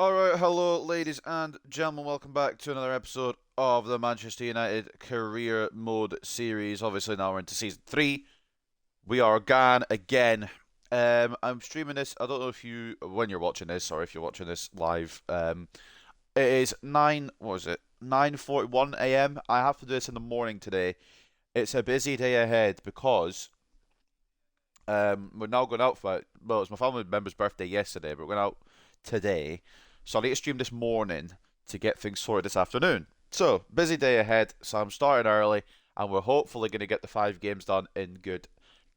Alright, hello ladies and gentlemen, welcome back to another episode of the Manchester United Career Mode series. Obviously now we're into Season 3. We are gone again. I'm streaming this, I don't know if you, when you're watching this, or if you're watching this live, it is 9:41 a.m. I have to do this in the morning today. It's a busy day ahead because we're now going out for, well, it was my family member's birthday yesterday, but we're going out today. So I need to stream this morning to get things sorted this afternoon. So, busy day ahead, so I'm starting early, and we're hopefully going to get the 5 games done in good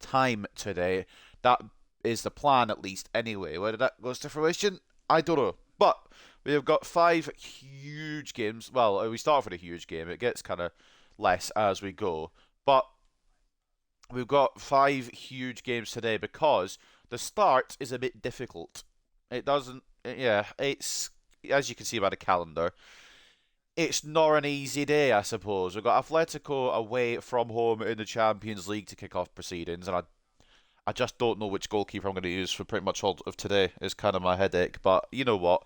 time today. That is the plan, at least, anyway. Whether that goes to fruition, I don't know. But we have got 5 huge games. Well, we start with a huge game. It gets kind of less as we go. But we've got 5 huge games today because the start is a bit difficult. It doesn't, yeah, it's, as you can see by the calendar, it's not an easy day, I suppose. We've got Atletico away from home in the Champions League to kick off proceedings, and I just don't know which goalkeeper I'm going to use for pretty much all of today, is kind of my headache. But you know what?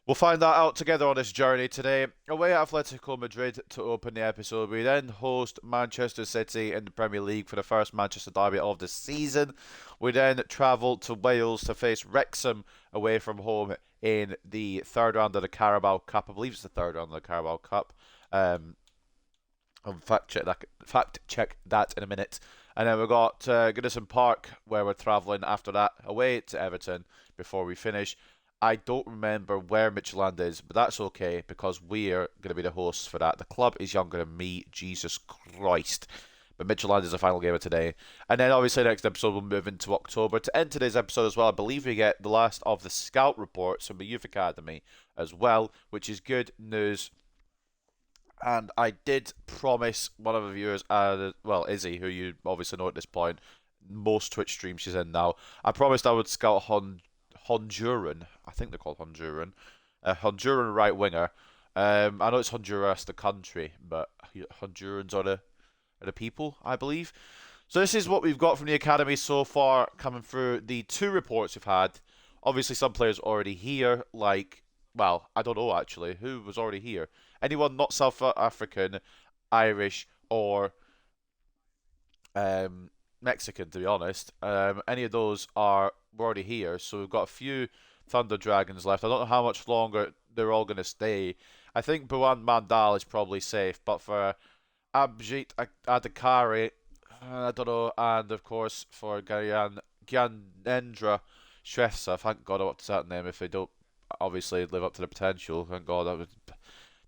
We'll find that out together on this journey today. Away at Atletico Madrid to open the episode. We then host Manchester City in the Premier League for the first Manchester derby of the season. We then travel to Wales to face Wrexham away from home in the third round of the Carabao Cup. I believe it's the third round of the Carabao Cup. I'll fact check that in a minute. And then we've got Goodison Park, where we're travelling after that away to Everton before we finish. I don't remember where Midtjylland is, but that's okay because we're going to be the hosts for that. The club is younger than me, Jesus Christ. But Midtjylland is the final game of today. And then obviously next episode we'll move into October. To end today's episode as well, I believe we get the last of the scout reports from the Youth Academy as well, which is good news. And I did promise one of the viewers, well, Izzy, who you obviously know at this point, most Twitch streams she's in now, I promised I would scout Honduran. I think they're called Honduran. Honduran right winger. I know it's Honduras, the country, but Hondurans are the people, I believe. So this is what we've got from the academy so far, coming through the 2 reports we've had. Obviously, some players already here, like, well, I don't know actually who was already here. Anyone not South African, Irish, or Mexican, to be honest. Any of those are already here, so we've got a few Thunder Dragons left. I don't know how much longer they're all going to stay. I think Buwan Mandal is probably safe, but for Abjit Adhikari, I don't know, and of course for Gyanendra Shrestha, thank God I what's that name if they don't obviously live up to the potential. Thank God, that was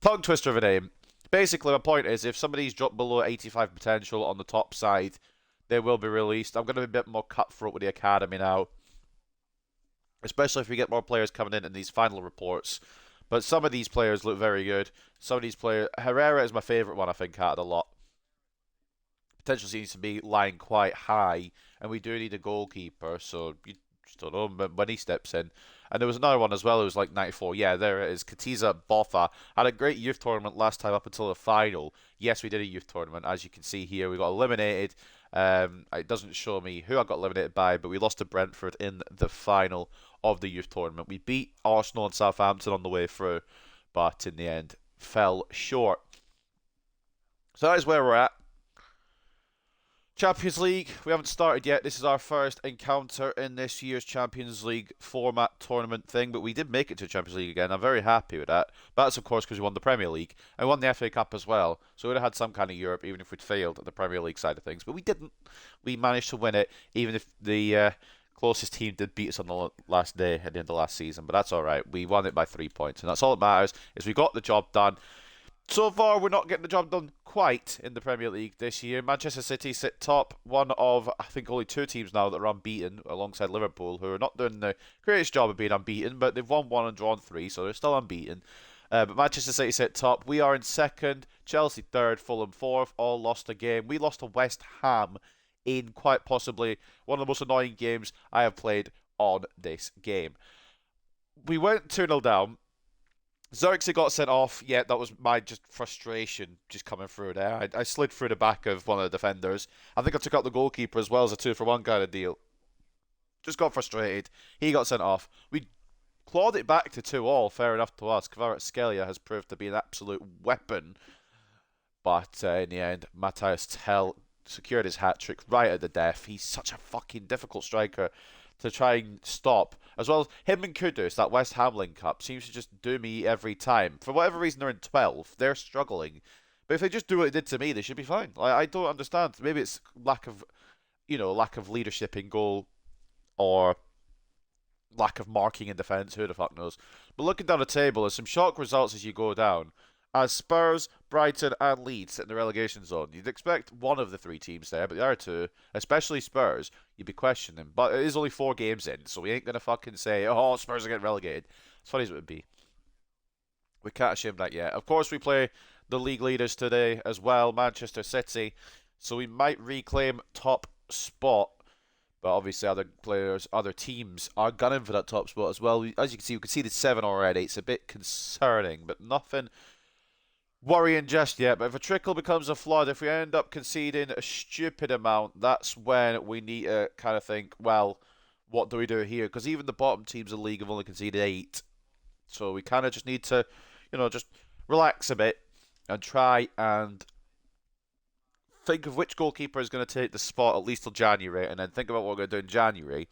tongue twister of a name. Basically, my point is, if somebody's dropped below 85 potential on the top side, they will be released. I'm going to be a bit more cutthroat with the academy now, especially if we get more players coming in these final reports. But some of these players look very good. Some of these players, Herrera is my favourite one, I think, out of the lot. Potential seems to be lying quite high, and we do need a goalkeeper, so you just don't know when he steps in. And there was another one as well who was like 94. Yeah, there it is. Katiza Botha had a great youth tournament last time up until the final. Yes, we did a youth tournament. As you can see here, we got eliminated. It doesn't show me who I got eliminated by, but we lost to Brentford in the final of the youth tournament. We beat Arsenal and Southampton on the way through, but in the end fell short. So that is where we're at. Champions League, we haven't started yet. This is our first encounter in this year's Champions League format tournament thing, but we did make it to Champions League again. I'm very happy with that. But that's, of course, because we won the Premier League and we won the FA Cup as well. So we would have had some kind of Europe, even if we'd failed at the Premier League side of things. But we didn't. We managed to win it, even if the closest team did beat us on the last day at the end of last season. But that's all right. We won it by 3 points, and that's all that matters, is we got the job done. So far, we're not getting the job done quite in the Premier League this year. Manchester City sit top, one of, I think, only 2 teams now that are unbeaten, alongside Liverpool, who are not doing the greatest job of being unbeaten, but they've won 1 and drawn 3, so they're still unbeaten. But Manchester City sit top. We are in second, Chelsea third, Fulham fourth, all lost a game. We lost to West Ham in quite possibly one of the most annoying games I have played on this game. We went 2-0 down. Xerxes got sent off. Yeah, that was my just frustration just coming through there. I slid through the back of one of the defenders. I think I took out the goalkeeper as well as a 2-for-1 kind of deal. Just got frustrated. He got sent off. We clawed it back to 2-all. Fair enough to us. Kvaratskhelia has proved to be an absolute weapon. But in the end, Matthias Tell secured his hat-trick right at the death. He's such a fucking difficult striker to try and stop. As well as him and Kudus, that West Ham link-up, seems to just do me every time. For whatever reason, they're in 12th. They're struggling. But if they just do what they did to me, they should be fine. I don't understand. Maybe it's lack of, lack of leadership in goal or lack of marking in defence. Who the fuck knows? But looking down the table, there's some shock results as you go down. As Spurs, Brighton, and Leeds sit in the relegation zone, you'd expect one of the three teams there, but the other two, especially Spurs, you'd be questioning. But it is only 4 games in, so we ain't gonna fucking say, oh, Spurs are getting relegated. As funny as it would be. We can't assume that yet. Of course, we play the league leaders today as well, Manchester City, so we might reclaim top spot. But obviously, other players, other teams are gunning for that top spot as well. As you can see, we can see the 7 already. It's a bit concerning, but nothing worrying just yet. But if a trickle becomes a flood, if we end up conceding a stupid amount, that's when we need to kind of think, well, what do we do here? Because even the bottom teams of the league have only conceded 8. So we kind of just need to, just relax a bit and try and think of which goalkeeper is going to take the spot at least till January, and then think about what we're going to do in January.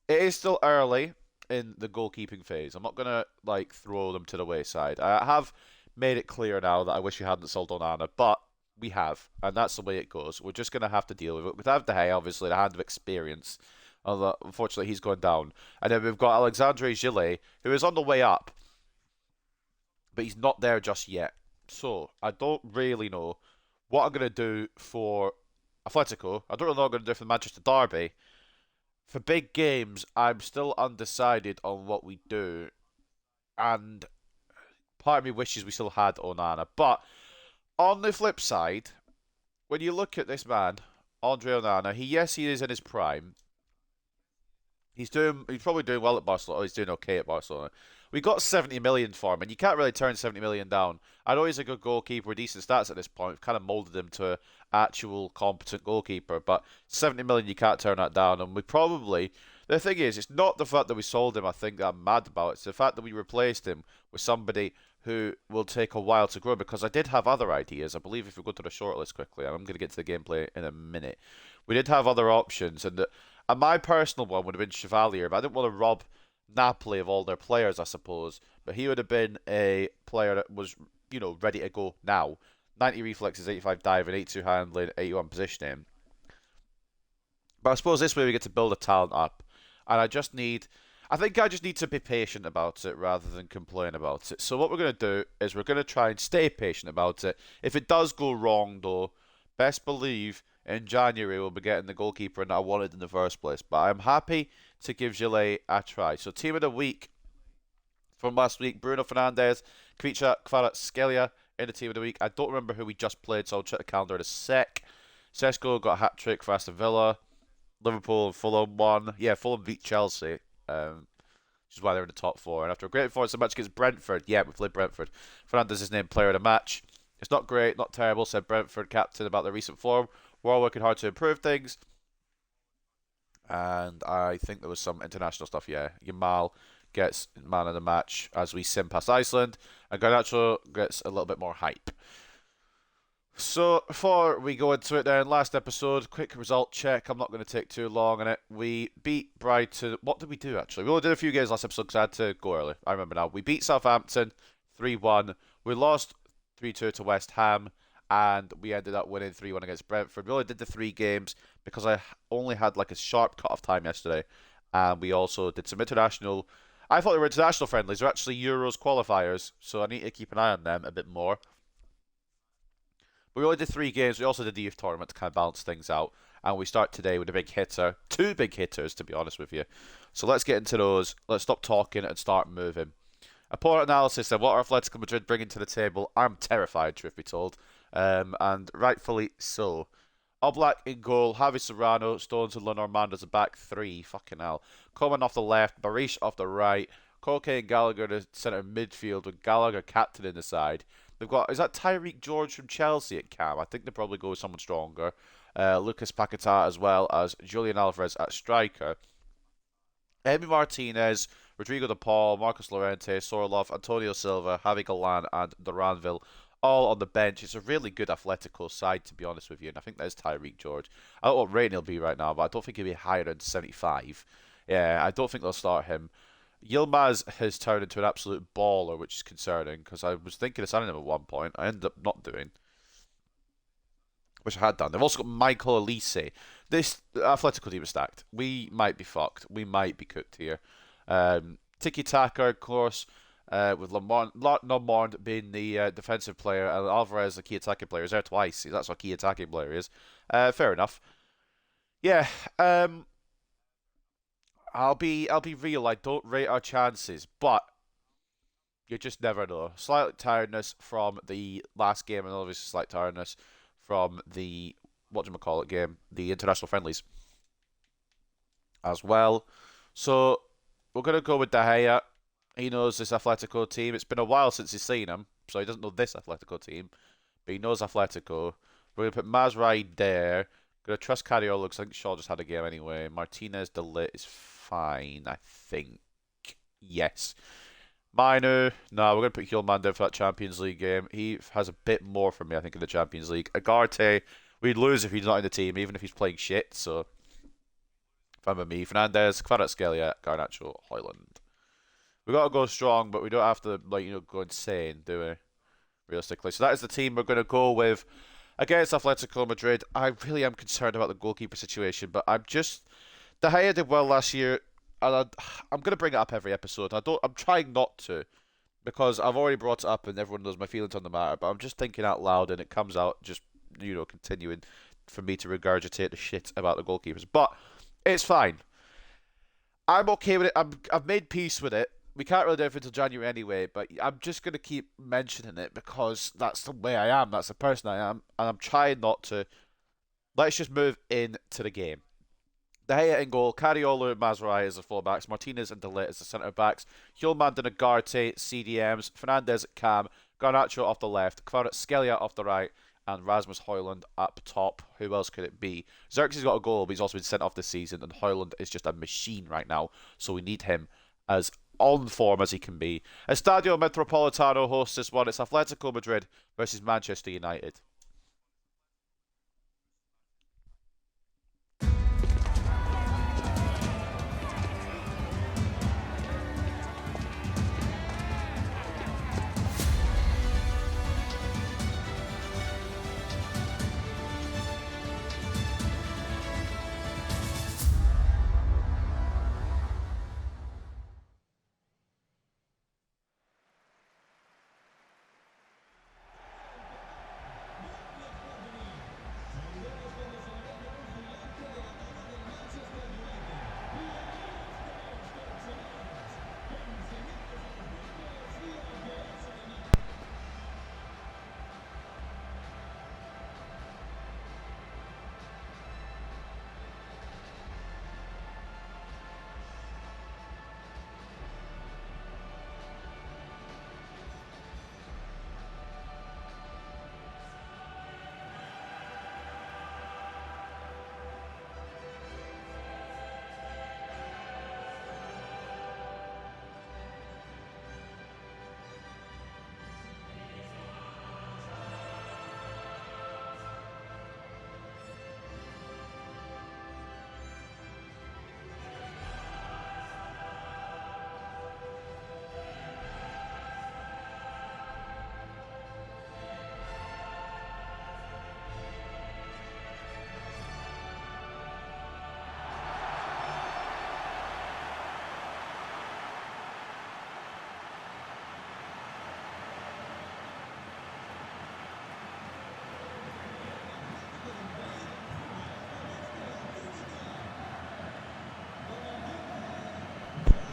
It is still early in the goalkeeping phase. I'm not going to throw them to the wayside. I have made it clear now that I wish we hadn't sold Onana, but we have, and that's the way it goes. We're just going to have to deal with it. Without De Gea, obviously, the hand of experience. Although, unfortunately, he's going down. And then we've got Alexandre Gillet, who is on the way up, but he's not there just yet. So, I don't really know what I'm going to do for Atletico. I don't really know what I'm going to do for the Manchester Derby. For big games, I'm still undecided on what we do. And part of me wishes we still had Onana. But on the flip side, when you look at this man, Andre Onana, he is in his prime. He's probably doing well at Barcelona. He's doing okay at Barcelona. We got 70 million for him, and you can't really turn 70 million down. I know he's a good goalkeeper, decent stats at this point. We've kind of molded him to an actual competent goalkeeper, but 70 million, you can't turn that down. And the thing is, it's not the fact that we sold him, I think, that I'm mad about. It's the fact that we replaced him with somebody who will take a while to grow, because I did have other ideas. I believe if we go to the shortlist quickly, and I'm going to get to the gameplay in a minute, we did have other options, and my personal one would have been Chevalier, but I didn't want to rob Napoli of all their players, I suppose. But he would have been a player that was, ready to go now. 90 reflexes, 85 diving, 82 handling, 81 positioning. But I suppose this way we get to build a talent up. And I think I just need to be patient about it rather than complain about it. So what we're going to do is we're going to try and stay patient about it. If it does go wrong, though, best believe in January we'll be getting the goalkeeper that I wanted in the first place. But I'm happy to give Gillet a try. So team of the week from last week, Bruno Fernandes, Kvaratskhelia in the team of the week. I don't remember who we just played, so I'll check the calendar in a sec. Sesko got a hat-trick for Aston Villa. Liverpool and Fulham won. Yeah, Fulham beat Chelsea, which is why they're in the top 4. And after a great performance match against Brentford, we played Brentford. Fernandes is named player of the match. It's not great, not terrible, said Brentford captain about their recent form. We're all working hard to improve things. And I think there was some international stuff, Yamal gets man of the match as we sim past Iceland. And Garnacho gets a little bit more hype. So, before we go into it then, last episode, quick result check. I'm not going to take too long on it. We beat Brighton. What did we do, actually? We only did a few games last episode because I had to go early. I remember now. We beat Southampton 3-1. We lost 3-2 to West Ham. And we ended up winning 3-1 against Brentford. We only did the 3 games because I only had a sharp cut-off time yesterday. And we also did some international... I thought they were international friendlies. They're actually Euros qualifiers. So I need to keep an eye on them a bit more. But we only did 3 games. We also did the youth tournament to kind of balance things out. And we start today with a big hitter. 2 big hitters, to be honest with you. So let's get into those. Let's stop talking and start moving. Opponent analysis then. What are Atletico Madrid bringing to the table? I'm terrified, truth be told. And rightfully so. Oblak in goal, Javi Serrano, Stones and Lenormand as a back 3. Fucking hell. Coman off the left, Barish off the right, Koke and Gallagher in the centre midfield with Gallagher captain in the side. They've got, is that Tyreek George from Chelsea at cam? I think they'll probably go with someone stronger. Lucas Paquetá as well as Julian Alvarez at striker. Emi Martinez, Rodrigo de Paul, Marcos Llorente, Sorloth, Antonio Silva, Javi Galan, and Duranville all on the bench. It's a really good Atletico side, to be honest with you, and I think that is Tyreek George. I don't know what rating he'll be right now, but I don't think he'll be higher than 75. Yeah, I don't think they'll start him. Yilmaz has turned into an absolute baller, which is concerning because I was thinking of signing him at one point. I ended up not doing, which I had done. They've also got Michael Elise. This Atletico team is stacked. We might be fucked. We might be cooked here. Tiki Taka, of course, with Lamont being the defensive player and Alvarez the key attacking player. He's there twice. That's what key attacking player is. Fair enough. Yeah. I'll be real. I don't rate our chances, but you just never know. Slight tiredness from the last game, and obviously slight tiredness from the whatchamacallit game, the international friendlies as well. So we're gonna go with De Gea. He knows this Atletico team. It's been a while since he's seen them, so he doesn't know this Atletico team, but he knows Atletico. We're gonna put Mazraoui there. Gonna trust Carriolo because I think Shaw just had a game anyway. Martinez De Ligt is fine, I think. Yes. Minu, no, we're going to put Hjulman down for that Champions League game. He has a bit more for me, I think, in the Champions League. Agarte, we'd lose if he's not in the team, even if he's playing shit, so fine with me. Fernandez, Kvaratskhelia, Garnacho, Højlund. We've got to go strong, but we don't have to, go insane, do we? Realistically. So that is the team we're going to go with against Atletico Madrid. I really am concerned about the goalkeeper situation, but I'm just... De Gea did well last year, and I'm going to bring it up every episode. I'm trying not to, because I've already brought it up and everyone knows my feelings on the matter, but I'm just thinking out loud and it comes out just, continuing for me to regurgitate the shit about the goalkeepers. But it's fine. I'm okay with it. I've made peace with it. We can't really do it until January anyway, but I'm just going to keep mentioning it because that's the way I am. That's the person I am, and I'm trying not to. Let's just move into the game. De Gea in goal, Carriolo and Mazraoui as the fullbacks, Martinez and De Ligt as the centre-backs, Hjulman and Agarte, CDMs, Fernandez at cam, Garnacho off the left, Kvaratskhelia off the right, and Rasmus Højlund up top. Who else could it be? Xerxes got a goal, but he's also been sent off this season, and Højlund is just a machine right now, so we need him as on form as he can be. Estadio Metropolitano hosts this one. It's Atletico Madrid versus Manchester United.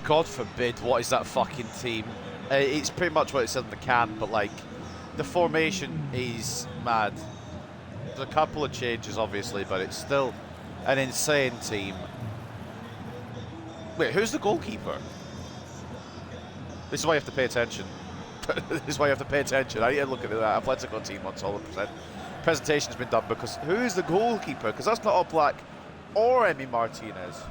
God forbid, what is that fucking team? It's pretty much what it said in the can, but the formation is mad. There's a couple of changes, obviously, but it's still an insane team. Wait, who's the goalkeeper? This is why you have to pay attention. This is why you have to pay attention. I need to look at that Atletico team on solid presentation's been done, because who is the goalkeeper? Because that's not Oblak or Emi Martinez.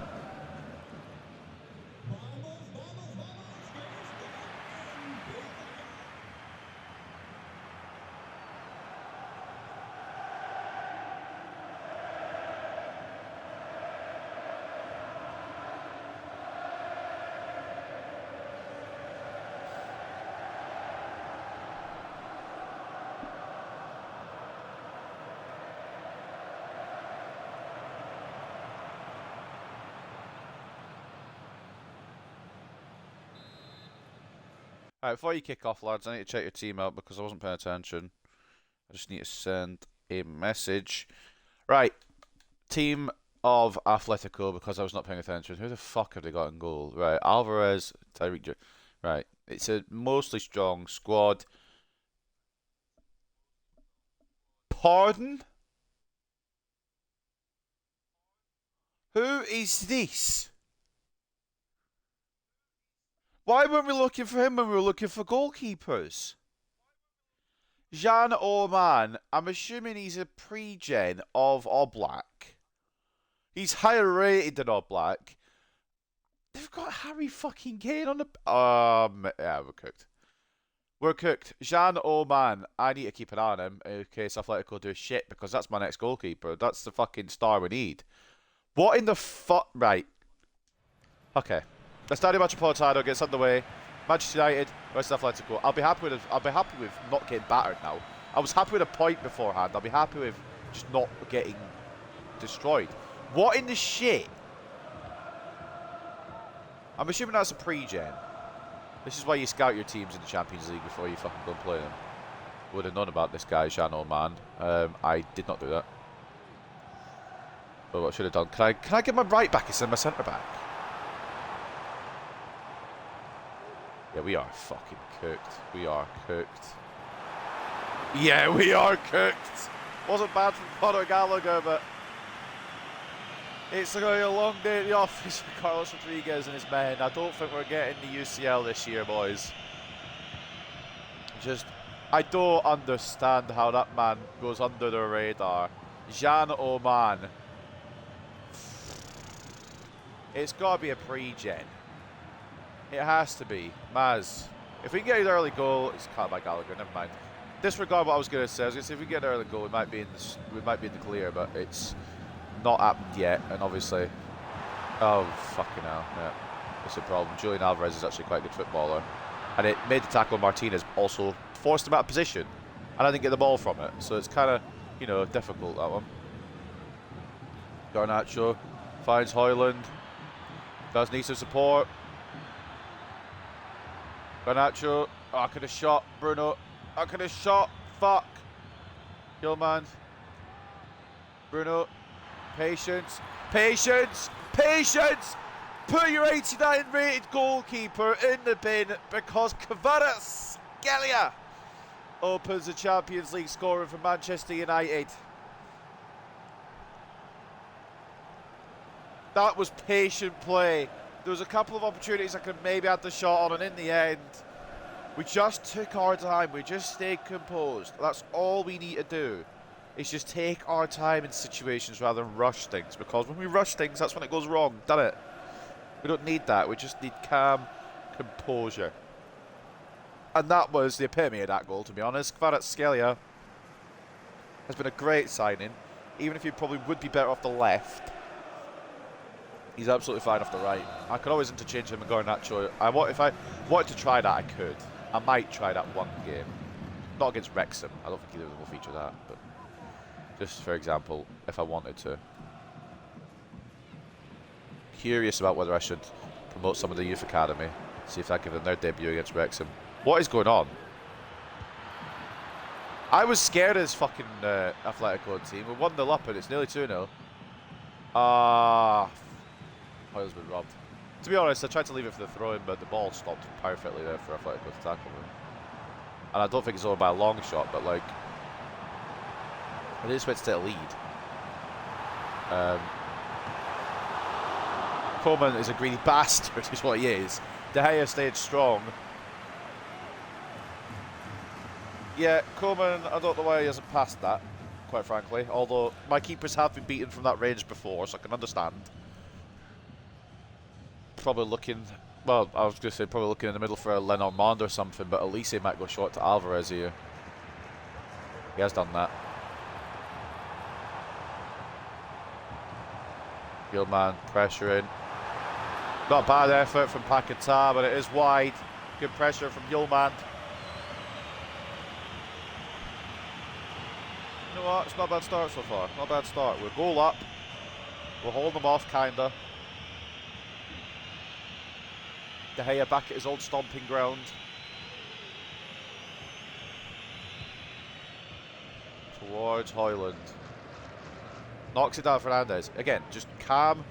Alright, before you kick off, lads, I need to check your team out because I wasn't paying attention. I just need to send a message. Right, team of Atletico, because I was not paying attention. Who the fuck have they got in goal? Right, Alvarez, Tyreek. Right, it's a mostly strong squad. Pardon? Who is this? Why weren't we looking for him when we were looking for goalkeepers? Jan Oman, I'm assuming he's a pre-gen of Oblak. He's higher rated than Oblak. They've got Harry fucking Kane on the... yeah, we're cooked. We're cooked. Jan Oman, I need to keep an eye on him in case Atletico do shit, because that's my next goalkeeper. That's the fucking star we need. What in the fuck? Right. Okay. The Stadio Metropolitano gets underway. Manchester United versus Atletico. I'll be happy with not getting battered now. I was happy with a point beforehand. I'll be happy with just not getting destroyed. What in the shit? I'm assuming that's a pre-gen. This is why you scout your teams in the Champions League before you fucking go and play them. Would have known about this guy, Jean Oman. I did not do that. But what I should have done? Can I get my right back instead of my centre back? Yeah, we are fucking cooked. We are cooked. Yeah, we are cooked. Wasn't bad from Conor Gallagher, but it's going to be a long day at the office for Carlos Rodriguez and his men. I don't think we're getting the UCL this year, boys. I don't understand how that man goes under the radar. Jan Oman. It's got to be a pre-gen. It has to be. Maz. If we can get an early goal, it's cut by Gallagher, never mind. Disregard what I was going to say. I was going to say if we get an early goal, we might be in the clear, but it's not happened yet, and obviously... Oh, fucking hell. Yeah, that's a problem. Julian Alvarez is actually quite a good footballer. And it made the tackle on Martinez also forced him out of position, and I didn't get the ball from it. So it's kind of, you know, difficult, that one. Garnacho finds Højlund. Does need some support. Garnacho. Oh, I could have shot. Bruno. I could have shot. Fuck. Gilman. Bruno. Patience. Patience. Patience. Put your 89 rated goalkeeper in the bin because Kvaratskhelia opens the Champions League scoring for Manchester United. That was patient play. There was a couple of opportunities I could maybe have the shot on, and in the end, we just took our time. We just stayed composed. That's all we need to do, is just take our time in situations rather than rush things, because when we rush things, that's when it goes wrong. Done it. We don't need that. We just need calm composure. And that was the epitome of that goal, to be honest. Kvaratskhelia has been a great signing, even if he probably would be better off the left. He's absolutely fine off the right. I could always interchange him and Garnacho. If I wanted to try that, I could. I might try that one game. Not against Wrexham. I don't think either of them will feature that. But just for example, if I wanted to. Curious about whether I should promote some of the youth academy. See if I give them their debut against Wrexham. What is going on? I was scared of this fucking Atletico team. We're 1-0 up and it's nearly 2-0. Hoyle's been robbed. To be honest, I tried to leave it for the throw-in, but the ball stopped perfectly there for Atletico to tackle me. And I don't think it's over by a long shot, but like, I didn't expect to take a lead. Coleman is a greedy bastard, is what he is. De Gea stayed strong. Yeah, Coleman, I don't know why he hasn't passed that, quite frankly. Although, my keepers have been beaten from that range before, so I can understand. Probably looking, well, I was going to say probably looking in the middle for a Lenormand or something, but Elise might go short to Alvarez here. He has done that. Gilman pressuring. Not a bad effort from Paquetá, but it is wide. Good pressure from Gilman. You know what? It's not a bad start so far. Not a bad start. We're goal up. We're holding them off, kinda. De Gea back at his old stomping ground. towards Hoyland. Knocks it down Fernandez. Again, just calm,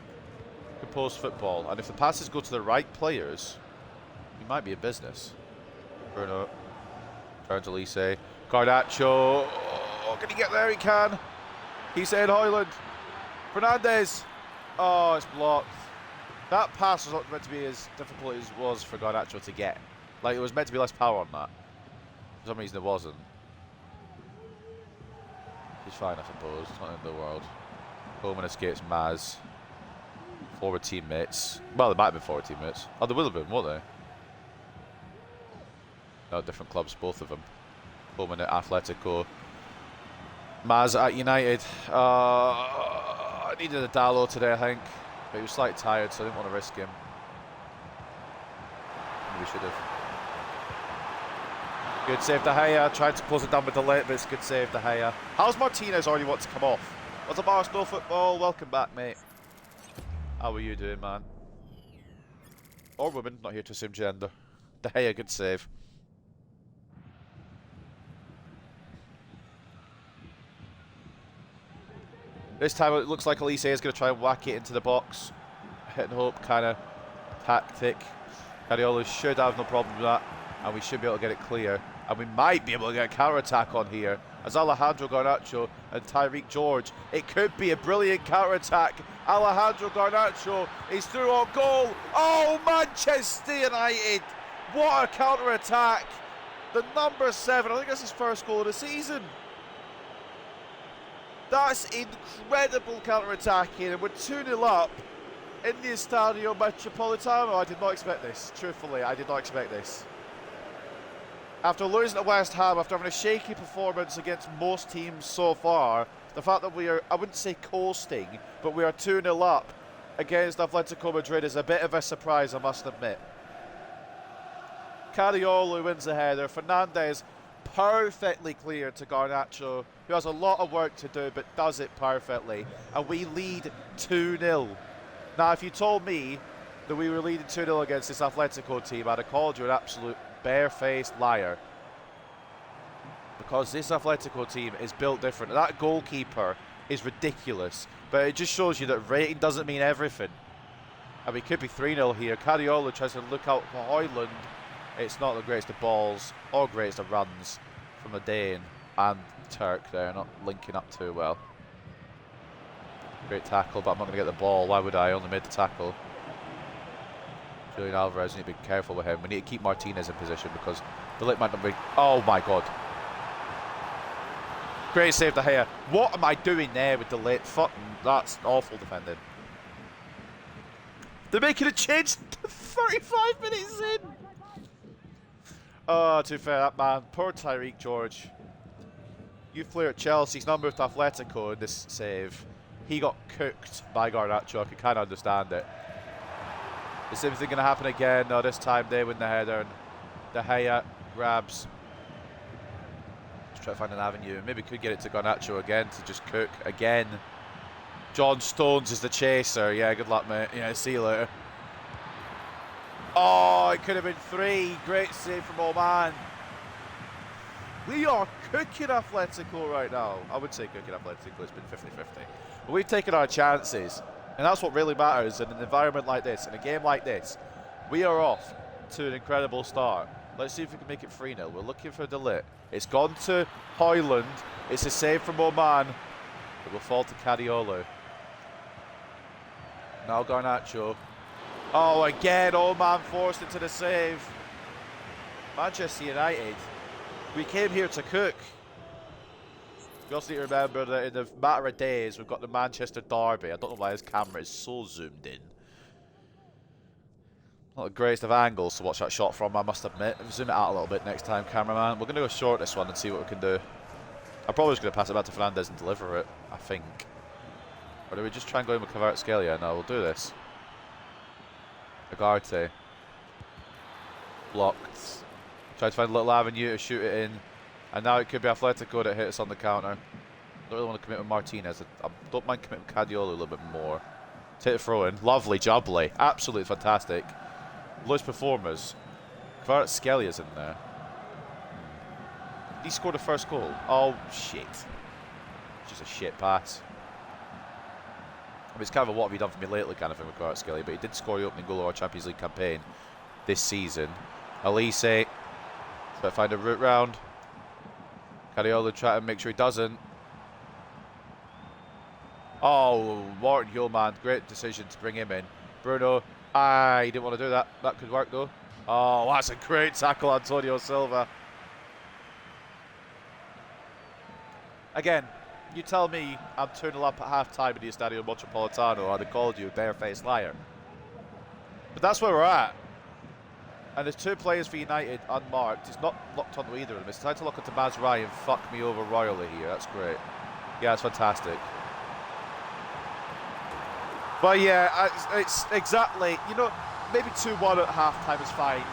composed football. And if the passes go to the right players, he might be in business. Bruno turns Elise. Garnacho. Oh, can he get there? He can. He's saying Hoyland. Fernandez. Oh, it's blocked. That pass was not meant to be as difficult as it was for Garnacho to get. Like, it was meant to be less power on that. For some reason it wasn't. He's fine, I suppose. It's not the end of the world. Coleman escapes Maz. Forward teammates. Well, they might have been forward teammates. Oh, they will have been, won't they? No, different clubs, both of them. Coleman at Atletico. Maz at United. I needed a Dallo today, I think. But he was slightly tired, so I didn't want to risk him. Maybe we should have. Good save, De Gea. Tried to close it down with the late, but it's a good save, De Gea. How's Martinez already want to come off? What's up, Arsenal football? Welcome back, mate. How are you doing, man? Or woman, not here to assume gender. De Gea, good save. This time it looks like Elise is going to try and whack it into the box. Hit and hope kind of tactic. Cariolo should have no problem with that. And we should be able to get it clear. And we might be able to get a counter-attack on here. As Alejandro Garnacho and Tyreek George. It could be a brilliant counter-attack. Alejandro Garnacho is through on goal. Oh, Manchester United. What a counter-attack. The number 7, I think that's his first goal of the season. That's incredible counter-attacking, and we're 2-0 up in the Estadio Metropolitano. I did not expect this. Truthfully, I did not expect this. After losing to West Ham, after having a shaky performance against most teams so far, the fact that we are, I wouldn't say coasting, but we are 2-0 up against Atletico Madrid is a bit of a surprise, I must admit. Cariolo wins the header. Fernandez perfectly clear to Garnacho, who has a lot of work to do but does it perfectly, and we lead 2-0. Now, if you told me that we were leading 2-0 against this Atletico team, I'd have called you an absolute bare-faced liar, because this Atletico team is built different. That goalkeeper is ridiculous, but it just shows you that rating doesn't mean everything, and we could be 3-0 here. Cariolo tries to look out for Hoyland. It's not the greatest of balls or greatest of runs from the Dane and Turk there, not linking up too well. Great tackle, but I'm not going to get the ball. Why would I? Only made the tackle. Julian Alvarez, we need to be careful with him. We need to keep Martinez in position because the late might not be. Oh my god. Great save, De Gea. What am I doing there with the late? Fucking, that's awful defending. They're making a change 35 minutes in. Oh, to be fair, that man, poor Tyreek George. Youth player at Chelsea, he's now moved to Atletico in this save. He got cooked by Garnacho, I can kind of understand it. The same thing going to happen again. No, this time they win the header and De Gea grabs. Just try to find an avenue. Maybe could get it to Garnacho again to just cook again. John Stones is the chaser. Yeah, good luck, mate. Yeah, see you later. Oh, it could have been 3. Great save from Oman. We are cooking Atletico right now. I would say cooking Atletico. It's been 50-50. But we've taken our chances. And that's what really matters in an environment like this, in a game like this. We are off to an incredible start. Let's see if we can make it 3-0. We're looking for De Ligt. It's gone to Hoyland. It's a save from Oman. It will fall to Cariolo. Now Garnacho. Oh, again, Oman forced into the save. Manchester United. We came here to cook. You also need to remember that in a matter of days, we've got the Manchester derby. I don't know why this camera is so zoomed in. Not the greatest of angles to watch that shot from, I must admit. Zoom it out a little bit next time, cameraman. We're going to go short this one and see what we can do. I'm probably just going to pass it back to Fernandez and deliver it, I think. Or do we just try and go in with Kvaratskhelia? No, we'll do this. Agarte. Blocked. Try to find a little avenue to shoot it in. And now it could be Atletico that hits on the counter. Don't really want to commit with Martinez. I don't mind committing with Cadiolo a little bit more. Take the throw in. Lovely jubbly. Absolutely fantastic. Loose performers. Kvaratskhelia is in there. He scored the first goal. Oh, shit. just a shit pass. I mean, it's kind of a what have you done for me lately kind of thing with Kvaratskhelia, but he did score the opening goal of our Champions League campaign this season. Elise, try to find a route round. Cariolo try to make sure he doesn't. Oh, Martin Hjulmand, great decision to bring him in. Bruno, he didn't want to do that. That could work though. Oh, that's a great tackle, Antonio Silva. Again, you tell me I'm 2-0 up at half-time in the Estadio Metropolitano, I'd have called you a barefaced liar. But that's where we're at. And there's 2 players for United unmarked. It's not locked onto either of them. It's time to lock onto Mazraoui and fuck me over royally here. That's great. Yeah, it's fantastic. But yeah, it's exactly, you know, maybe 2-1 at half-time is fine.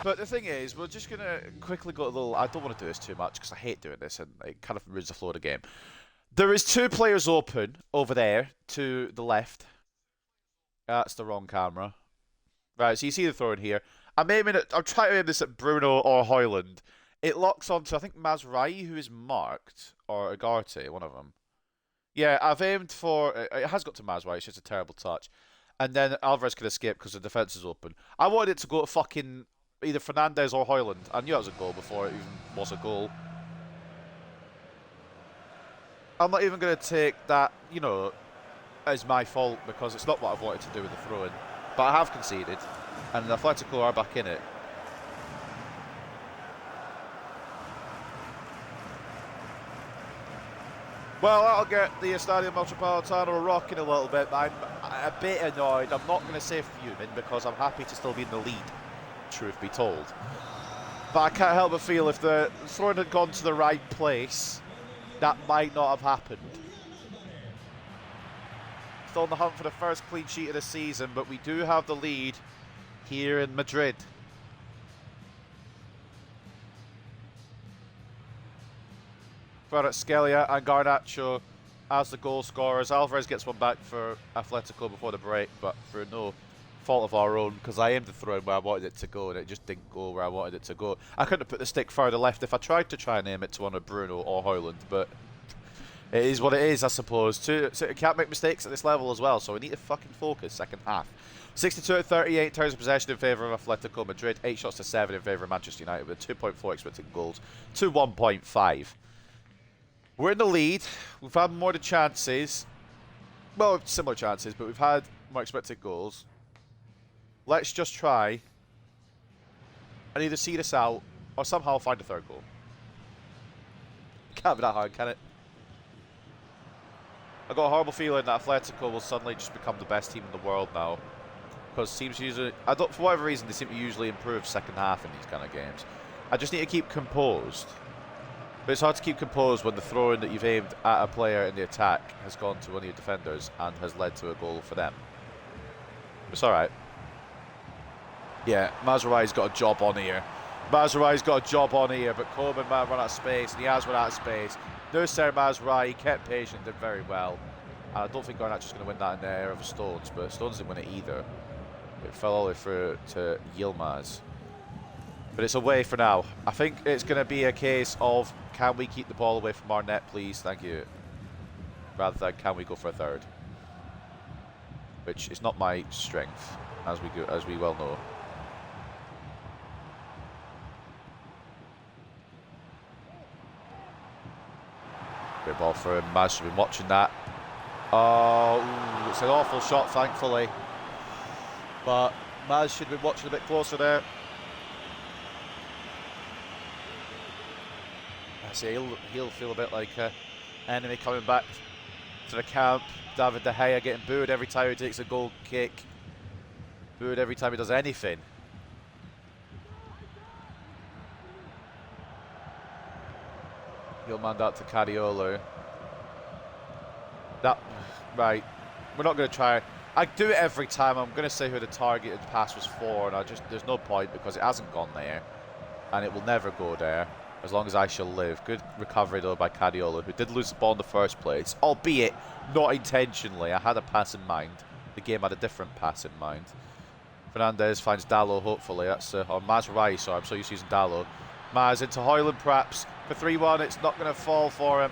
But the thing is, we're just going to quickly go a little... I don't want to do this too much because I hate doing this and it kind of ruins the flow of the game. There is 2 players open over there to the left. That's the wrong camera. Right, so you see the throw in here. I'm trying to aim this at Bruno or Højlund. It locks onto, I think, Mazraoui, who is marked, or Ugarte, one of them. Yeah, I've aimed for... It has got to Mazraoui, it's just a terrible touch. And then Alvarez could escape because the defence is open. I wanted it to go to fucking... either Fernandes or Højlund. I knew it was a goal before it even was a goal. I'm not even going to take that, you know, as my fault because it's not what I've wanted to do with the throw-in. But I have conceded, and the Atletico are back in it. Well, that'll get the Estadio Metropolitano rocking a little bit, but I'm a bit annoyed. I'm not going to say fuming because I'm happy to still be in the lead, truth be told. But I can't help but feel if the throwing had gone to the right place, that might not have happened. Still on the hunt for the first clean sheet of the season, but we do have the lead here in Madrid. Kvaratskhelia and Garnacho as the goal scorers. Alvarez gets one back for Atletico before the break, but for no fault of our own, because I aimed the throw in where I wanted it to go and it just didn't go where I wanted it to go. I couldn't have put the stick further left if I tried to try and aim it to one of Bruno or Højlund, but it is what it is, I suppose. So you can't make mistakes at this level as well, so we need to fucking focus second half. 62-38 turns of possession in favour of Atletico Madrid, 8 shots to 7 in favour of Manchester United with 2.4 expected goals to 1.5. We're in the lead. We've had more the chances. Well, similar chances, but we've had more expected goals. Let's just try and either see this out or somehow find a third goal. Can't be that hard, can it? I've got a horrible feeling that Atletico will suddenly just become the best team in the world now. Because teams usually, for whatever reason, they seem to usually improve second half in these kind of games. I just need to keep composed. But it's hard to keep composed when the throw-in that you've aimed at a player in the attack has gone to one of your defenders and has led to a goal for them. It's alright. Yeah, Mazraoui's got a job on here. Mazraoui's got a job on here, but Coleman might run out of space, and he has run out of space. No Sir Mazraoui, he kept patient, did very well. And I don't think Garnacho's going to win that in the air of Stones, but Stones didn't win it either. It fell all the way through to Yilmaz. But it's away for now. I think it's going to be a case of, can we keep the ball away from our net, please? Thank you. Rather than, can we go for a third? Which is not my strength, as we well know. Great ball for him. Maz should have been watching that. Oh, ooh, it's an awful shot, thankfully. But Maz should have been watching a bit closer there. He'll feel a bit like an enemy coming back to the camp. David De Gea getting booed every time he takes a goal kick. Booed every time he does anything. He'll man out to Cariolo. Right. We're not going to try. I do it every time. I'm going to say who the targeted pass was for, and there's no point because it hasn't gone there, and it will never go there. As long as I shall live. Good recovery though by Cariolo, who did lose the ball in the first place, albeit not intentionally. I had a pass in mind. The game had a different pass in mind. Fernandes finds Dalot, hopefully. That's or Mazraoui, sorry, I'm so used to using Dalot. Maz into Højlund perhaps for 3-1. It's not going to fall for him.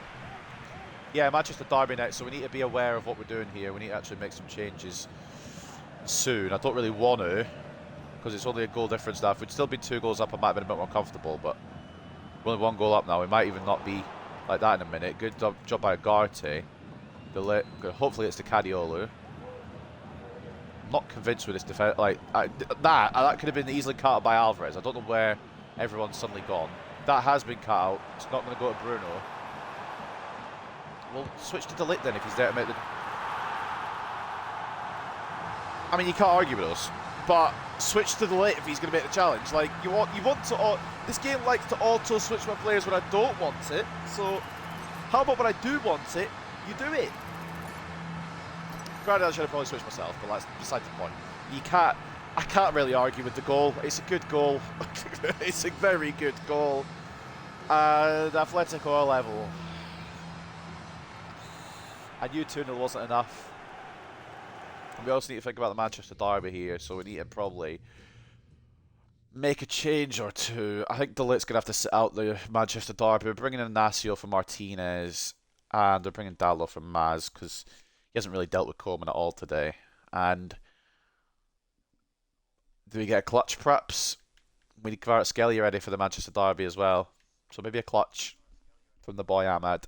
Yeah, Manchester Derby next, so we need to be aware of what we're doing here. We need to actually make some changes soon. I don't really want to, because it's only a goal difference now. If we'd still been 2 goals up, I might have been a bit more comfortable, but we're only 1 goal up now. We might even not be like that in a minute. Good job by Ugarte. Hopefully it's to Cadiolo. I'm not convinced with this defense. Like, that could have been easily cut out by Alvarez. I don't know where everyone's suddenly gone. That has been cut out. It's not going to go to Bruno. We'll switch to De Ligt then if he's there to make the... I mean, you can't argue with us, but switch to De Ligt if he's going to make the challenge. Like, you want to... This game likes to auto-switch my players when I don't want it, so how about when I do want it, you do it? Granted, I should have probably switched myself, but that's beside the point. I can't really argue with the goal. It's a good goal. It's a very good goal. And Atletico level. I knew 2-0 wasn't enough. And we also need to think about the Manchester Derby here, so we need to probably make a change or two. I think De Ligt's going to have to sit out the Manchester Derby. We're bringing in Inacio for Martinez, and we're bringing Dallo for Maz, because he hasn't really dealt with Coleman at all today. And do we get a clutch, perhaps? We need Kvaratskhelia ready for the Manchester Derby as well. So maybe a clutch from the boy Ahmad.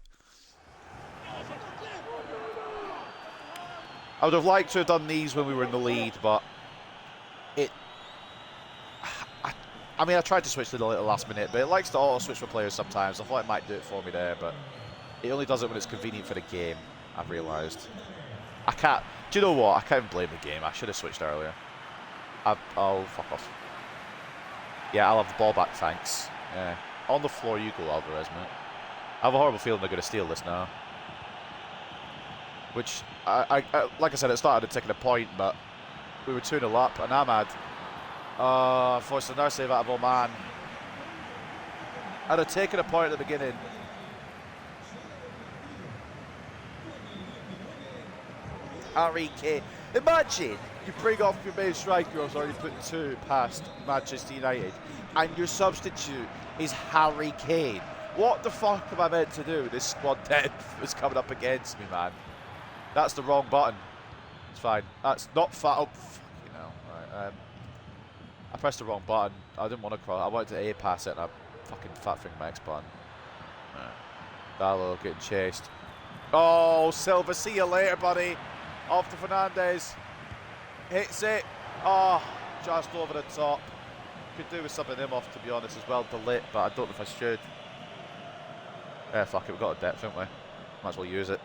I would have liked to have done these when we were in the lead, but I mean, I tried to switch to the last minute, but it likes to auto-switch for players sometimes. I thought it might do it for me there, but it only does it when it's convenient for the game, I've realised. I can't... Do you know what? I can't even blame the game. I should have switched earlier. Oh, fuck off. Yeah, I'll have the ball back, thanks. Yeah. On the floor you go, Alvarez, mate. I have a horrible feeling they're going to steal this now. Which, like I said, it started at taking a point, but we were 2-0 up, and Ahmad forced another save out of Oman. I'd have taken a point at the beginning. Harry Kane. Imagine you bring off your main striker who's already put 2 past Manchester United, and your substitute is Harry Kane. What the fuck am I meant to do? This squad depth is coming up against me, man. That's the wrong button. It's fine. That's not fat. Oh, fucking hell. Right, I pressed the wrong button. I didn't want to cross. I wanted to A-pass it, and I fucking fat fingered my X button. Dallo getting chased. Oh, Silva, see you later, buddy. Off to Fernandez. Hits it. Oh, just over the top. Could do with subbing him off, to be honest, as well. De Ligt, but I don't know if I should. Yeah, fuck it. We've got a depth, haven't we? Might as well use it.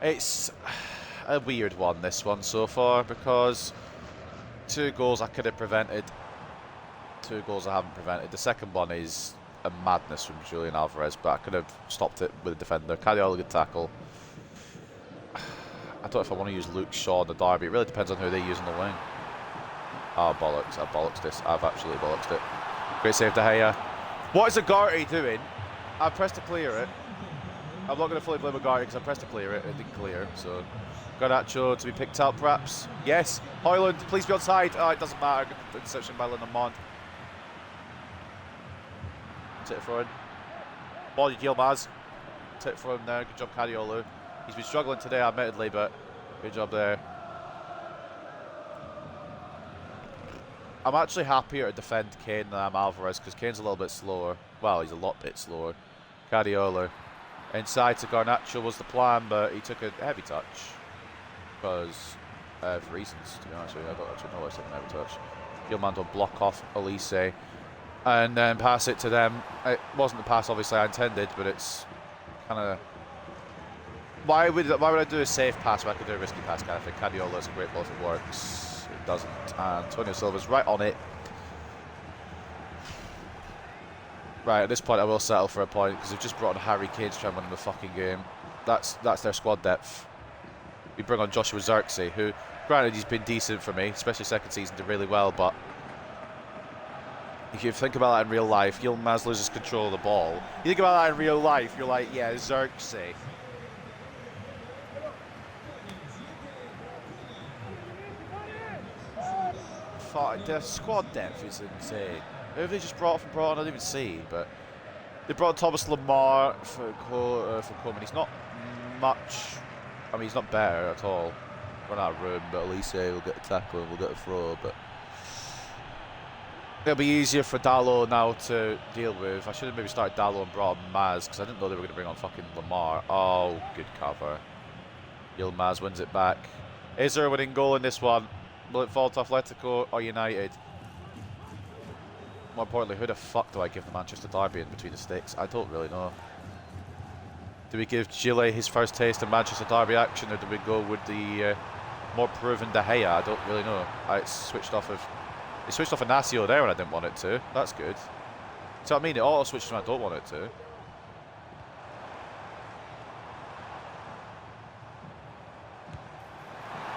It's a weird one, this one, so far, because 2 goals I could have prevented, 2 goals I haven't prevented. The second one is a madness from Julian Alvarez, but I could have stopped it with a defender. Cadiolo good tackle. I don't know if I want to use Luke Shaw in the Derby. It really depends on who they use on the wing. Oh, bollocks. I've bollocksed this. I've absolutely bollocksed it. Great save, De Gea. What is Ugarte doing? I pressed to clear it. I'm not going to fully blame Ugarte because I pressed to clear it. It didn't clear, so... Garnacho to be picked up, perhaps. Yes. Højlund, please be onside. Oh, it doesn't matter. Interception by Lindemann. Take it for him. Ball you Yilmaz. Take it for him there. Good job, Cadiolo. He's been struggling today, admittedly, but good job there. I'm actually happier to defend Kane than I am Alvarez because Kane's a little bit slower. Well, he's a lot bit slower. Cadiolo. Inside to Garnacho was the plan, but he took a heavy touch. Because of reasons, to be honest with you. I don't actually know what's taking a heavy touch. Yilmaz will block off Elise and then pass it to them. It wasn't the pass, obviously, I intended, but it's kind of... Why would I do a safe pass when I could do a risky pass kind of thing? Cadiolo's a great ball if it works. It doesn't. And Antonio Silva's right on it. Right, at this point I will settle for a point because they've just brought on Harry Kane to try and win the fucking game. That's their squad depth. We bring on Joshua Zirkzee, who, granted, he's been decent for me, especially second season, did really well, but If you think about that in real life, Yilmaz loses control of the ball. You think about that in real life, you're like, yeah, Xerxes. The squad depth is insane. Who have they just brought on? I didn't even see, but they brought Thomas Lamar for Coleman. He's not much. I mean, he's not better at all. Run out of room, but at least we'll get a tackle and we'll get a throw. But it'll be easier for Dallo now to deal with. I should have maybe started Dallo and brought on Maz because I didn't know they were going to bring on fucking Lamar. Oh, good cover. Yilmaz wins it back. Is there a winning goal in this one? Will it fall to Atletico or United? More importantly, who the fuck do I give the Manchester derby in between the sticks? I don't really know. Do we give Gile his first taste of Manchester derby action, or do we go with the more proven De Gea? I don't really know. It switched off Inacio there when I didn't want it to. That's good. So I mean, it auto switches when I don't want it to.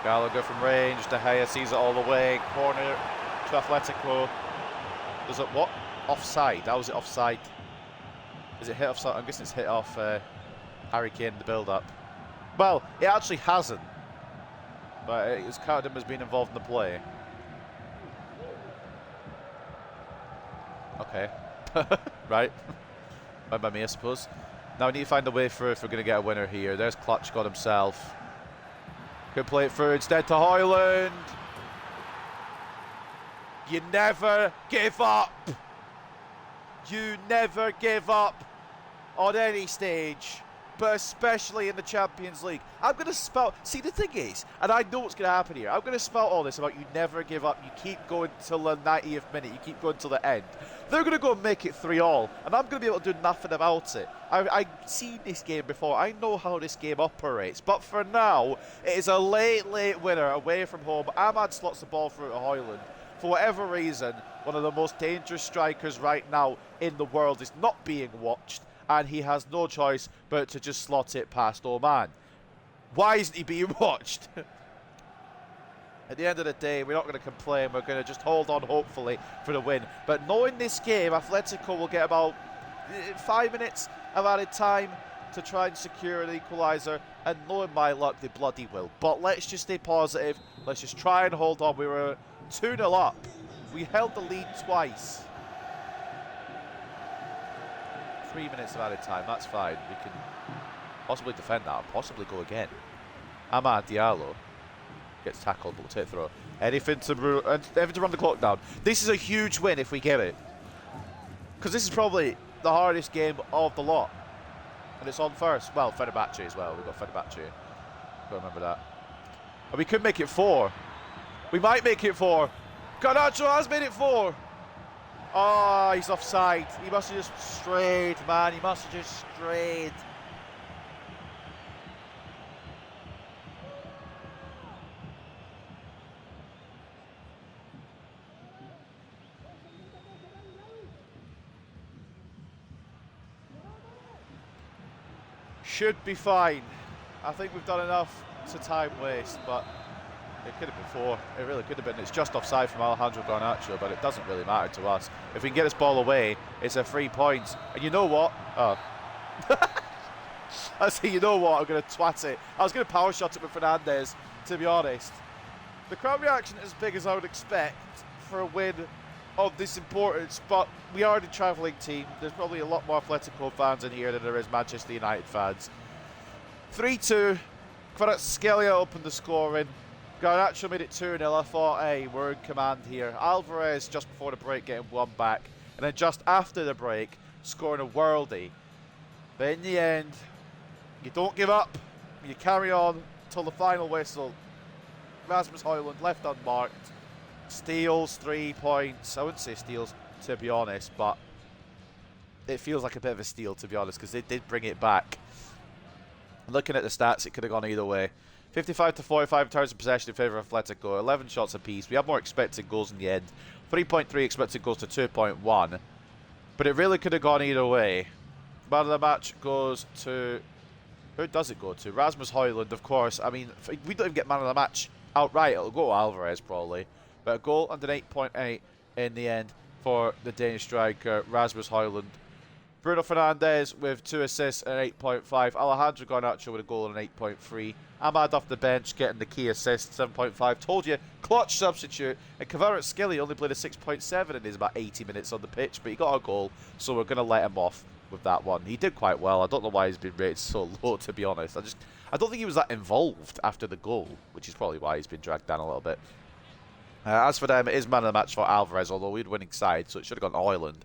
Gallagher from range. De Gea sees it all the way. Corner to Atletico. Does it what? Offside. How was it offside? Is it hit offside? I'm guessing it's hit off Harry Kane in the build-up. Well, it actually hasn't. But it's counted him as being involved in the play. Okay. Right. Fine by me, I suppose. Now we need to find a way for if we're going to get a winner here. There's Klutchkod himself. Could play it through instead to Højlund. You never give up. You never give up on any stage, but especially in the Champions League. I'm going to spout. See, the thing is, and I know what's going to happen here, I'm going to spout all this about you never give up. You keep going till the 90th minute. You keep going till the end. They're going to go and make it 3-3, and I'm going to be able to do nothing about it. I've seen this game before. I know how this game operates. But for now, it is a late winner away from home. Ahmad slots the ball through to Højlund. For whatever reason, one of the most dangerous strikers right now in the world is not being watched, and he has no choice but to just slot it past Oman. Why isn't he being watched? At the end of the day, we're not going to complain. We're going to just hold on, hopefully, for the win. But knowing this game, Atletico will get about 5 minutes of added time to try and secure an equaliser. And knowing my luck, they bloody will. But let's just stay positive. Let's just try and hold on. We were 2-0 up. We held the lead twice. 3 minutes of added time. That's fine. We can possibly defend that. Possibly go again. Amad Diallo gets tackled, but we'll take throw. Anything to run the clock down. This is a huge win if we get it. Because this is probably the hardest game of the lot. And it's on first. Well, Fenerbahce as well. We've got Fenerbahce. Got to remember that. And we could make it 4. We might make it 4. Garnacho has made it 4. Oh, he's offside. He must have just strayed, man. He must have just strayed. Should be fine. I think we've done enough to time waste, but it could have been 4. It really could have been. It's just offside from Alejandro Garnacho, but it doesn't really matter to us. If we can get this ball away, it's a 3 points. And you know what? Oh. I say, you know what? I'm going to twat it. I was going to power shot it with Fernandez, to be honest. The crowd reaction is as big as I would expect for a win of this importance, but we are the travelling team. There's probably a lot more Atletico fans in here than there is Manchester United fans. 3-2. Kvaratskhelia opened the scoring. Garnacho made it 2-0. I thought, hey, we're in command here. Alvarez just before the break getting one back, and then just after the break scoring a worldie. But in the end, you don't give up. You carry on till the final whistle. Rasmus Højlund left unmarked. Steals 3 points. I wouldn't say steals, to be honest, but it feels like a bit of a steal, to be honest, because they did bring it back. Looking at the stats, it could have gone either way. 55 to 45 in terms of possession in favour of Atletico. 11 shots apiece. We have more expected goals in the end. 3.3 expected goals to 2.1. But it really could have gone either way. Man of the match goes to... Who does it go to? Rasmus Højlund, of course. I mean, if we don't even get man of the match outright. It'll go to Alvarez, probably. But a goal and an 8.8 in the end for the Danish striker, Rasmus Højlund. Bruno Fernandes with 2 assists and 8.5. Alejandro Garnacho with a goal and an 8.3. Ahmad off the bench getting the key assist, 7.5. Told you, clutch substitute. And Kvaratskhelia only played a 6.7 in his about 80 minutes on the pitch, but he got a goal, so we're going to let him off with that one. He did quite well. I don't know why he's been rated so low, to be honest. I don't think he was that involved after the goal, which is probably why he's been dragged down a little bit. As for them, it is man of the match for Alvarez, although we'd winning side, so it should have gone to Højlund.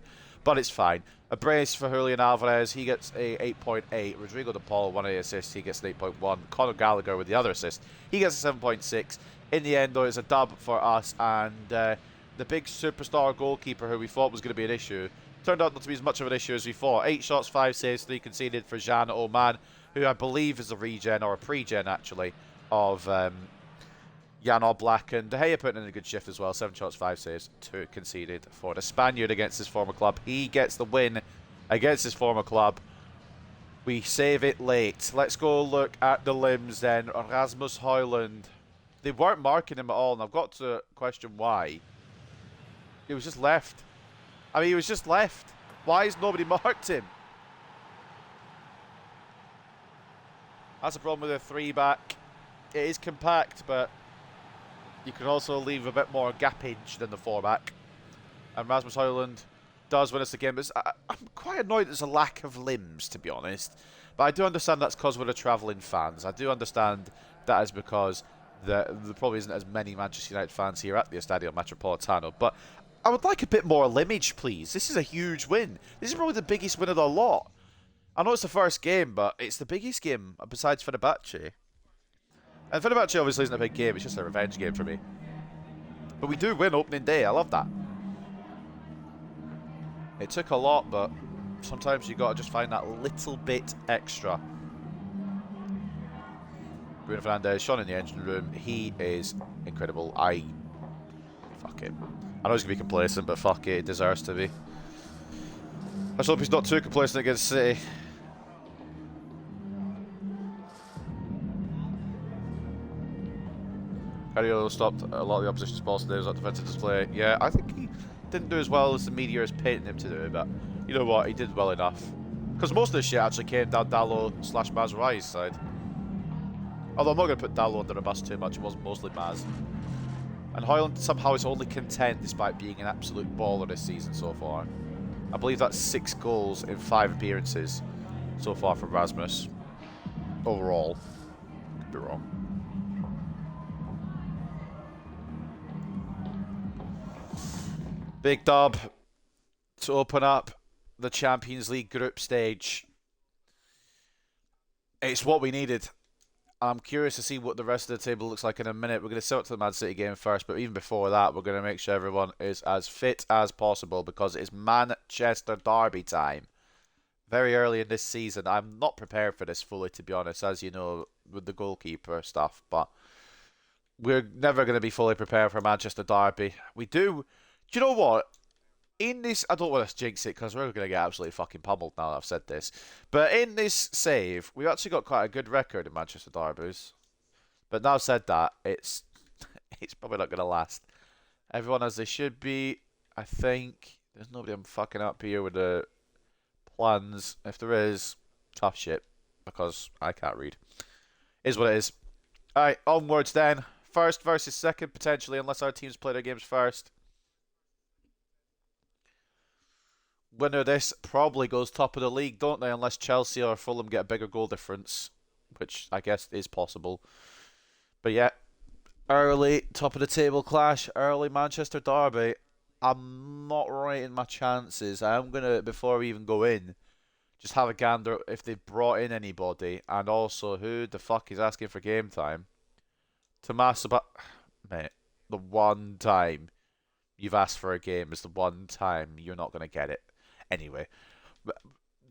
But it's fine. A brace for Julian Alvarez. He gets a 8.8. Rodrigo de Paul, 1 assist. He gets an 8.1. Conor Gallagher with the other assist. He gets a 7.6. In the end, though, it's a dub for us. And the big superstar goalkeeper who we thought was going to be an issue turned out not to be as much of an issue as we thought. 8 shots, 5 saves, 3 conceded for Jean Oman, who I believe is a regen, or a pre-gen, actually, of Jan Oblak, and De Gea putting in a good shift as well. 7 shots, 5 saves, 2 conceded for the Spaniard against his former club. He gets the win against his former club. We save it late. Let's go look at the limbs then. Rasmus Højlund. They weren't marking him at all, and I've got to question why. He was just left. I mean, he was just left. Why has nobody marked him? That's a problem with a 3-back. It is compact, but you can also leave a bit more gappage than the 4-back. And Rasmus Højlund does win us the game. I'm quite annoyed there's a lack of limbs, to be honest. But I do understand that's because we're the travelling fans. I do understand that is because there probably isn't as many Manchester United fans here at the Estadio Metropolitano. But I would like a bit more limage, please. This is a huge win. This is probably the biggest win of the lot. I know it's the first game, but it's the biggest game besides Fenerbahce. And Fenerbahce obviously isn't a big game, it's just a revenge game for me. But we do win opening day, I love that. It took a lot, but sometimes you got to just find that little bit extra. Bruno Fernandes, Sean in the engine room, he is incredible. Fuck it. I know he's going to be complacent, but fuck it, it deserves to be. I just hope he's not too complacent against City. Carriolo stopped a lot of the opposition's balls today. Was that defensive display? Yeah, I think he didn't do as well as the media is painting him to do, but you know what? He did well enough. Because most of the shit actually came down Dallo/Mazraoui's side. Although I'm not going to put Dallo under the bus too much. It was mostly Maz. And Højlund somehow is only content despite being an absolute baller this season so far. I believe that's 6 goals in 5 appearances so far from Rasmus. Overall. Could be wrong. Big dub to open up the Champions League group stage. It's what we needed. I'm curious to see what the rest of the table looks like in a minute. We're going to sell it to the Man City game first, but even before that, we're going to make sure everyone is as fit as possible because it is Manchester derby time. Very early in this season. I'm not prepared for this fully, to be honest, as you know, with the goalkeeper stuff, but we're never going to be fully prepared for Manchester derby. We do you know what? In this, I don't want to jinx it because we're going to get absolutely fucking pummeled now that I've said this. But in this save, we actually got quite a good record in Manchester derbies. But now I've said that, it's probably not going to last. Everyone as they should be, I think. There's nobody I'm fucking up here with the plans. If there is, tough shit because I can't read. Is what it is. Alright, onwards then. First versus second, potentially, unless our teams play their games first. Winner of this probably goes top of the league, don't they? Unless Chelsea or Fulham get a bigger goal difference, which I guess is possible. But yeah, early top of the table clash, early Manchester derby. I'm not rating my chances. I'm going to, before we even go in, just have a gander if they've brought in anybody. And also, who the fuck is asking for game time? Tommaso, mate, the one time you've asked for a game is the one time you're not going to get it. Anyway,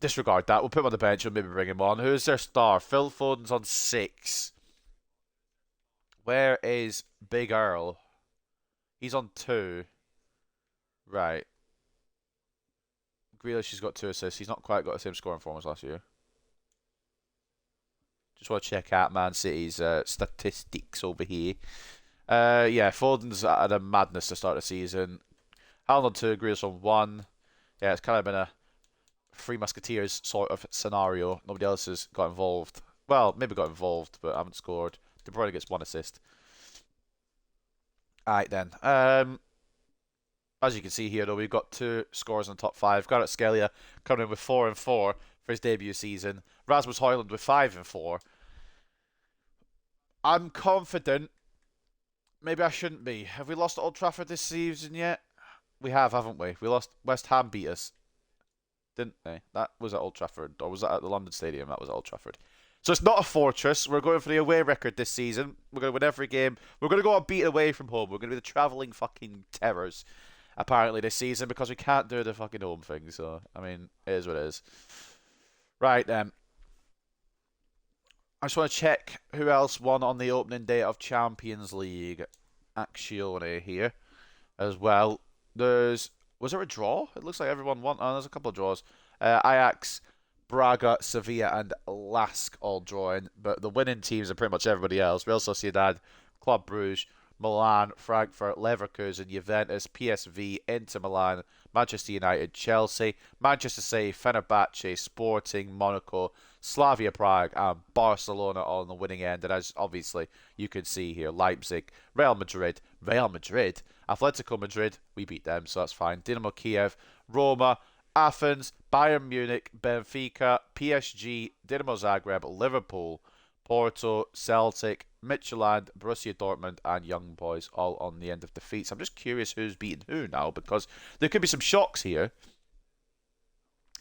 disregard that. We'll put him on the bench and maybe bring him on. Who's their star? Phil Foden's on 6. Where is Big Earl? He's on 2. Right. Grealish has got 2 assists. He's not quite got the same scoring form as last year. Just want to check out Man City's statistics over here. Yeah, Foden's had a madness to start the season. Haaland on 2, Grealish on 1. Yeah, it's kind of been a Three Musketeers sort of scenario. Nobody else has got involved. Well, maybe got involved, but haven't scored. De Bruyne gets 1 assist. Alright then. As you can see here, though, we've got 2 scores in the top 5. Gareth Scalia coming in with 4 and 4 for his debut season. Rasmus Højlund with 5 and 4. I'm confident. Maybe I shouldn't be. Have we lost at Old Trafford this season yet? We have, haven't we? We lost. West Ham beat us, didn't they? That was at Old Trafford, or was that at the London Stadium? That was at Old Trafford. So it's not a fortress. We're going for the away record this season. We're going to win every game. We're going to go unbeaten away from home. We're going to be the travelling fucking terrors, apparently, this season because we can't do the fucking home thing. So, I mean, it is what it is. Right, then. I just want to check who else won on the opening day of Champions League. Actione here as well. Was there a draw? It looks like everyone won. Oh, there's a couple of draws. Ajax, Braga, Sevilla, and Lask all drawing. But the winning teams are pretty much everybody else. Real Sociedad, Club Brugge, Milan, Frankfurt, Leverkusen, Juventus, PSV, Inter Milan, Manchester United, Chelsea, Manchester City, Fenerbahce, Sporting, Monaco, Slavia Prague, and Barcelona all on the winning end. And as obviously you can see here, Leipzig, Real Madrid, Atletico Madrid, we beat them, so that's fine. Dynamo Kiev, Roma, Athens, Bayern Munich, Benfica, PSG, Dinamo Zagreb, Liverpool, Porto, Celtic, Midtjylland, Borussia Dortmund, and Young Boys all on the end of defeats. I'm just curious who's beaten who now because there could be some shocks here.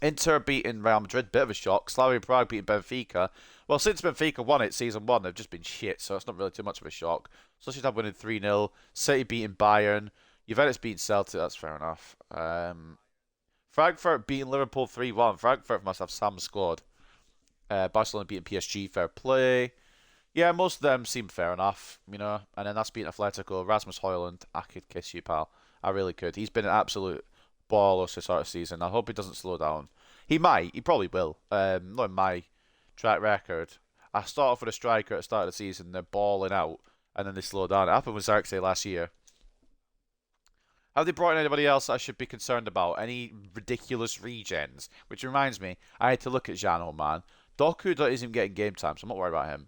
Inter beating Real Madrid, bit of a shock. Slavia Prague beating Benfica. Well, since Benfica won it, season 1, they've just been shit, so it's not really too much of a shock. Sociedad winning 3-0. City beating Bayern. Juventus beating Celtic, that's fair enough. Frankfurt beating Liverpool 3-1. Frankfurt must have some squad. Barcelona beating PSG, fair play. Yeah, most of them seem fair enough, you know. And then that's beating Atletico. Rasmus Højlund, I could kiss you, pal. I really could. He's been an absolute baller to start the season. I hope he doesn't slow down. He might. He probably will. Not in my track record. I start off with a striker at the start of the season, they're balling out, and then they slow down. It happened with Xerxes last year. Have they brought in anybody else I should be concerned about? Any ridiculous regens? Which reminds me, I had to look at Jano, man. Doku isn't even getting game time, so I'm not worried about him.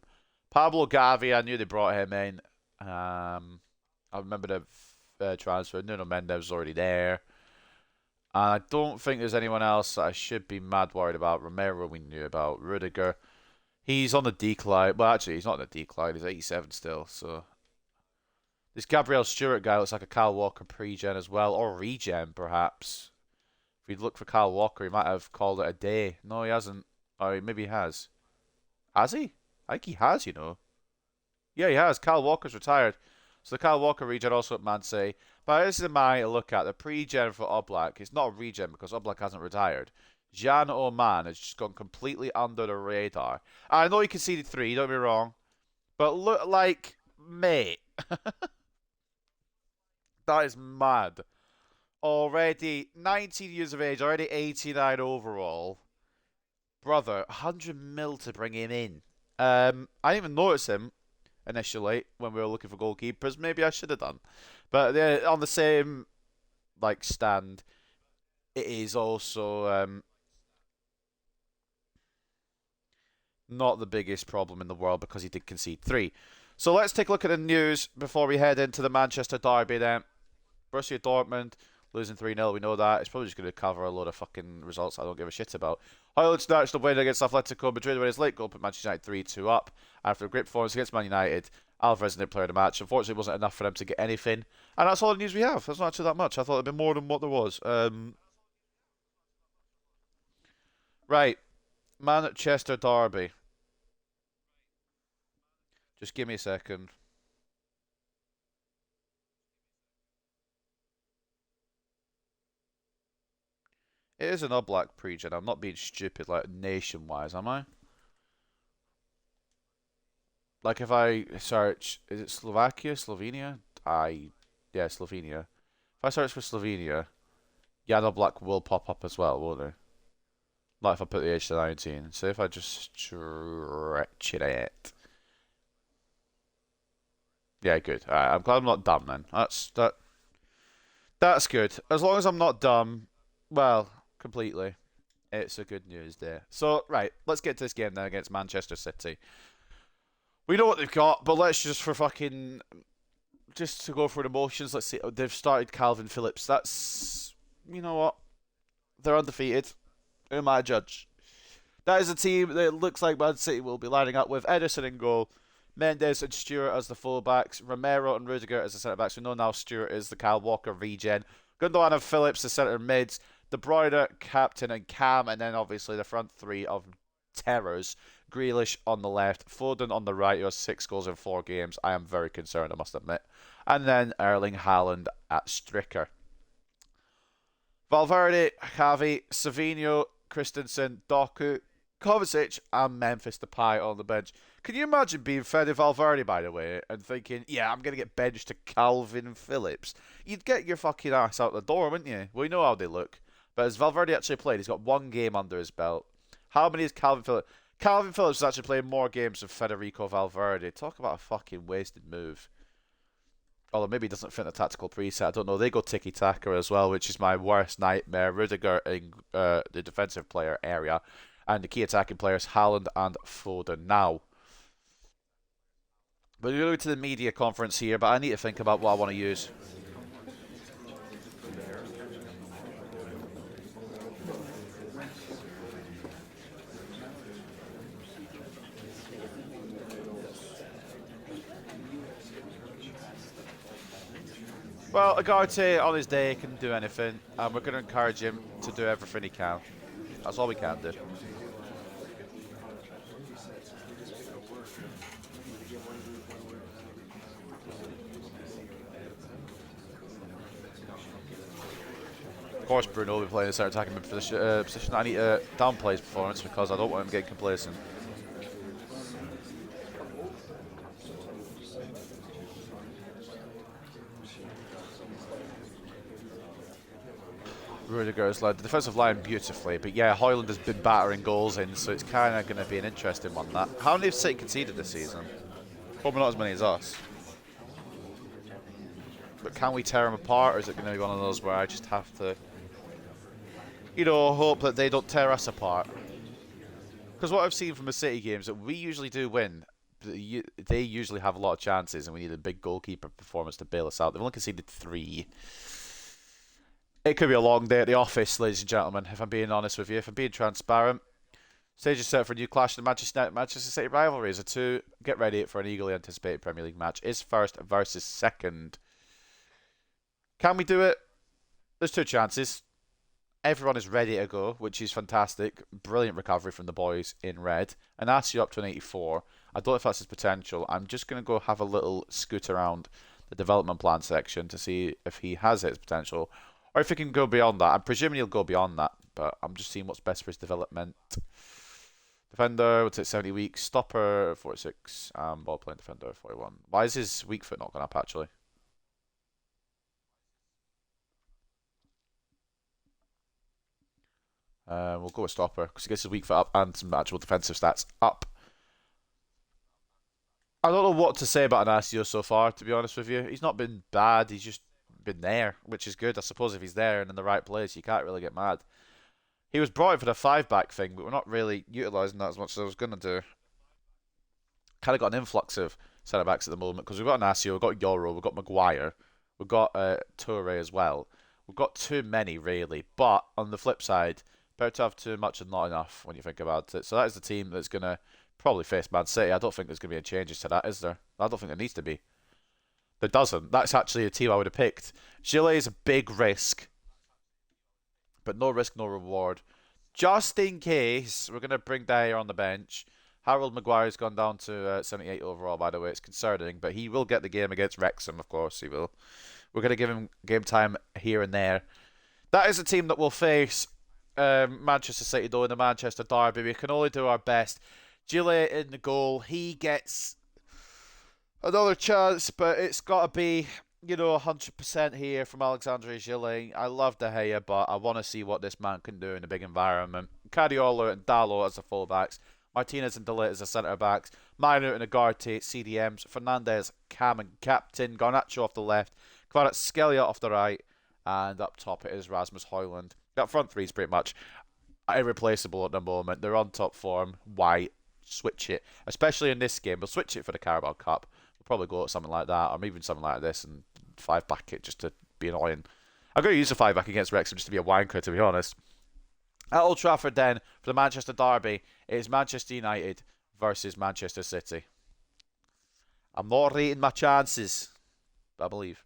Pablo Gavi, I knew they brought him in. I remember the transfer. Nuno Mendes was already there. And I don't think there's anyone else that I should be mad worried about. Romero we knew about. Rudiger. He's on the decline. Well, actually, he's not on the decline. He's 87 still, so... This Gabriel Stewart guy looks like a Kyle Walker pre-gen as well. Or regen, perhaps. If we'd look for Kyle Walker, he might have called it a day. No, he hasn't. Or maybe he has. Has he? I think he has, you know. Yeah, he has. Kyle Walker's retired. So the Kyle Walker regen also at Man City. But this is my look at the pre-gen for Oblak. It's not a regen because Oblak hasn't retired. Jan Oman has just gone completely under the radar. I know he conceded 3, don't be wrong. But look like, mate. That is mad. Already 19 years of age, already 89 overall. Brother, 100 mil to bring him in. I didn't even notice him initially when we were looking for goalkeepers. Maybe I should have done. But on the same stand, it is also not the biggest problem in the world because he did concede 3. So let's take a look at the news before we head into the Manchester derby then. Borussia Dortmund losing 3-0, we know that. It's probably just going to cover a load of fucking results I don't give a shit about. Højlund snatched the win against Atletico Madrid when his late goal put Manchester United 3-2 up. After a great performance against Man United, Alvarez didn't player of the match. Unfortunately, it wasn't enough for them to get anything. And that's all the news we have. That's not actually that much. I thought it'd be more than what there was. Right. Manchester derby. Just give me a second. It is an Oblak pre-gen. I'm not being stupid like nation-wise, am I? Like if I search, is it Slovakia, Slovenia? Yeah, Slovenia. If I search for Slovenia, Jan Oblak will pop up as well, won't it? Not if I put the age to 19. So if I just stretch it out. Yeah, good. Alright, I'm glad I'm not dumb then. That That's good. As long as I'm not dumb, well, completely. It's a good news day. So, right, let's get to this game now against Manchester City. We know what they've got, but let's just for fucking just to go through the motions. Let's see. They've started Calvin Phillips. That's you know what? They're undefeated. Who am I to judge? That is a team that looks like Man City will be lining up with Ederson in goal, Mendes and Stewart as the fullbacks, Romero and Rudiger as the centre backs. We know now Stewart is the Kyle Walker regen. Gundogan and Phillips the centre mids, De Bruyne, captain and Cam, and then obviously the front three of terrors. Grealish on the left, Foden on the right, who has 6 goals in 4 games. I am very concerned, I must admit. And then Erling Haaland at striker. Valverde, Javi, Savinho, Christensen, Doku, Kovacic, and Memphis Depay on the bench. Can you imagine being Fede Valverde, by the way, and thinking, yeah, I'm going to get benched to Calvin Phillips? You'd get your fucking ass out the door, wouldn't you? We know how they look. But as Valverde actually played, he's got 1 game under his belt. How many is Calvin Phillips? Calvin Phillips has actually played more games than Federico Valverde. Talk about a fucking wasted move. Although maybe he doesn't fit the tactical preset. I don't know. They go tiki-taka as well, which is my worst nightmare. Rudiger in the defensive player area. And the key attacking players, Haaland and Foden. Now, we're going to go to the media conference here, but I need to think about what I want to use. Well, Agarte on his day can do anything, and we're going to encourage him to do everything he can. That's all we can do. Of course, Bruno will be playing the centre attacking mid position. I need to downplay his performance because I don't want him getting complacent. Rudiger has led the defensive line beautifully, but yeah, Højlund has been battering goals in, so it's kind of going to be an interesting one. That how many have City conceded this season? Probably not as many as us. But can we tear them apart, or is it going to be one of those where I just have to, you know, hope that they don't tear us apart? Because what I've seen from the City games, that we usually do win, but they usually have a lot of chances, and we need a big goalkeeper performance to bail us out. They've only conceded 3. It could be a long day at the office, ladies and gentlemen, if I'm being honest with you. If I'm being transparent. Stage is set for a new clash in the Manchester City rivalry as a 2. Get ready for an eagerly anticipated Premier League match. Is first versus second. Can we do it? There's 2 chances. Everyone is ready to go, which is fantastic. Brilliant recovery from the boys in red. And Asio up to an 84. I don't know if that's his potential. I'm just going to go have a little scoot around the development plan section to see if he has his potential. Or if he can go beyond that. I'm presuming he'll go beyond that, but I'm just seeing what's best for his development. Defender, we'll take 70 weeks. Stopper, 46. Ball playing defender, 41. Why is his weak foot not gone up, actually? We'll go with stopper, because he gets his weak foot up and some actual defensive stats up. I don't know what to say about Anasio so far, to be honest with you. He's not been bad, he's just been there, which is good. I suppose if he's there and in the right place, you can't really get mad. He was brought in for the 5-back thing, but we're not really utilising that as much as I was going to do. Kind of got an influx of centre-backs at the moment, because we've got Anasio, we've got Yoro, we've got Maguire, we've got Toure as well. We've got too many, really, but on the flip side, better to have too much and not enough when you think about it. So that is the team that's going to probably face Man City. I don't think there's going to be any changes to that, is there? I don't think there needs to be. There doesn't. That's actually a team I would have picked. Gillet is a big risk, but no risk, no reward. Just in case, we're going to bring Dyer on the bench. Harold Maguire's gone down to 78 overall, by the way. It's concerning, but he will get the game against Wrexham, of course he will. We're going to give him game time here and there. That is a team that will face Manchester City, though, in the Manchester derby. We can only do our best. Gillet in the goal. He gets another chance, but it's got to be, you know, 100% here from Alexandre Gillet. I love De Gea, but I want to see what this man can do in a big environment. Cadiola and Dalot as the fullbacks. Martinez and De Ligt as the centre-backs. Minor and Agarte, CDMs. Fernandez, Cam and captain. Garnacho off the left. Kvaratskhelia off the right. And up top it is Rasmus Højlund. That front three is pretty much irreplaceable at the moment. They're on top form. Why switch it? Especially in this game. We'll switch it for the Carabao Cup. We'll probably go at something like that, or even something like this, and 5-back it just to be annoying. I'm going to use a 5-back against Wrexham just to be a wanker, to be honest. At Old Trafford then, for the Manchester Derby, it is Manchester United versus Manchester City. I'm not rating my chances, but I believe.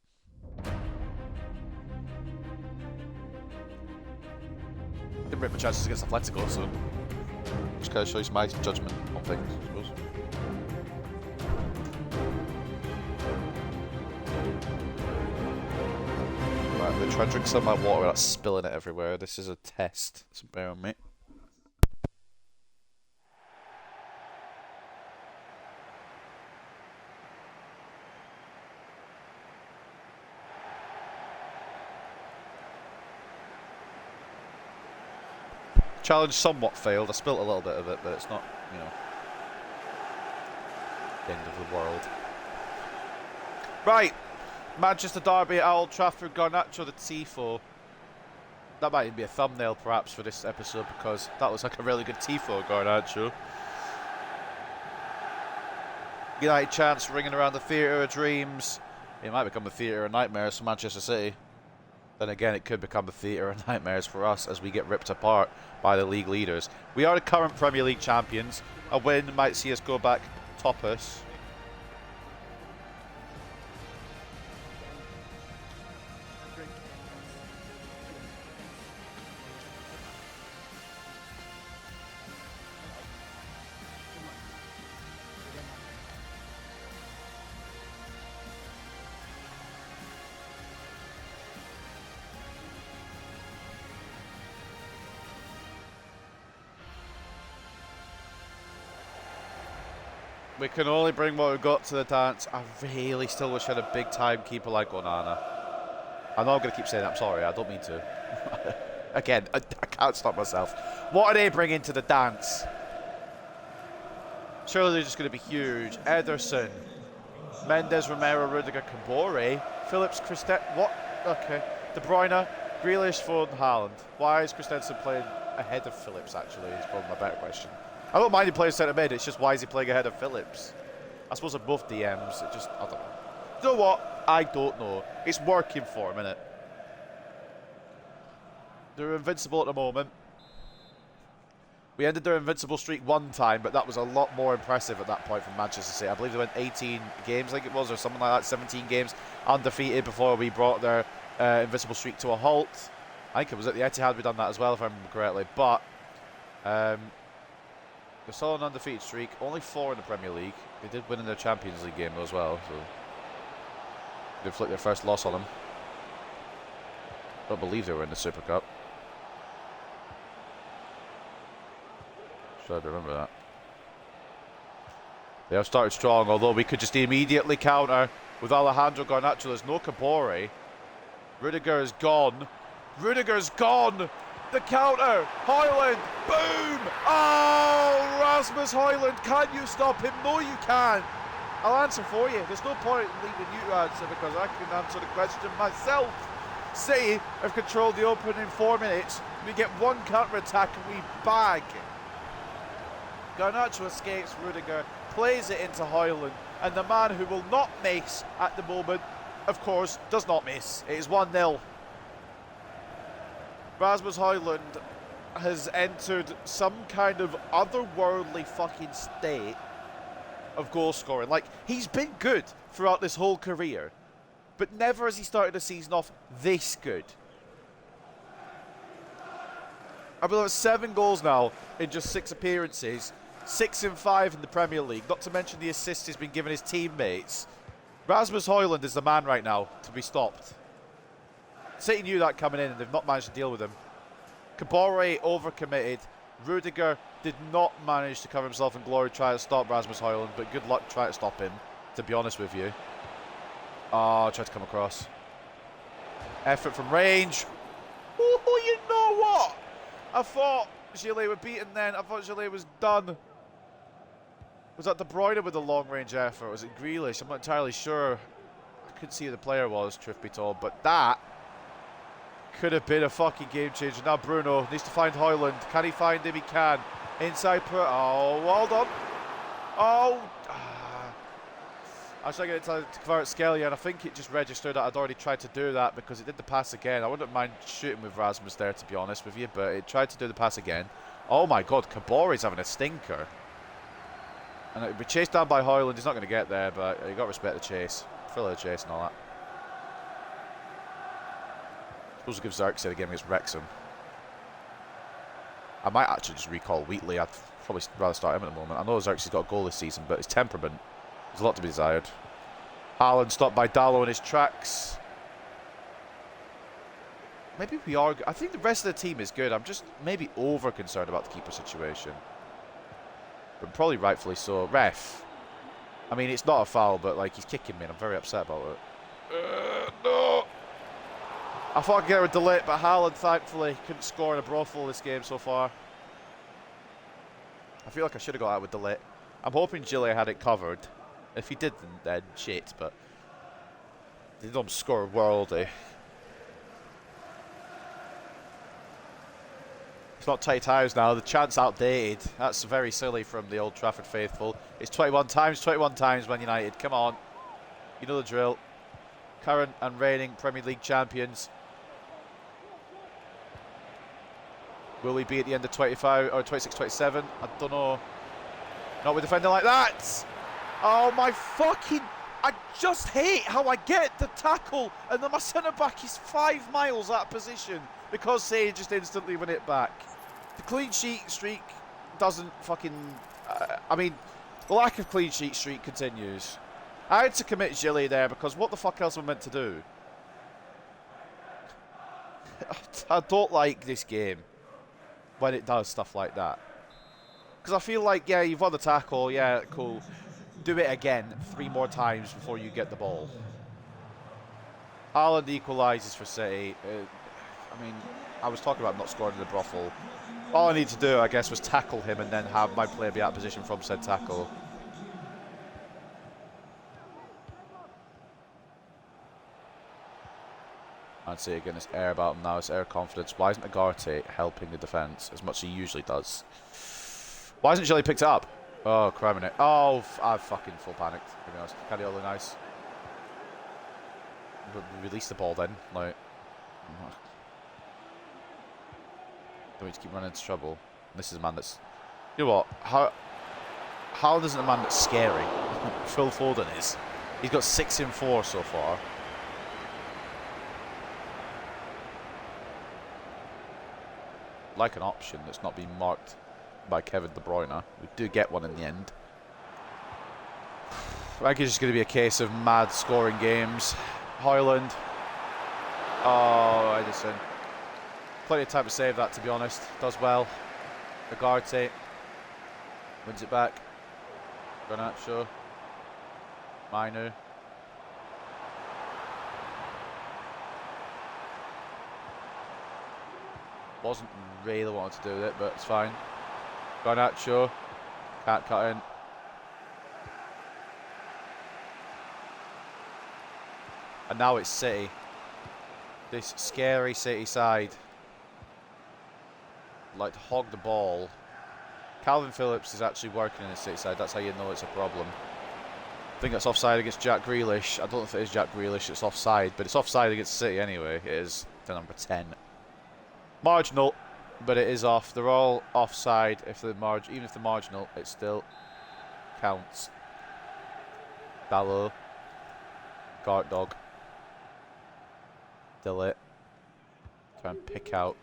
Didn't rate my chances against Atletico, so just kind of shows my judgment on things, I suppose. Right, I'm going to try and drink some of my water without spilling it everywhere. This is a test, so bear with me. Challenge somewhat failed. I spilt a little bit of it, but it's not, you know, the end of the world. Right, Manchester Derby at Old Trafford. Garnacho the Tifo. That might even be a thumbnail, perhaps, for this episode, because that looks like a really good Tifo, Garnacho. United chants ringing around the theatre of dreams. It might become the theatre of nightmares for Manchester City. Then again, it could become the theatre of nightmares for us as we get ripped apart by the league leaders. We are the current Premier League champions. A win might see us go back toppers. We can only bring what we've got to the dance. I really still wish I had a big time keeper like Onana. I know I'm going to keep saying that. I'm sorry. I don't mean to. Again, I can't stop myself. What are they bringing to the dance? Surely they're just going to be huge. Ederson, Mendes, Romero, Rudiger, Kabore, Phillips, Christensen. What? Okay. De Bruyne, Grealish, Foden, Haaland. Why is Christensen playing ahead of Phillips, actually, is probably my better question. I don't mind him playing centre mid, it's just why is he playing ahead of Phillips? I suppose they're both DMs, it just, I don't know. You know what? I don't know. It's working for him, innit? They're invincible at the moment. We ended their invincible streak one time, but that was a lot more impressive at that point from Manchester City. I believe they went 18 games, I think it was, or something like that, 17 games undefeated before we brought their invincible streak to a halt. I think it was at the Etihad we done that as well, if I remember correctly, but they're still on an undefeated streak, only 4 in the Premier League. They did win in their Champions League game as well, so they inflict their first loss on them. I don't believe they were in the Super Cup. Should remember that. They have started strong, although we could just immediately counter with Alejandro Garnacho. There's no Kabore. Rudiger is gone. Rudiger's gone! The counter! Højlund! Boom! Oh! Rasmus Højlund! Can you stop him? No, you can't! I'll answer for you. There's no point in leaving you to answer because I can answer the question myself. City have controlled the opening 4 minutes. We get one counter-attack and we bag. Garnacho escapes Rudiger, plays it into Højlund, and the man who will not miss at the moment, of course, does not miss. It is 1-0. Rasmus Højlund has entered some kind of otherworldly fucking state of goal scoring. Like, he's been good throughout this whole career, but never has he started a season off this good. I believe it's 7 goals now in just 6 appearances, 6 in 5 in the Premier League, not to mention the assists he's been giving his teammates. Rasmus Højlund is the man right now to be stopped. City knew that coming in and they've not managed to deal with him. Kabore overcommitted. Rudiger did not manage to cover himself in glory trying to stop Rasmus Højlund, but good luck trying to stop him, to be honest with you. Oh, tried to come across. Effort from range. Oh, you know what? I thought Gillet were beaten then. I thought Gillet was done. Was that De Bruyne with the long range effort? Or was it Grealish? I'm not entirely sure. I couldn't see who the player was, truth be told. But that could have been a fucking game changer. Now Bruno needs to find Højlund. Can he find him? He can. Inside put. Oh, well done. Oh. I was trying to get it to Kvaratskhelia, and I think it just registered that I'd already tried to do that because it did the pass again. I wouldn't mind shooting with Rasmus there, to be honest with you, but it tried to do the pass again. Oh my god, Kabori's having a stinker. And it'll be chased down by Højlund. He's not going to get there, but you got to respect the chase. Thrill of the chase and all that. Supposed to give Xerxes a game against Wrexham. I might actually just recall Wheatley. I'd probably rather start him at the moment. I know Xerxes got a goal this season, but his temperament, there's a lot to be desired. Haaland stopped by Dalot in his tracks. Maybe we are. I think the rest of the team is good. I'm just maybe over concerned about the keeper situation. But probably rightfully so. Ref. I mean, it's not a foul, but like he's kicking me and I'm very upset about it. No! I thought I could get with Delit, but Haaland thankfully couldn't score in a brothel this game so far. I feel like I should have got out with Delit. I'm hoping Gillet had it covered. If he didn't, then shit, but they don't score a worldie. It's not tight house now. The chant's outdated. That's very silly from the Old Trafford faithful. It's 21 times Man United. Come on. You know the drill. Current and reigning Premier League champions. Will we be at the end of 25 or 26-27? I don't know. Not with defending like that. Oh my fucking... I just hate how I get the tackle and then my centre-back is 5 miles out of position because Say just instantly win it back. The clean sheet streak doesn't fucking... I mean, the lack of clean sheet streak continues. I had to commit Gilly there because what the fuck else am I meant to do? I don't like this game when it does stuff like that. Because I feel like, yeah, you've won the tackle, yeah, cool. Do it again 3 more times before you get the ball. Haaland equalises for City. I mean, I was talking about not scoring in the brothel. All I need to do, I guess, was tackle him and then have my player be out of position from said tackle. I'd say again, it's air about him now. It's air confidence. Why isn't Agarte helping the defence as much as he usually does? Why hasn't Shelley picked it up? Oh, cramming it. Oh, I've fucking full panicked, to be honest. Cadiola, nice. Release the ball then. Like, don't need to keep running into trouble. This is a man that's... You know what? How isn't a man that's scary? Phil Foden is. He's got 6 in 4 so far. Like an option that's not been marked by Kevin De Bruyne. We do get one in the end. I think it's just going to be a case of mad scoring games. Højlund. Oh, Edison. Plenty of time to save that, to be honest. Does well. Agarte. Wins it back. Garnacho. Mainu. Wasn't really wanting to do it, but it's fine. Garnacho. Can't cut in. And now it's City. This scary City side. Like to hog the ball. Calvin Phillips is actually working in the City side. That's how you know it's a problem. I think that's offside against Jack Grealish. I don't know if it is Jack Grealish. It's offside, but it's offside against City anyway. It is to number 10. Marginal, but it is off. They're all offside. If the even if they're marginal, it still counts. Dalot. Guard dog. Delit. Try and pick out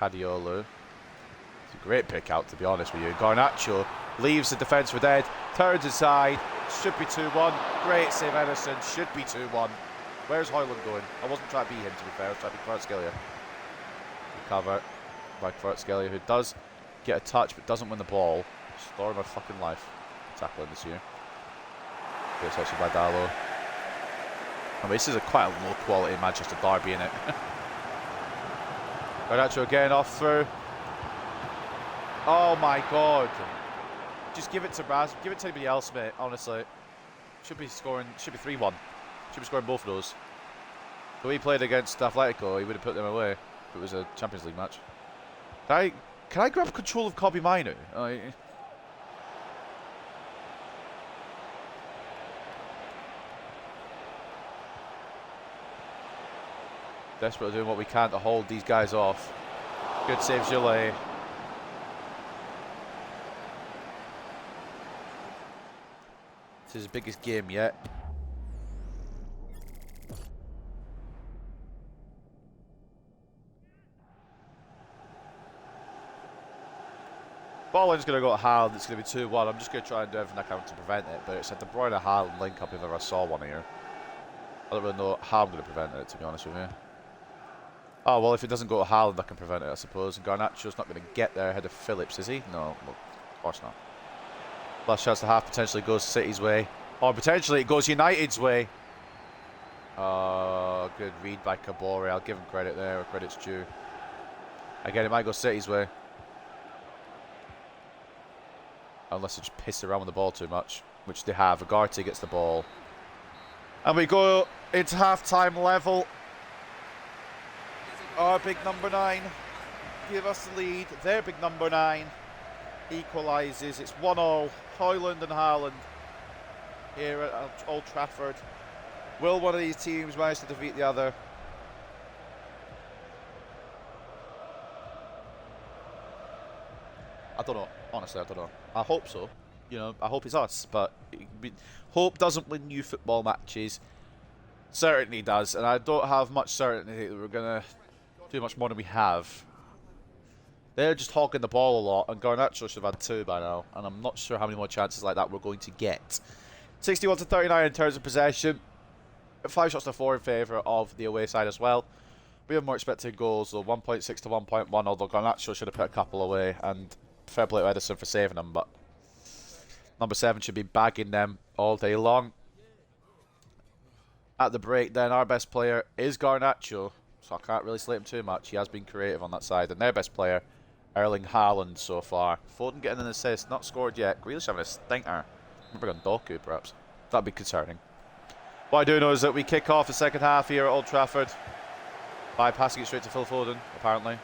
Cadiola. It's a great pick out, to be honest with you. Garnacho leaves the defence for dead. Turns inside. Should be 2-1. Great save, Ederson. Should be 2-1. Where's Højlund going? I wasn't trying to beat him, to be fair. I was trying to beat Kvaratskhelia. Cover by Kvaratskhelia, who does get a touch but doesn't win the ball. Story of my fucking life. Tackling this year. Gets actually by Dalot. I mean, this is quite a low quality Manchester derby, innit? Garnacho again off through. Oh my god. Just give it to Raz. Give it to anybody else, mate, honestly. Should be scoring. Should be 3-1. Should be scoring both of those. So we played against Atletico, he would have put them away if it was a Champions League match. Can I grab control of Kobe Minu? Desperately doing what we can to hold these guys off. Good save, Gillet. This is his biggest game yet. Balling's going to go to Haaland. It's going to be 2-1. I'm just going to try and do everything I can to prevent it. But it's a De Bruyne Haaland link up if I ever saw one here. I don't really know how I'm going to prevent it, to be honest with you. Oh, well, if it doesn't go to Haaland, I can prevent it, I suppose. And Garnacho's not going to get there ahead of Phillips, is he? No, well, of course not. Last chance to half potentially goes City's way. Or potentially it goes United's way. Oh, good read by Kabore. I'll give him credit there, or credit's due. Again, it might go City's way. Unless they just piss around with the ball too much, which they have. Ugarte gets the ball. And we go into half-time level. Our big number 9 give us the lead. Their big number 9 equalises. It's 1-1. Højlund and Haaland here at Old Trafford. Will one of these teams manage to defeat the other? I don't know. Honestly, I don't know. I hope so. You know, I hope it's us. But hope doesn't win you football matches. Certainty does. And I don't have much certainty that we're going to do much more than we have. They're just hogging the ball a lot, and Garnacho should have had 2 by now, and I'm not sure how many more chances like that we're going to get. 61-39 in terms of possession. 5 shots to 4 in favour of the away side as well. We have more expected goals, though, 1.6 to 1.1, although Garnacho should have put a couple away, and fair play to Edison for saving them, but number 7 should be bagging them all day long. At the break, then, our best player is Garnacho, so I can't really slate him too much. He has been creative on that side, and their best player, Erling Haaland so far. Foden getting an assist, not scored yet. Grealish having a stinker. Maybe on Doku, perhaps. That'd be concerning. What I do know is that we kick off the second half here at Old Trafford by passing it straight to Phil Foden, apparently.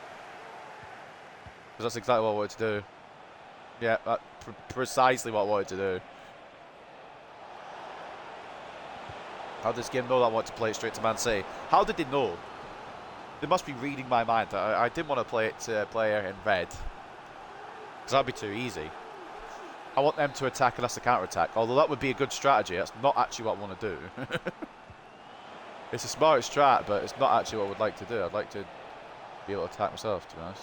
Because that's exactly what I wanted to do. Yeah, that's precisely what I wanted to do. How did this game know that I wanted to play it straight to Man City? How did they know? They must be reading my mind. I didn't want to play it to a player in red, because that'd be too easy. I want them to attack and us to counter-attack, although that would be a good strategy. That's not actually what I want to do. It's a smart strat, but it's not actually what I would like to do. I'd like to be able to attack myself, to be honest.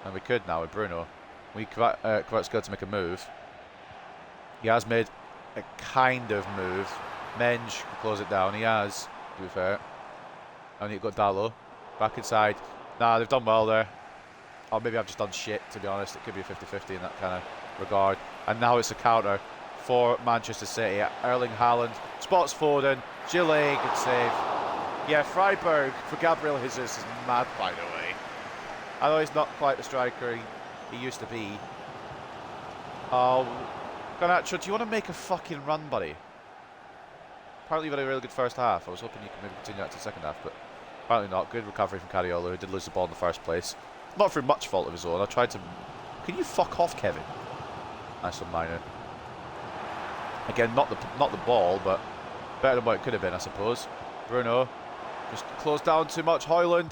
And we could now with Bruno. Kvaratskhelia to make a move. He has made a kind of move. Menge can close it down. He has, to be fair. And you've got Dallo. Back inside. Nah, they've done well there. Or maybe I've just done shit, to be honest. It could be a 50-50 in that kind of regard. And now it's a counter for Manchester City. Erling Haaland spots Foden. Gillet, good save. Yeah, Freiburg for Gabriel Jesus is mad, by the way. I know he's not quite the striker he used to be. Oh, Garnacho, do you want to make a fucking run, buddy? Apparently you've had a really good first half. I was hoping you could maybe continue that to the second half, but apparently not. Good recovery from Cariolo, who did lose the ball in the first place. Not through much fault of his own. I tried to... Can you fuck off, Kevin? Nice one, Minor. Again, not the ball, but better than what it could have been, I suppose. Bruno just closed down too much. Højlund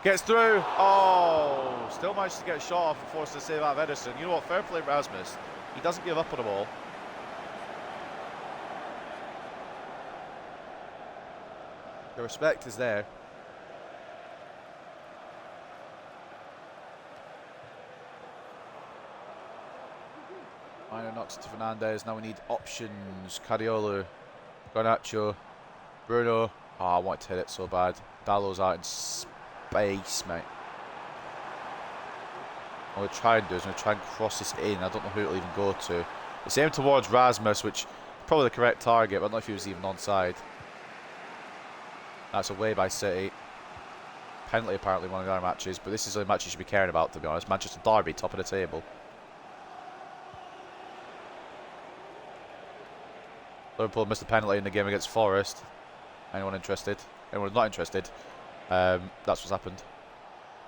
gets through. Oh, still managed to get a shot off and forced to save out of Edison. You know what? Fair play, Rasmus. He doesn't give up on the ball. The respect is there. Minor knocks it to Fernandez. Now we need options. Cariolo, Garnacho, Bruno. Oh, I wanted to hit it so bad. Dallo's out in space, mate. What we're trying to do is we're trying to cross this in. I don't know who it'll even go to. It's aimed towards Rasmus, which is probably the correct target, but I don't know if he was even onside. That's away by City. Penalty apparently in one of the other matches, but this is a match you should be caring about, to be honest. Manchester Derby, top of the table. Liverpool missed a penalty in the game against Forest. Anyone interested? Anyone who's not interested, that's what's happened.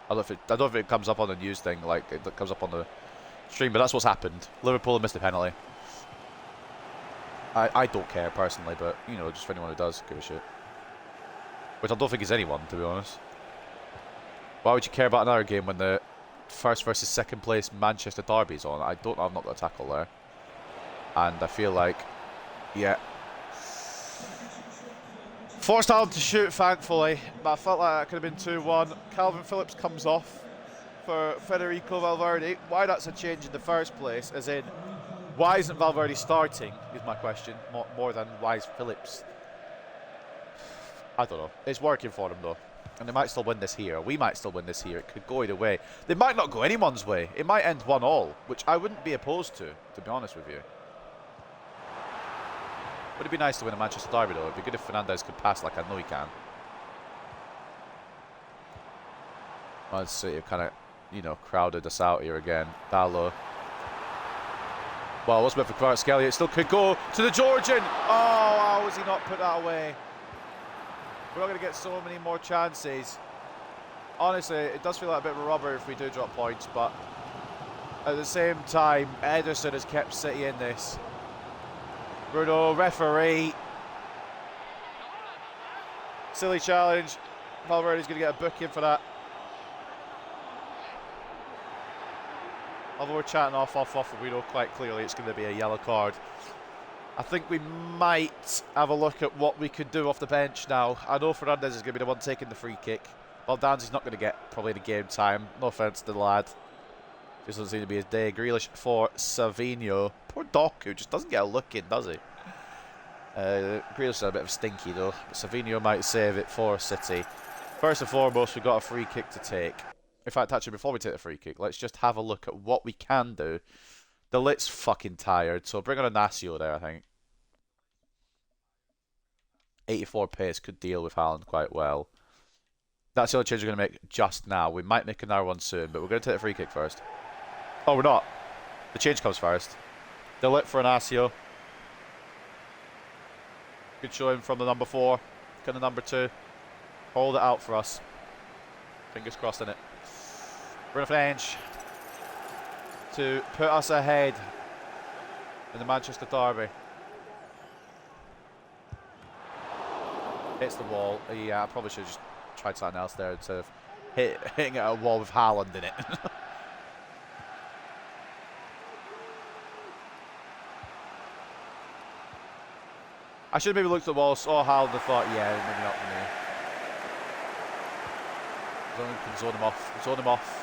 I don't know if it comes up on the news thing, like it comes up on the stream, but that's what's happened. Liverpool have missed a penalty. I don't care personally, but you know, just for anyone who does give a shit. Which I don't think is anyone, to be honest. Why would you care about another game when the first versus second place Manchester derby's on? I've not got a tackle there. And I feel like, yeah. Forced Allen to shoot, thankfully, but I felt like that could have been 2-1. Calvin Phillips comes off for Federico Valverde. Why that's a change in the first place, as in, why isn't Valverde starting, is my question, more than why is Phillips. I don't know. It's working for them, though. And they might still win this here. We might still win this here. It could go either way. They might not go anyone's way. It might end 1-1, which I wouldn't be opposed to be honest with you. Would it be nice to win a Manchester derby, though? It'd be good if Fernandes could pass like I know he can. Man City kind of, you know, crowded us out here again. Dallo. Well, what's meant for Kvaratskhelia? It still could go to the Georgian. Oh, how has he not put that away? We're not going to get so many more chances. Honestly, it does feel like a bit of a rubber if we do drop points, but at the same time, Ederson has kept City in this. Bruno, referee. Silly challenge. Valverde's going to get a booking for that. Although we're chatting off, we know quite clearly it's going to be a yellow card. I think we might have a look at what we could do off the bench now. I know Fernandes is going to be the one taking the free kick. Baldanzi's not going to get probably the game time. No offence to the lad. Just doesn't seem to be his day. Grealish for Savinho. Poor Doku just doesn't get a look in, does he? Grealish is a bit of a stinky though. But Savinho might save it for City. First and foremost, we've got a free kick to take. In fact, actually, before we take the free kick, let's just have a look at what we can do. The Lit's fucking tired, so bring on Inacio there, I think. 84 pace could deal with Haaland quite well. That's the only change we're going to make just now. We might make another one soon, but we're going to take the free kick first. Oh, we're not. The change comes first. The Lit for Inacio. Good showing from the number 4. Can the number 2 hold it out for us? Fingers crossed in it. Bruno Fernandes to put us ahead in the Manchester derby. Hits the wall. Yeah, I probably should have just tried something else there instead of hitting at a wall with Haaland in it. I should have maybe looked at the wall, saw Haaland and thought, yeah, maybe not for me. Zone can zone him off. Zone him off.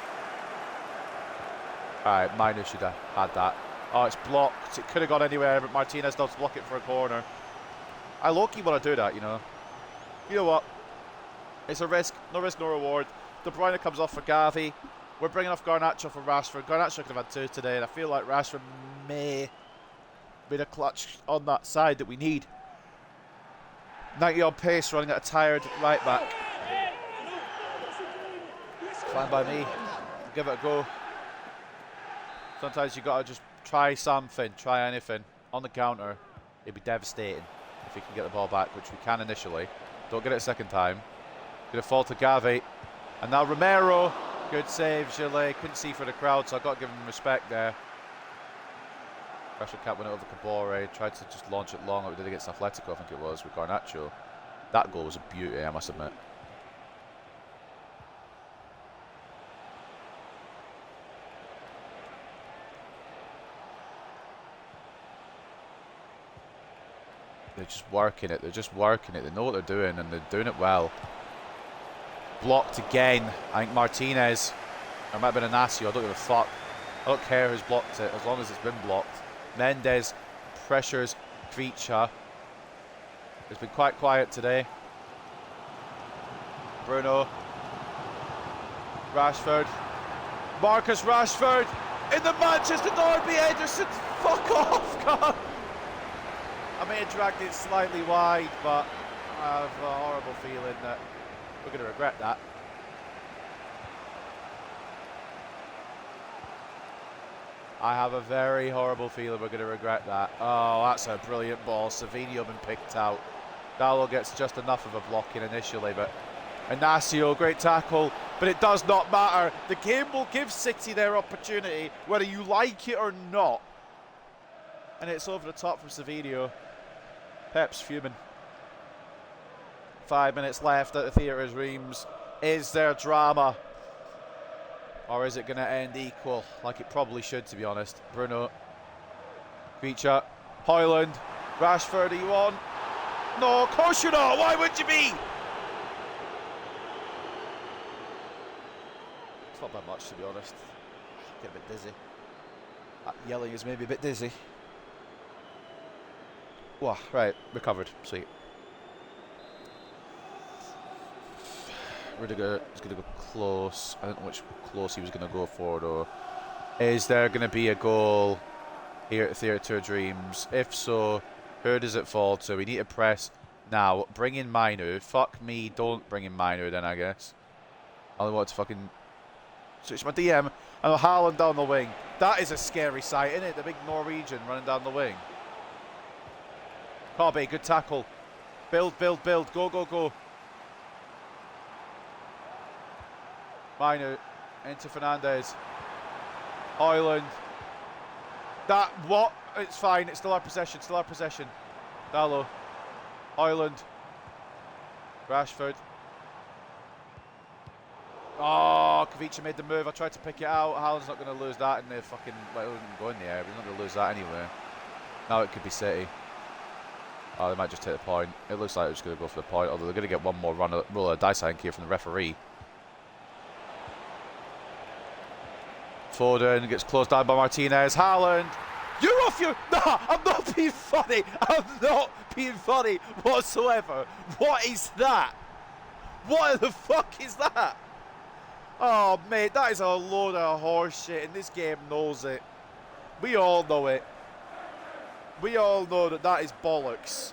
Alright, Minu should have had that. Oh, it's blocked. It could have gone anywhere, but Martinez does block it for a corner. I low-key want to do that, you know. You know what? It's a risk. No risk, no reward. De Bruyne comes off for Gavi. We're bringing off Garnacho for Rashford. Garnacho could have had 2 today, and I feel like Rashford may be the clutch on that side that we need. 90 on pace, running at a tired right back. Fine by me. Give it a go. Sometimes you gotta just try something, try anything. On the counter, it'd be devastating if we can get the ball back, which we can initially. Don't get it a second time. Gonna fall to Gavi. And now Romero. Good save, Gillet. Couldn't see for the crowd, so I've got to give him respect there. Pressure cap went over Kabore. Tried to just launch it long like we did against Atletico, I think it was, with Garnacho. That goal was a beauty, I must admit. They're just working it. They're just working it. They know what they're doing, and they're doing it well. Blocked again. I think Martinez. Or it might have been Inacio. I don't give a fuck. I don't care who's blocked it, as long as it's been blocked. Mendes pressures Kvicha. It's been quite quiet today. Bruno. Rashford. Marcus Rashford in the Manchester derby. Ederson, fuck off, God. I may have dragged it slightly wide, but I have a horrible feeling that we're going to regret that. I have a very horrible feeling we're going to regret that. Oh, that's a brilliant ball. Savinho been picked out. Dallo gets just enough of a blocking initially, but Inacio, great tackle, but it does not matter. The game will give City their opportunity, whether you like it or not. And it's over the top from Savinio. Pep's fuming. 5 minutes left at the Theatre's Reims. Is there drama? Or is it going to end equal, like it probably should, to be honest? Bruno. Feature. Højlund. Rashford, are you on? No, of course you're not. Why would you be? It's not that much, to be honest. Get a bit dizzy. That yelling is maybe a bit dizzy. Wow, right, recovered. Sweet. Rudiger is going to go close. I don't know which close he was going to go for, though. Is there going to be a goal here at Theatre Dreams? If so, who does it fall to? We need to press now. Bring in Mainu. Fuck me, don't bring in Mainu then, I guess. I only want to fucking switch my DM. And Haaland down the wing. That is a scary sight, isn't it? The big Norwegian running down the wing. Kobe, good tackle. Build, build, build. Go, go, go. Mainu into Fernandes. Højlund. That, what? It's fine. It's still our possession. Still our possession. Dallo. Højlund. Rashford. Oh, Kavica made the move. I tried to pick it out. Haaland's not going to lose that in the fucking... Well, it wouldn't go in the air, but he's not going to lose that anyway. Now it could be City. Oh, they might just take the point. It looks like they're just going to go for the point, although they're going to get one more roll of dice, I think, here from the referee. Foden gets closed down by Martinez. Haaland. You're off your... Nah, I'm not being funny. I'm not being funny whatsoever. What is that? What the fuck is that? Oh, mate, that is a load of horse shit, and this game knows it. We all know it. We all know that that is bollocks.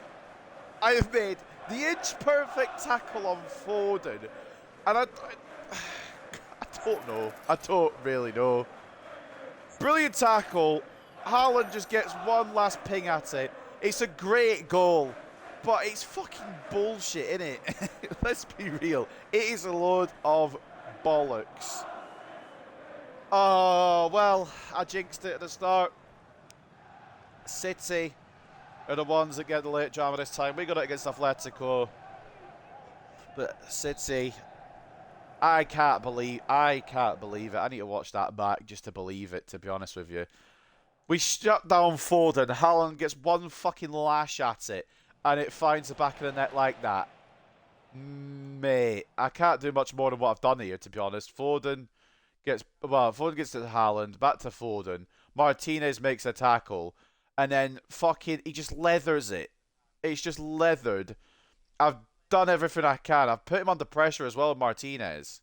I have made the inch-perfect tackle on Foden, and I don't know. I don't really know. Brilliant tackle. Haaland just gets one last ping at it. It's a great goal, but it's fucking bullshit, isn't it? Let's be real. It is a load of bollocks. Oh, well, I jinxed it at the start. City are the ones that get the late drama this time. We got it against Atletico. But City, I can't believe it. I need to watch that back just to believe it, to be honest with you. We shut down Foden. Haaland gets one fucking lash at it, and it finds the back of the net like that. Mate, I can't do much more than what I've done here, to be honest. Foden gets to Haaland, back to Foden. Martinez makes a tackle, and then fucking he just leathers it. It's just leathered. I've done everything I can. I've put him under pressure as well, Martinez.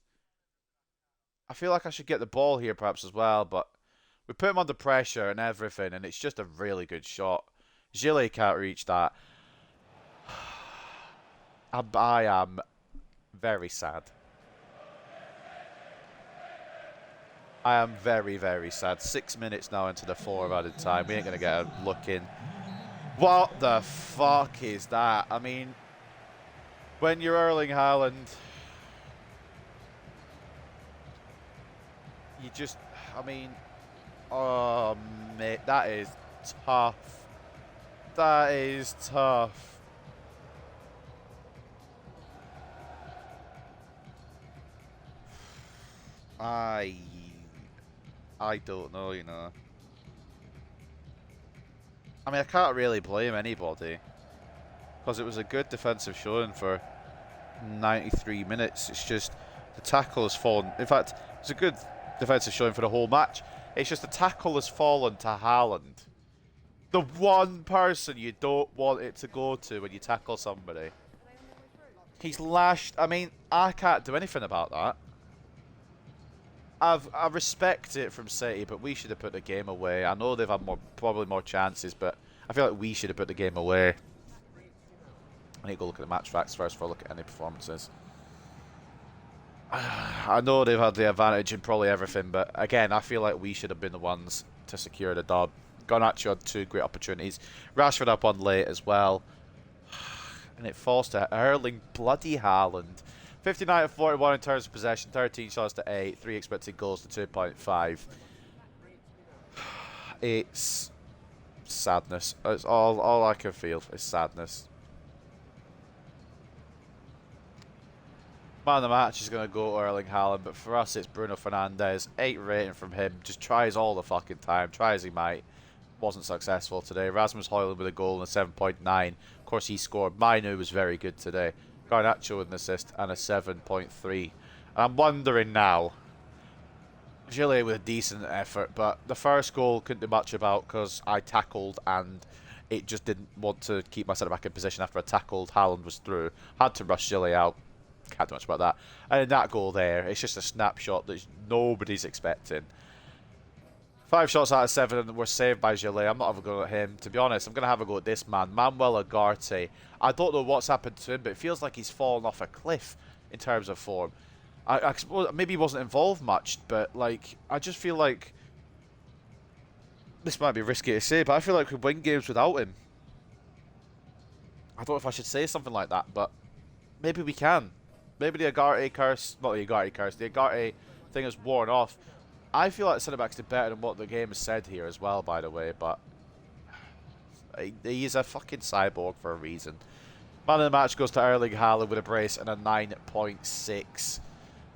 I feel like I should get the ball here perhaps as well, but we put him under pressure and everything, and it's just a really good shot. Gillet can't reach that. I am very sad. I am very, very sad. 6 minutes now into the 4 of added time. We ain't going to get a look in. What the fuck is that? I mean, when you're Erling Haaland, you just, I mean, oh, mate, that is tough. That is tough. I don't know, you know. I mean, I can't really blame anybody, because it was a good defensive showing for 93 minutes. It's just the tackle has fallen. In fact, it's a good defensive showing for the whole match. It's just the tackle has fallen to Haaland. The one person you don't want it to go to when you tackle somebody. He's lashed. I mean, I can't do anything about that. I respect it from City, but we should have put the game away. I know they've had probably more chances, but I feel like we should have put the game away. I need to go look at the match facts first before I look at any performances. I know they've had the advantage in probably everything, but again, I feel like we should have been the ones to secure the dub. Garnacho had 2 great opportunities. Rashford up on late as well. And it falls to Erling bloody Haaland. 59 to 41 in terms of possession, 13 shots to 8, 3 expected goals to 2.5. It's sadness. It's all I can feel is sadness. Man of the match is going to go to Erling Haaland, but for us it's Bruno Fernandes. 8 rating from him. Just tries all the fucking time. Try as he might. Wasn't successful today. Rasmus Højlund with a goal and a 7.9. Of course he scored. Mainu was very good today. Garnacho with an assist and a 7.3. And I'm wondering now, Gillet with a decent effort, but the first goal couldn't do much about because I tackled and it just didn't want to keep my centre back in position after I tackled. Haaland was through. Had to rush Gillet out. Can't do much about that. And in that goal there, it's just a snapshot that nobody's expecting. 5 shots out of 7 were saved by Gillet. I'm not having a go at him. To be honest, I'm going to have a go at this man, Manuel Ugarte. I don't know what's happened to him, but it feels like he's fallen off a cliff in terms of form. I suppose maybe he wasn't involved much, but like I just feel like this might be risky to say, but I feel like we win games without him. I don't know if I should say something like that, but maybe we can. Maybe the Ugarte curse, not the Ugarte curse, the Ugarte thing has worn off. I feel like centre-backs did better than what the game has said here as well, by the way, but he is a fucking cyborg for a reason. Man of the match goes to Erling Haaland with a brace and a 9.6.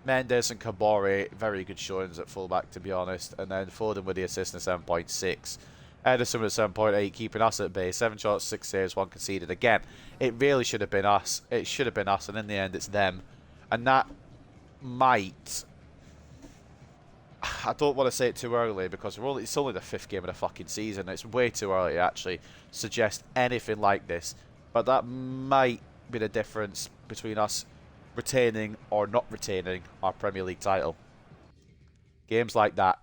Mendes and Kabore, very good showings at fullback, to be honest. And then Foden with the assist and 7.6. Ederson with a 7.8, keeping us at bay. 7 shots, 6 saves, 1 conceded. Again, it really should have been us. It should have been us, and in the end, it's them. And that might... I don't want to say it too early because it's only the 5th game of the fucking season. It's way too early to actually suggest anything like this. But that might be the difference between us retaining or not retaining our Premier League title. Games like that.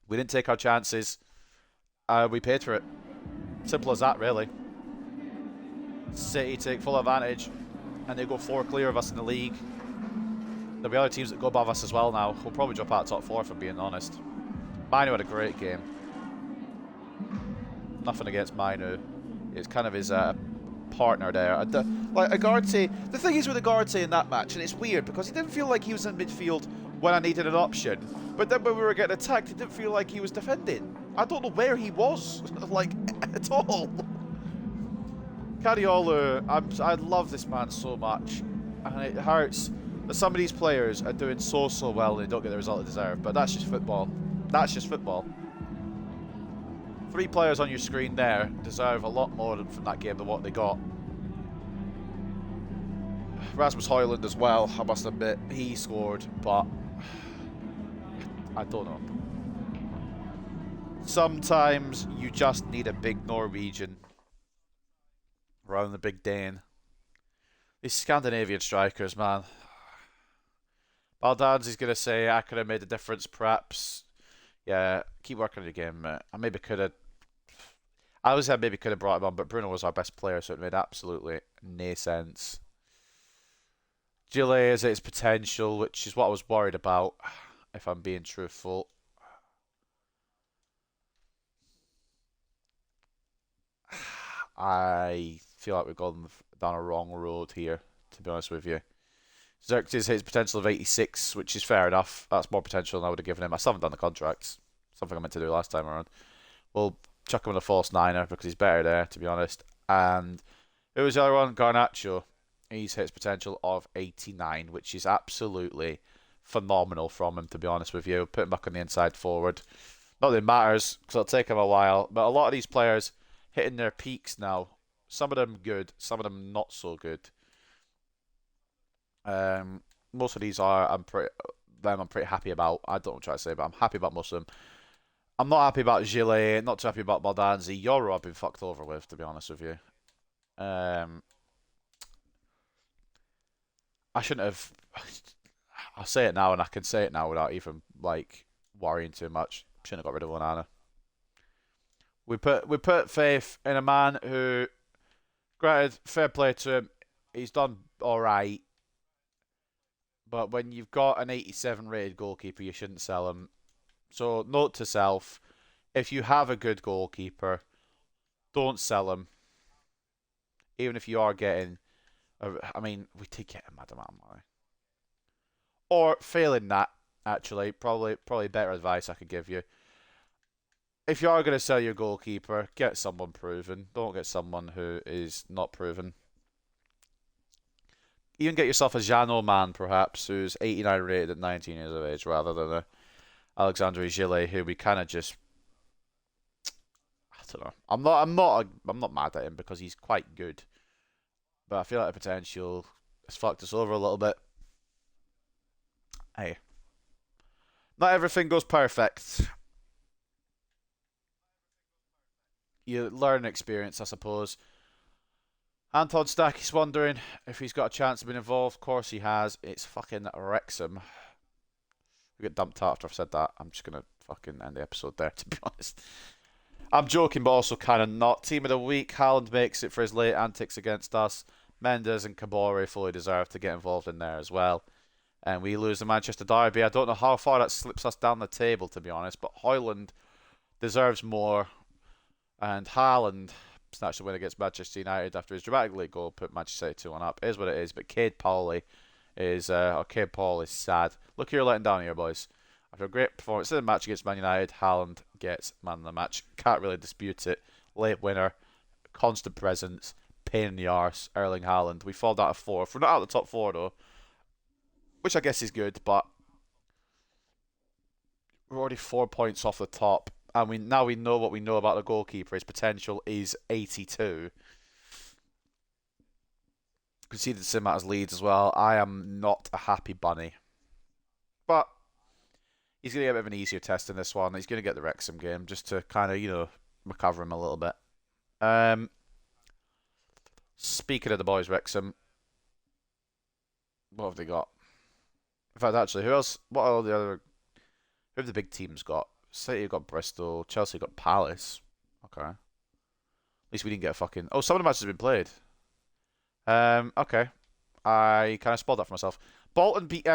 We didn't take our chances. We paid for it. Simple as that, really. City take full advantage and they go 4 clear of us in the league. There'll be other teams that go above us as well now. We'll probably drop out top 4 if I'm being honest. Mainu had a great game. Nothing against Mainu. It's kind of his partner there. Like Ugarte, the thing is with Ugarte in that match, and it's weird because he didn't feel like he was in midfield when I needed an option. But then when we were getting attacked, he didn't feel like he was defending. I don't know where he was, like, at all. Kariolu, I love this man so much. And it hurts that some of these players are doing so well and they don't get the result they deserve. But that's just football. That's just football. 3 players on your screen there deserve a lot more from that game than what they got. Rasmus Højlund as well, I must admit, he scored, but I don't know. Sometimes you just need a big Norwegian rather than a big Dane. These Scandinavian strikers, man. Baldanzi's going to say, I could have made a difference, perhaps. Yeah, keep working on your game, mate. I maybe could have... I was maybe could have brought him on, but Bruno was our best player, so it made absolutely no sense. Gillet is at its potential, which is what I was worried about, if I'm being truthful. I feel like we've gone down a wrong road here, to be honest with you. Xerxes hits potential of 86, which is fair enough. That's more potential than I would have given him. I still haven't done the contracts. Something I meant to do last time around. We'll chuck him in a false niner because he's better there, to be honest. And who was the other one? Garnacho. He's hit his potential of 89, which is absolutely phenomenal from him, to be honest with you. Put him back on the inside forward. Not that it matters, because it'll take him a while. But a lot of these players hitting their peaks now. Some of them good, some of them not so good. Most of these are I'm pretty happy about. I don't know what I'm trying to say, but I'm happy about most of them. I'm not happy about Gillet, not too happy about Baldanzi. Euro I've been fucked over with, to be honest with you. I shouldn't have. I'll say it now, and I can say it now without even like worrying too much. Shouldn't have got rid of Onana. We put faith in a man who, granted, fair play to him. He's done all right. But when you've got an 87 rated goalkeeper, you shouldn't sell him. So, note to self, if you have a good goalkeeper, don't sell him. even if you are getting, I mean, we did get a mad amount of money. Or failing that, actually, probably better advice I could give you. If you are going to sell your goalkeeper, get someone proven. Don't get someone who is not proven. Even get yourself a Jean Man, perhaps, who's 89 rated at 19 years of age, rather than a Alexandre Gillet, who we kind of just, I don't know. I'm not mad at him because he's quite good, but I feel like the potential has fucked us over a little bit. Hey, not everything goes perfect. You learn experience, I suppose. Anton Stacky's wondering if he's got a chance of being involved. Of course he has. It's fucking Wrexham. We get dumped out after I've said that. I'm just going to fucking end the episode there, to be honest. I'm joking, but also kind of not. Team of the week. Haaland makes it for his late antics against us. Mendes and Kabore fully deserve to get involved in there as well. And we lose the Manchester Derby. I don't know how far that slips us down the table, to be honest, but Højlund deserves more. And Haaland snatched the win against Manchester United after his dramatic late goal, put Manchester United 2-1 up. It is what it is. But Cade Paul is sad. Look who you're letting down here, boys. After a great performance in the match against Man United, Haaland gets man of the match. Can't really dispute it. Late winner, constant presence, pain in the arse, Erling Haaland. We fall down to fourth. We're not out of the top four though, which I guess is good, but we're already 4 points off the top. And we know what we know about the goalkeeper. His potential is 82. Conceded the same amount as Leeds as well. I am not a happy bunny. But he's going to get a bit of an easier test in this one. He's going to get the Wrexham game just to kind of, recover him a little bit. Speaking of the boys, Wrexham, what have they got? In fact, actually, who else? What are the other? Who have the big teams got? City got Bristol, Chelsea got Palace. Okay. At least we didn't get a fucking. Oh, some of the matches have been played. Okay. I kind of spoiled that for myself. Bolton beat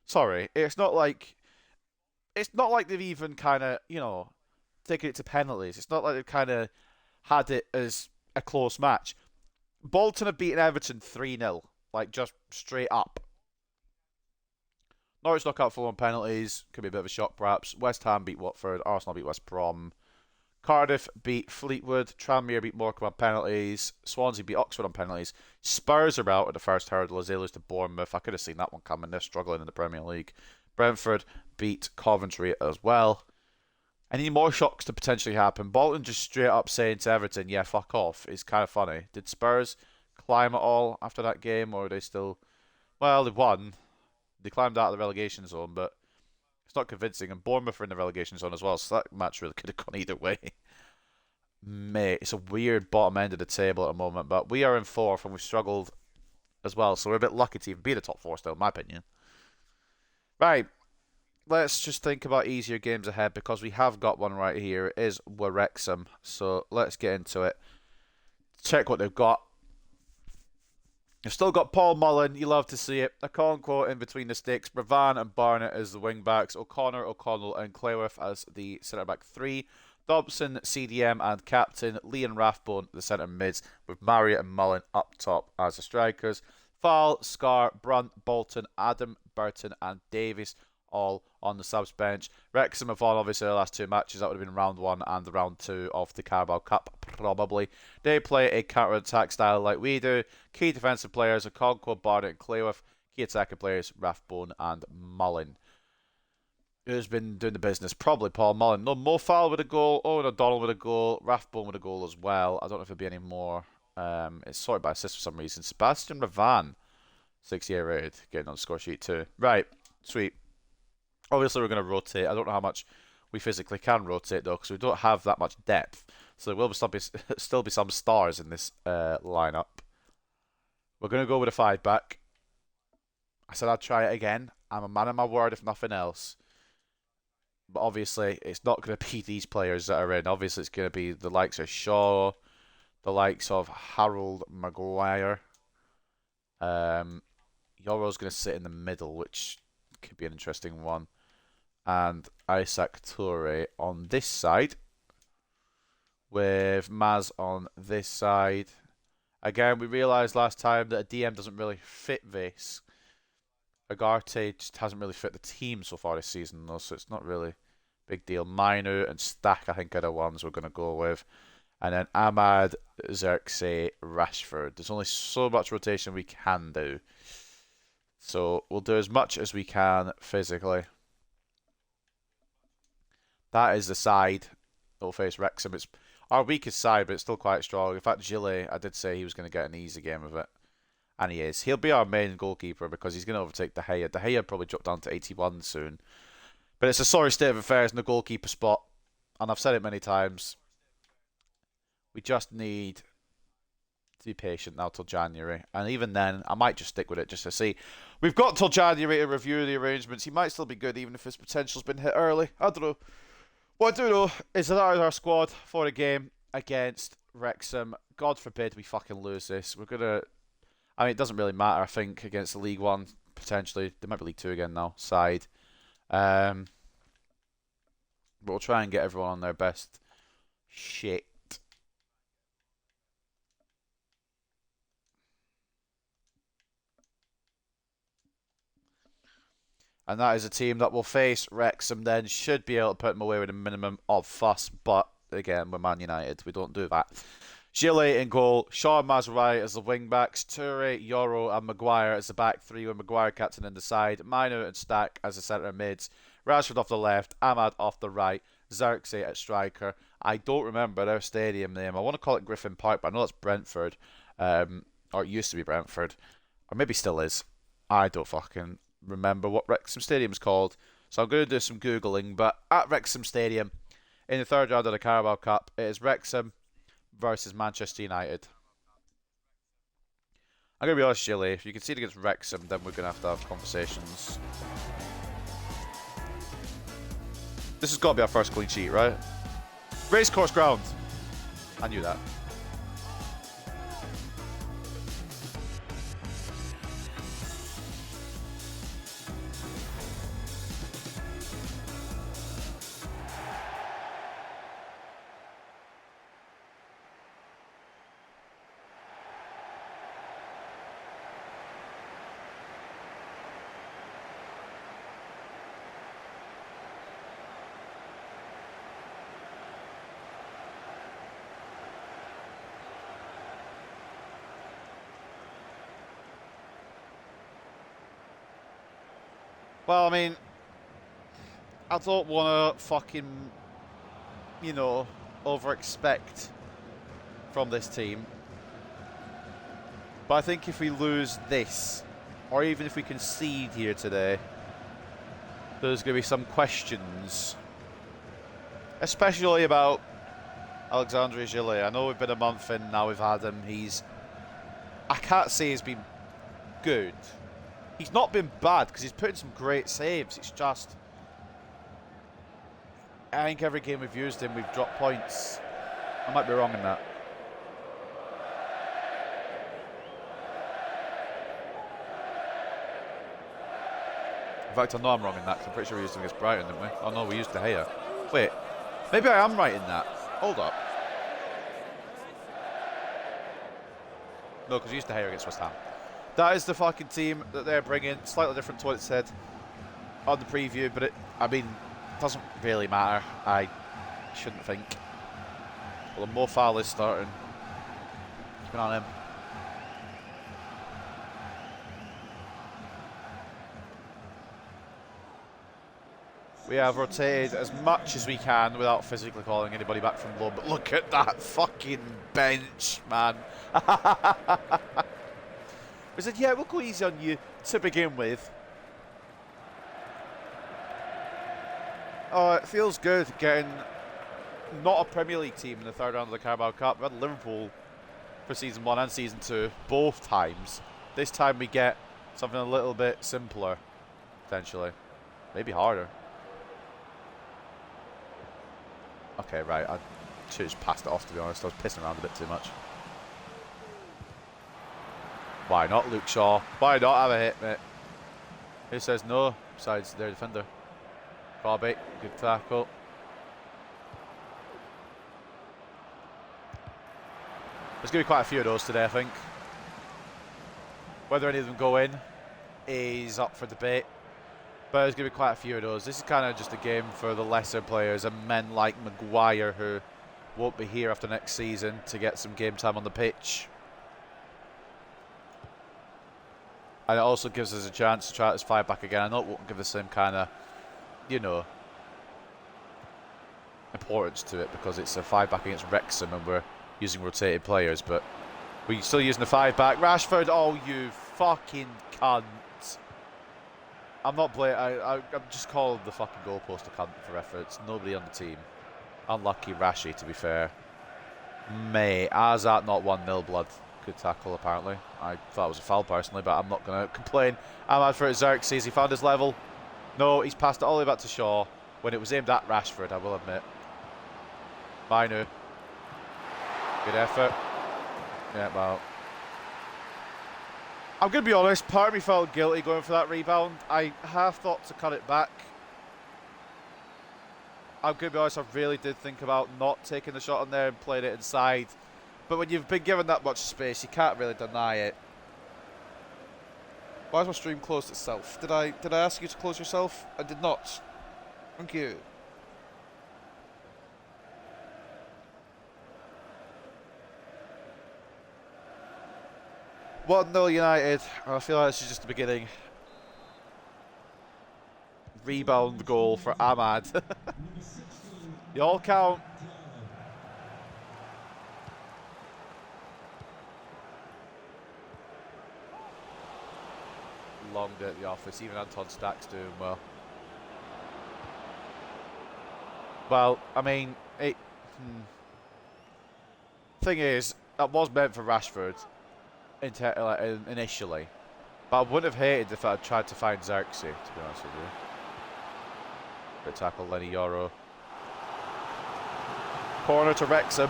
Sorry, it's not like they've even kind of taken it to penalties. It's not like they've kind of had it as a close match. Bolton have beaten Everton 3-0, like just straight up. Norwich knock out Fulham on penalties. Could be a bit of a shock, perhaps. West Ham beat Watford. Arsenal beat West Brom. Cardiff beat Fleetwood. Tranmere beat Morecambe on penalties. Swansea beat Oxford on penalties. Spurs are out at the first hurdle as they lose to Bournemouth. I could have seen that one coming. They're struggling in the Premier League. Brentford beat Coventry as well. Any more shocks to potentially happen? Bolton just straight up saying to Everton, yeah, fuck off. It's kind of funny. Did Spurs climb at all after that game, or are they still... Well, they won. They climbed out of the relegation zone, but it's not convincing. And Bournemouth are in the relegation zone as well, so that match really could have gone either way. Mate, it's a weird bottom end of the table at the moment, but we are in fourth and we've struggled as well, so we're a bit lucky to even be the top four still, in my opinion. Right, let's just think about easier games ahead because we have got one right here. It is Wrexham, so let's get into it. Check what they've got. You've still got Paul Mullen, you love to see it. A quote in between the sticks. Bravan and Barnett as the wing backs. O'Connor, O'Connell and Cleworth as the centre back three. Dobson, CDM and captain. Lee and Rathbone, the centre mids, with Marriott and Mullen up top as the strikers. Fall, Scar, Brunt, Bolton, Adam, Burton and Davies all on the subs bench. Wrexham have won obviously the last two matches. That would have been round one and the round two of the Carabao Cup, probably. They play a counter-attack style like we do. Key defensive players are Conquo, Barnett and Cleworth. Key attacking players, Rathbone and Mullen. Who's been doing the business? Probably Paul Mullen. No, Mo Farrell with a goal. Owen O'Donnell with a goal. Rathbone with a goal as well. I don't know if there'll be any more. It's sorted by assist for some reason. Sebastian Ravan, 68 rated, getting on the score sheet too. Right, sweet. Obviously, we're going to rotate. I don't know how much we physically can rotate, though, because we don't have that much depth. So there will still be some stars in this lineup. We're going to go with a 5-back. I said I'd try it again. I'm a man of my word, if nothing else. But obviously, it's not going to be these players that are in. Obviously, it's going to be the likes of Shaw, the likes of Harold Maguire. Yoro's going to sit in the middle, which could be an interesting one. And Isaac Toure on this side, with Maz on this side, Again, we realised last time that a DM doesn't really fit this. Agarte just hasn't really fit the team so far this season, though, so it's not really a big deal. Minu and Stack, I think, are the ones we're going to go with. And then Ahmad, Xerxes, Rashford. There's only so much rotation we can do. So we'll do as much as we can physically. That is the side that will face Wrexham. It's our weakest side, but it's still quite strong. In fact, Gillet, I did say he was going to get an easy game of it. And he is. He'll be our main goalkeeper because he's going to overtake De Gea. De Gea probably drop down to 81 soon. But it's a sorry state of affairs in the goalkeeper spot. And I've said it many times. We just need to be patient now till January. And even then, I might just stick with it just to see. We've got till January to review the arrangements. He might still be good even if his potential's been hit early. I don't know. What I do know is that is our squad for a game against Wrexham. God forbid we fucking lose this. We're going to... I mean, it doesn't really matter, I think, against the League One, potentially. They might be League Two again now, side. But we'll try and get everyone on their best shit. And that is a team that will face Wrexham then. Should be able to put them away with a minimum of fuss. But, again, we're Man United. We don't do that. Gillet in goal, Sean Mazraoui as the wing-backs, Toure, Yoro and Maguire as the back three, with Maguire captain in the side, Mino and Stack as the centre mids, Rashford off the left, Ahmad off the right, Xerxes at striker. I don't remember their stadium name. I want to call it Griffin Park, but I know that's Brentford. Or it used to be Brentford. Or maybe still is. I don't fucking remember what Wrexham Stadium's called. So I'm going to do some Googling. But at Wrexham Stadium, in the third round of the Carabao Cup, it is Wrexham versus Manchester United. I'm going to be honest, Gilly. If you can see it against Wrexham, then we're going to have conversations. This has got to be our first clean sheet, right? Racecourse ground. I knew that. Well, I mean, I don't want to fucking, you know, over-expect from this team. But I think if we lose this, or even if we concede here today, there's going to be some questions. Especially about Alexandre Gillet. I know we've been a month in now, we've had him. I can't say he's been good. He's not been bad because he's put in some great saves. It's just, I think every game we've used him, we've dropped points. I might be wrong in that. In fact, I know I'm wrong in that because I'm pretty sure we used him against Brighton, didn't we? Oh no, we used De Gea. Wait, maybe I am right in that. Hold up. No, because we used De Gea against West Ham. That is the fucking team that they're bringing. Slightly different to what it said on the preview, but it doesn't really matter. I shouldn't think. Well, Mo Fall is starting. Keep an eye on him. We have rotated as much as we can without physically calling anybody back from low, but look at that fucking bench, man. We said, yeah, we'll go easy on you to begin with. Oh, it feels good getting not a Premier League team in the third round of the Carabao Cup. We had Liverpool for Season 1 and Season 2 both times. This time we get something a little bit simpler, potentially. Maybe harder. Okay, right. I should have just passed it off, to be honest. I was pissing around a bit too much. Why not, Luke Shaw? Why not have a hit, mate? Who says no? Besides their defender. Bobby, good tackle. There's going to be quite a few of those today, I think. Whether any of them go in is up for debate. But there's going to be quite a few of those. This is kind of just a game for the lesser players and men like Maguire, who won't be here after next season, to get some game time on the pitch. And it also gives us a chance to try this 5-back again. I know it won't give the same kind of, you know, importance to it because it's a 5-back against Wrexham and we're using rotated players, but we're still using the 5-back. Rashford, oh, you fucking cunt. I'm not blaming. I'm just calling the fucking goalpost a cunt for efforts. Nobody on the team. Unlucky Rashi, to be fair. May. Is that not 1-0 blood? Good tackle, apparently. I thought it was a foul, personally, but I'm not going to complain. Ahmad for Xerxes. He found his level. No, he's passed it all the way back to Shaw when it was aimed at Rashford, I will admit. Mainu. Good effort. Yeah, well. I'm going to be honest, part of me felt guilty going for that rebound. I half thought to cut it back. I'm going to be honest, I really did think about not taking the shot on there and playing it inside. But when you've been given that much space, you can't really deny it. Why is my stream closed itself? Did I ask you to close yourself? I did not. Thank you. Nil United. I feel like this is just the beginning. Rebound goal for Ahmad. They all count. Long day at the office. Even Anton Stack's doing well. Well, I mean, thing is, that was meant for Rashford initially, but I wouldn't have hated if I had tried to find Xerxes, to be honest with you. Good tackle, Lenny Yoro. Corner to Wrexham.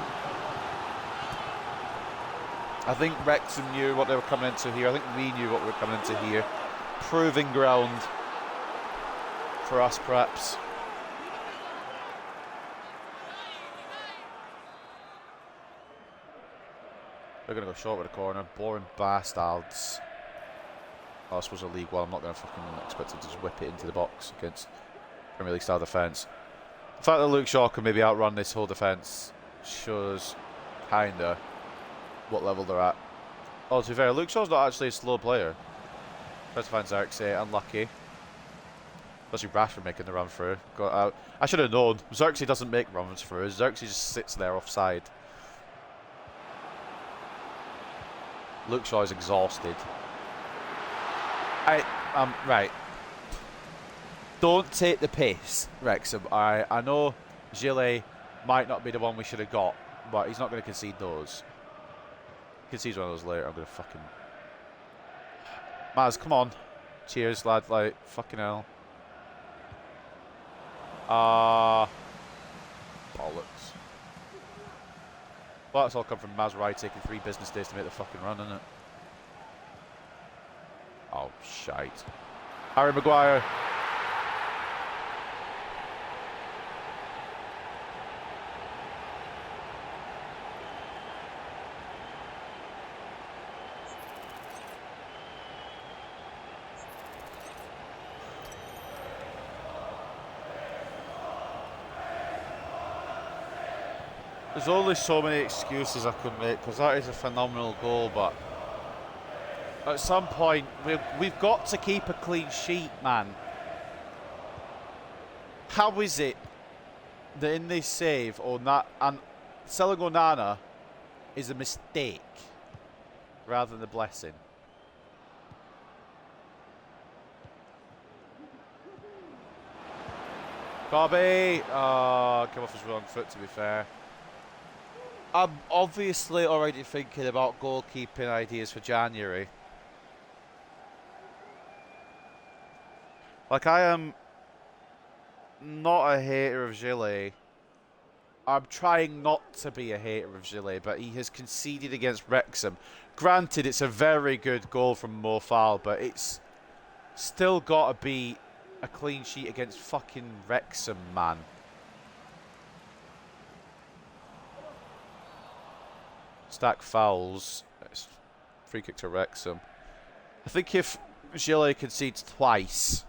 I think Wrexham knew what they were coming into here. I think we knew what we were coming into here. Proving ground for us, perhaps. They're going to go short with a corner. Boring bastards. Oh, I suppose a League One. I'm not going to fucking expect them to just whip it into the box against Premier League style defence. The fact that Luke Shaw can maybe outrun this whole defence shows kinda what level they're at. Oh, to be fair, Luke Shaw's not actually a slow player. Tries to find Xerxes, unlucky. Especially Rashford making the run through. Got out. I should have known. Xerxes doesn't make runs through. Xerxes just sits there offside. Luke Shaw is exhausted. Right. Don't take the piss, Wrexham. I know Gillet might not be the one we should have got, but he's not going to concede those. He concedes one of those later. I'm going to fucking... Maz, come on. Cheers, lad. Like, fucking hell. Bollocks. Well, that's all come from Mazraoui taking 3 business days to make the fucking run, isn't it? Oh, shite. Harry Maguire. There's only so many excuses I could make because that is a phenomenal goal, but at some point we've got to keep a clean sheet, man. How is it that in this save and selling Onana is a mistake rather than a blessing? Bobby! Oh, came off his wrong foot, to be fair. I'm obviously already thinking about goalkeeping ideas for January. Like, I am not a hater of Gillet. I'm trying not to be a hater of Gillet, but he has conceded against Wrexham. Granted, it's a very good goal from Mo Fall, but it's still got to be a clean sheet against fucking Wrexham, man. Stack fouls. It's free kick to Wrexham. I think if Gillet concedes twice,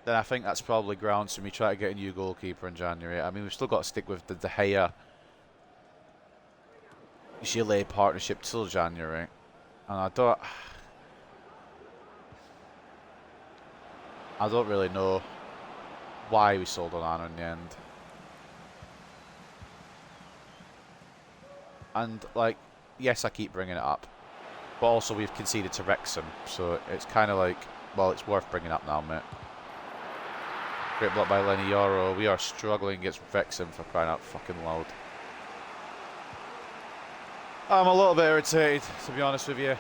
then I think that's probably grounds for me trying to get a new goalkeeper in January. I mean, we've still got to stick with the De Gea Gillet partnership till January. And I don't really know why we sold Onana in the end. And, like, yes, I keep bringing it up. But also we've conceded to Wrexham. So it's kind of like, well, it's worth bringing up now, mate. Great block by Lenny Yoro. We are struggling against Wrexham for crying out fucking loud. I'm a little bit irritated, to be honest with you.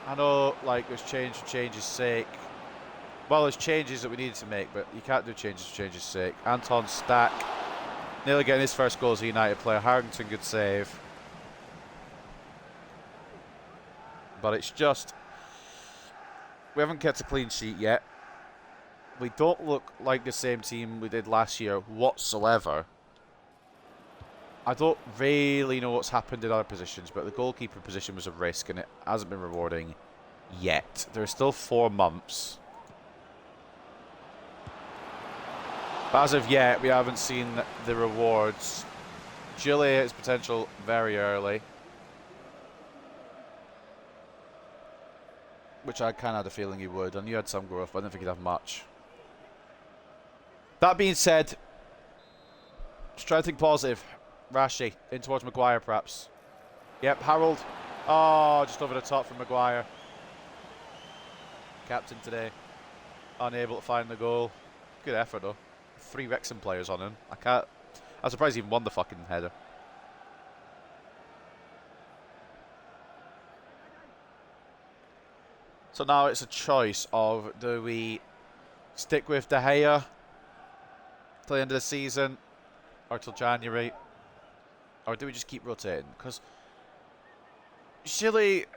I know, like, there's change for change's sake. Well, there's changes that we needed to make, but you can't do changes for change's sake. Anton Stack nearly getting his first goal as a United player. Harrington, good save. But it's just, we haven't kept a clean sheet yet. We don't look like the same team we did last year whatsoever. I don't really know what's happened in other positions, but the goalkeeper position was a risk and it hasn't been rewarding yet. There's still 4 months. But as of yet, we haven't seen the rewards. Gillet hit his potential very early, which I kind of had a feeling he would. I knew he had some growth, but I didn't think he'd have much. That being said, just try to think positive. Rashi, in towards Maguire perhaps. Yep, Harold. Oh, just over the top from Maguire. Captain today. Unable to find the goal. Good effort though. 3 Wrexham players on him. I'm surprised he even won the fucking header. So now it's a choice of, do we stick with De Gea till the end of the season or till January, or do we just keep rotating? Because Gillet,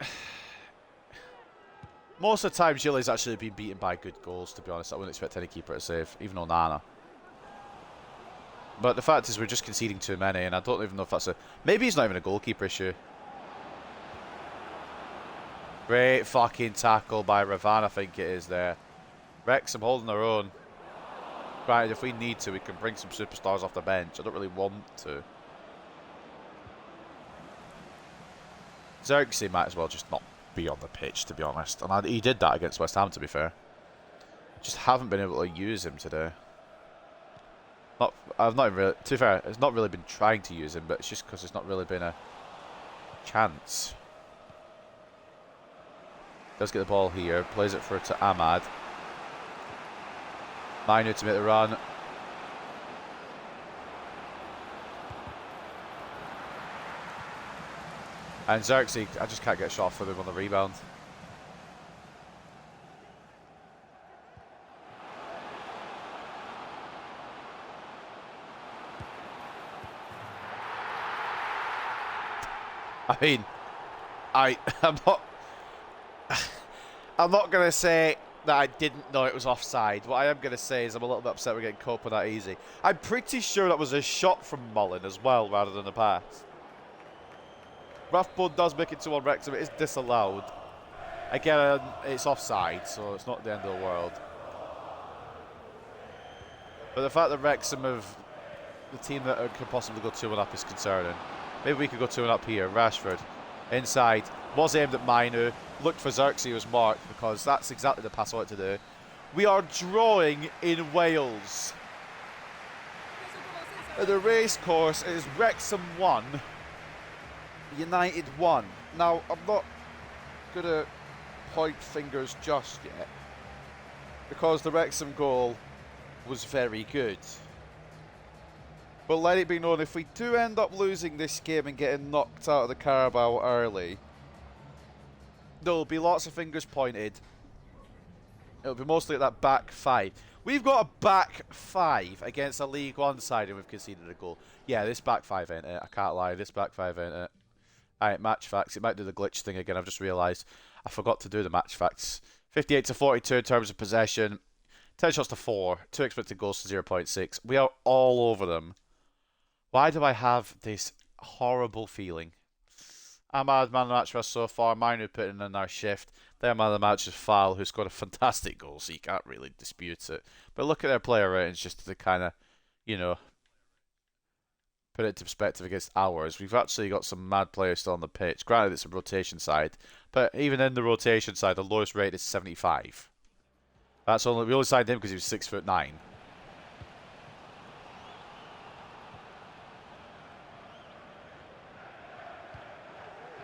most of the time Gillet's actually been beaten by good goals, to be honest. I wouldn't expect any keeper to save, even Onana. But the fact is we're just conceding too many, and I don't even know if that's a... Maybe it's not even a goalkeeper issue. Great fucking tackle by Ravan, I think it is there. Wrexham holding their own. Right, if we need to, we can bring some superstars off the bench. I don't really want to. Xerxes might as well just not be on the pitch, to be honest. And he did that against West Ham, to be fair. Just haven't been able to use him today. I've not really, to be fair, it's not really been trying to use him, but it's just because it's not really been a chance. Does get the ball here, plays it to Ahmad. Minu to make the run. And Xerxes, I just can't get a shot for him on the rebound. I mean, I'm not going to say that I didn't know it was offside. What I am going to say is I'm a little bit upset we're getting caught with that easy. I'm pretty sure that was a shot from Mullen as well, rather than a pass. Rathbone does make it 2-1 Wrexham. It is disallowed. Again, it's offside, so it's not the end of the world. But the fact that Wrexham have the team that could possibly go 2-1 up is concerning. Maybe we could go 2-1 up here. Rashford inside, was aimed at Minu, looked for Xerxes, who was marked, because that's exactly the pass I wanted to do. We are drawing in Wales. At the racecourse, it is Wrexham 1, United 1. Now, I'm not going to point fingers just yet, because the Wrexham goal was very good. But let it be known, if we do end up losing this game and getting knocked out of the Carabao early, there'll be lots of fingers pointed. It'll be mostly at that back 5. We've got a back 5 against a League One side and we've conceded a goal. Yeah, this back 5 ain't it. I can't lie, this back 5 ain't it. Alright, match facts. It might do the glitch thing again. I've just realised I forgot to do the match facts. 58-42 in terms of possession. 10 shots to 4. 2 expected goals to 0.6. We are all over them. Why do I have this horrible feeling. Ahmad, man of the match for us so far. Mine putting in our shift. Their man of the match is Fal, who scored a fantastic goal, so you can't really dispute it. But look at their player ratings just to kind of, you know, put it into perspective against ours. We've actually got some mad players still on the pitch. Granted, it's a rotation side, but even in the rotation side, the lowest rate is 75. We only signed him because he was 6'9".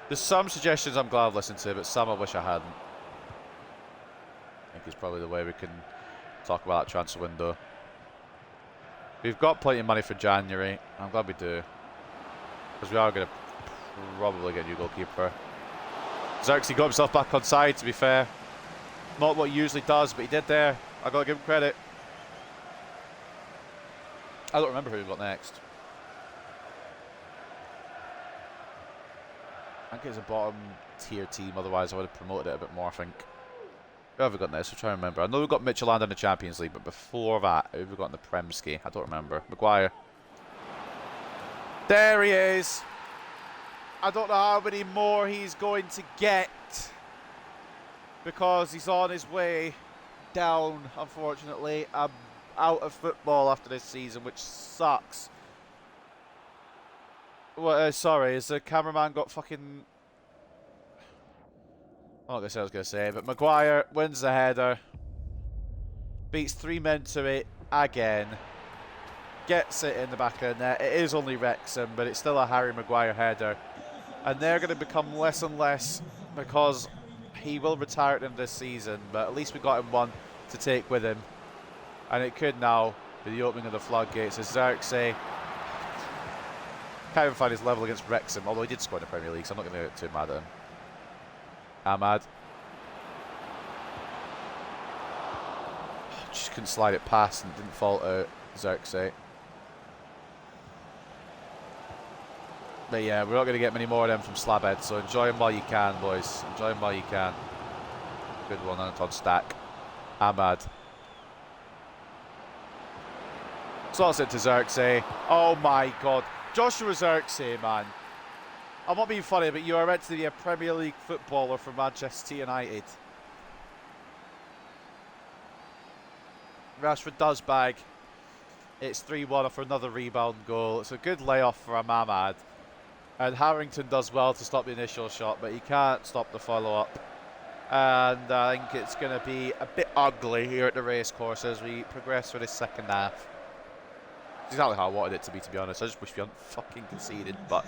There's some suggestions I'm glad I've listened to, but some I wish I hadn't. I think it's probably the way we can talk about that transfer window. We've got plenty of money for January. I'm glad we do. Because we are going to probably get a new goalkeeper. Xerxes got himself back on side, to be fair. Not what he usually does, but he did there. I got to give him credit. I don't remember who we got next. I think it's a bottom tier team, otherwise I would have promoted it a bit more, I think. Who have we got next? I'm trying to remember. I know we've got Midtjylland in the Champions League, but before that, who have we got in the Premski? I don't remember. Maguire. There he is. I don't know how many more he's going to get, because he's on his way down, unfortunately. I'm out of football after this season, which sucks. Well, sorry, has the cameraman got fucking... I'm not going to say what I was going to say, but Maguire wins the header. Beats 3 men to it again. Gets it in the back of the net. It is only Wrexham, but it's still a Harry Maguire header. And they're going to become less and less, because he will retire at the end of this season, but at least we got him one to take with him. And it could now be the opening of the floodgates, as Xerxes can't even find his level against Wrexham, although he did score in the Premier League, so I'm not going to get too mad at him. Ahmad. Just couldn't slide it past and didn't fault out Xerxes. But yeah, we're not going to get many more of them from Slabhead, so enjoy them while you can, boys. Enjoy them while you can. Good one, Anton Stack. Ahmad. Slots it to Xerxes. Oh my god. Joshua Xerxes, man. I'm not being funny, but you are meant to be a Premier League footballer for Manchester United. Rashford does bag. It's 3-1 off another rebound goal. It's a good layoff for Ahmad. And Harrington does well to stop the initial shot, but he can't stop the follow-up. And I think it's going to be a bit ugly here at the racecourse as we progress through this second half. It's exactly how I wanted it to be honest. I just wish we hadn't fucking conceded. But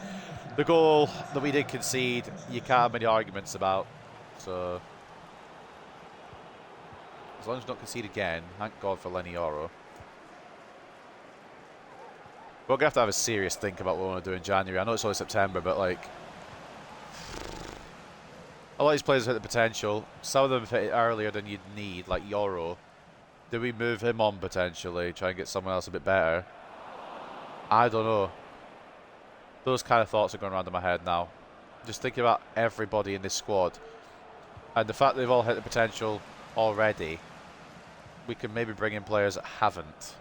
the goal that we did concede, you can't have many arguments about. So, as long as we don't concede again, thank God for Lenny Oro. We're going to have a serious think about what we want to do in January. I know it's only September, but like, a lot of these players hit the potential. Some of them hit it earlier than you'd need, like Yoro. Do we move him on potentially, try and get someone else a bit better? I don't know. Those kind of thoughts are going around in my head now. Just thinking about everybody in this squad. And the fact they've all hit the potential already, we can maybe bring in players that haven't.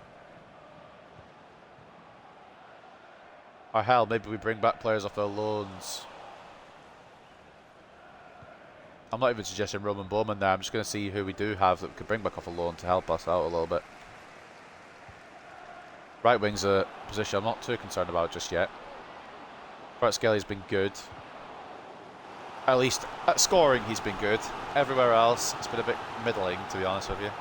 Or hell, maybe we bring back players off their loans. I'm not even suggesting Roman Bowman there. I'm just going to see who we do have that we could bring back off a loan to help us out a little bit. Right wing's a position I'm not too concerned about just yet. Brett Skelly's been good. At least at scoring he's been good. Everywhere else it's been a bit middling, to be honest with you.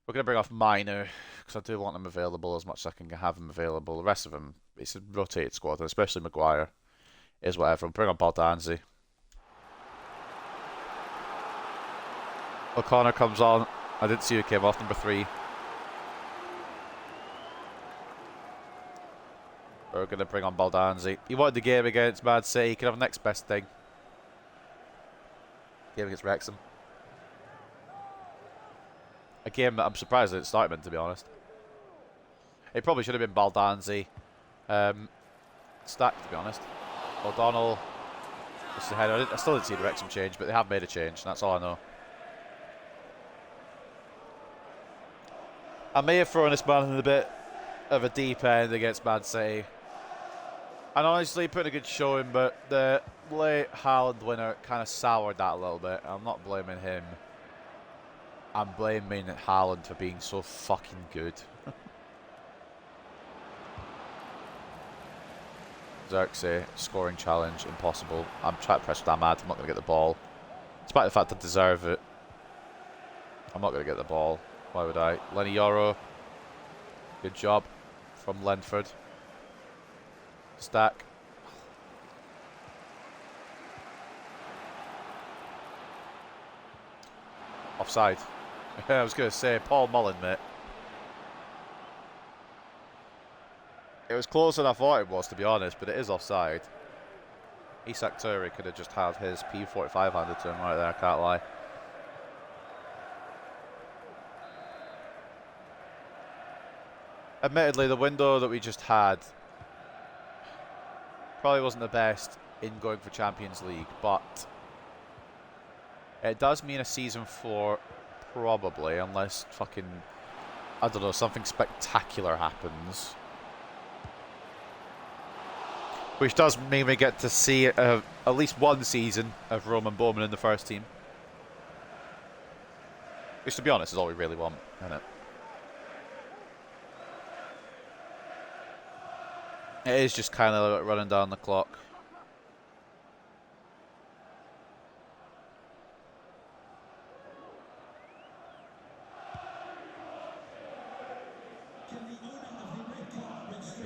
We're going to bring off Minor, because I do want him available as much as I can have him available. The rest of them, it's a rotated squad, and especially Maguire is whatever. We'll bring on Baldanzi. O'Connor comes on. I didn't see who came off, number 3. We're going to bring on Baldanzi. He wanted the game against Man City. He can have the next best thing. Game against Wrexham. A game that I'm surprised that it started in, to be honest. It probably should have been Baldanzi. Stack, to be honest. O'Donnell. I still didn't see the Wrexham change, but they have made a change, and that's all I know. I may have thrown this man in a bit of a deep end against Man City. And honestly, put a good showing, but the late Haaland winner kind of soured that a little bit. I'm not blaming him. I'm blaming Haaland for being so fucking good. Xerxes, scoring challenge, impossible. I'm trying to press that mad. I'm not going to get the ball. Despite the fact I deserve it. I'm not going to get the ball. Why would I? Lenny Yoro. Good job from Lenford. Stack. Offside. I was going to say Paul Mullen, mate. It was closer than I thought it was, to be honest, but it is offside. Isak Toure could have just had his P45 handed to him right there, I can't lie. Admittedly, the window that we just had probably wasn't the best in going for Champions League, but it does mean a season 4, probably, unless fucking, I don't know, something spectacular happens. Which does mean we get to see at least one season of Roman Bowman in the first team. Which, to be honest, is all we really want, isn't it? It is just kind of like running down the clock.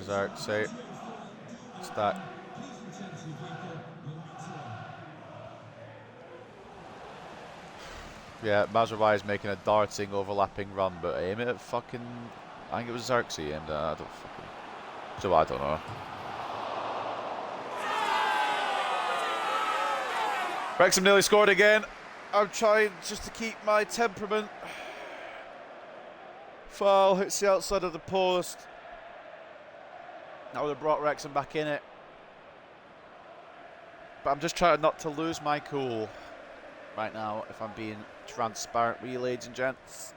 Xerxes. Stack. Yeah, Mazraoui is making a darting, overlapping run, but aim it at fucking... I think it was Xerxes aimed at. I don't fucking... So I don't know. Wrexham nearly scored again. I'm trying just to keep my temperament. Foul hits the outside of the post. That would have brought Wrexham back in it. But I'm just trying not to lose my cool right now, if I'm being transparent with you, ladies and gents.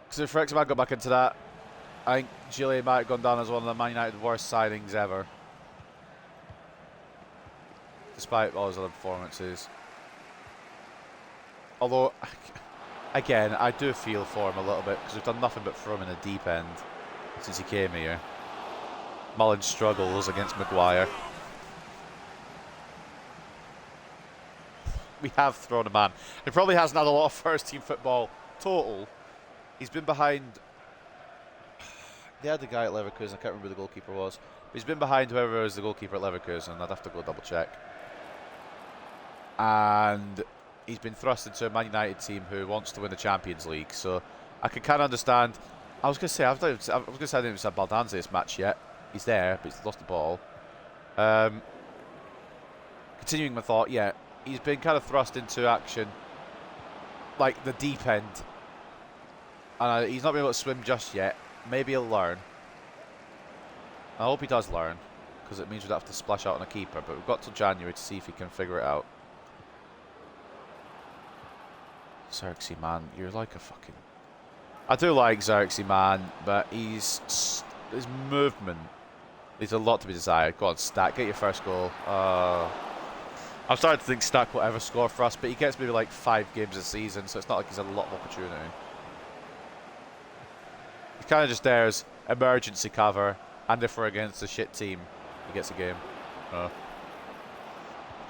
Because if Wrexham had got back into that, I think Gillian might have gone down as one of the Man United worst signings ever. Despite all his other performances. Although, again, I do feel for him a little bit, because we've done nothing but throw him in the deep end since he came here. Mullen struggles against Maguire. We have thrown a man. He probably hasn't had a lot of first team football total. He's been behind... They had the guy at Leverkusen, I can't remember who the goalkeeper was. He's been behind whoever is the goalkeeper at Leverkusen. I'd have to go double check. And he's been thrust into a Man United team who wants to win the Champions League. So I can kind of understand. I was going to say, I didn't even say Baldanza this match yet. He's there, but he's lost the ball. Continuing my thought, yeah, he's been kind of thrust into action, like the deep end. And he's not been able to swim just yet. Maybe he'll learn. I hope he does learn, because it means we'd have to splash out on a keeper. But we've got till January to see if he can figure it out. Xerxes, man, you're like a fucking... I do like Xerxes, man, but his movement leaves a lot to be desired. Go on, Stack, get your first goal. I'm starting to think Stack will ever score for us, but he gets maybe like 5 games a season, so it's not like he's had a lot of opportunity. He's kind of just there as emergency cover, and if we're against a shit team, he gets a game. Kind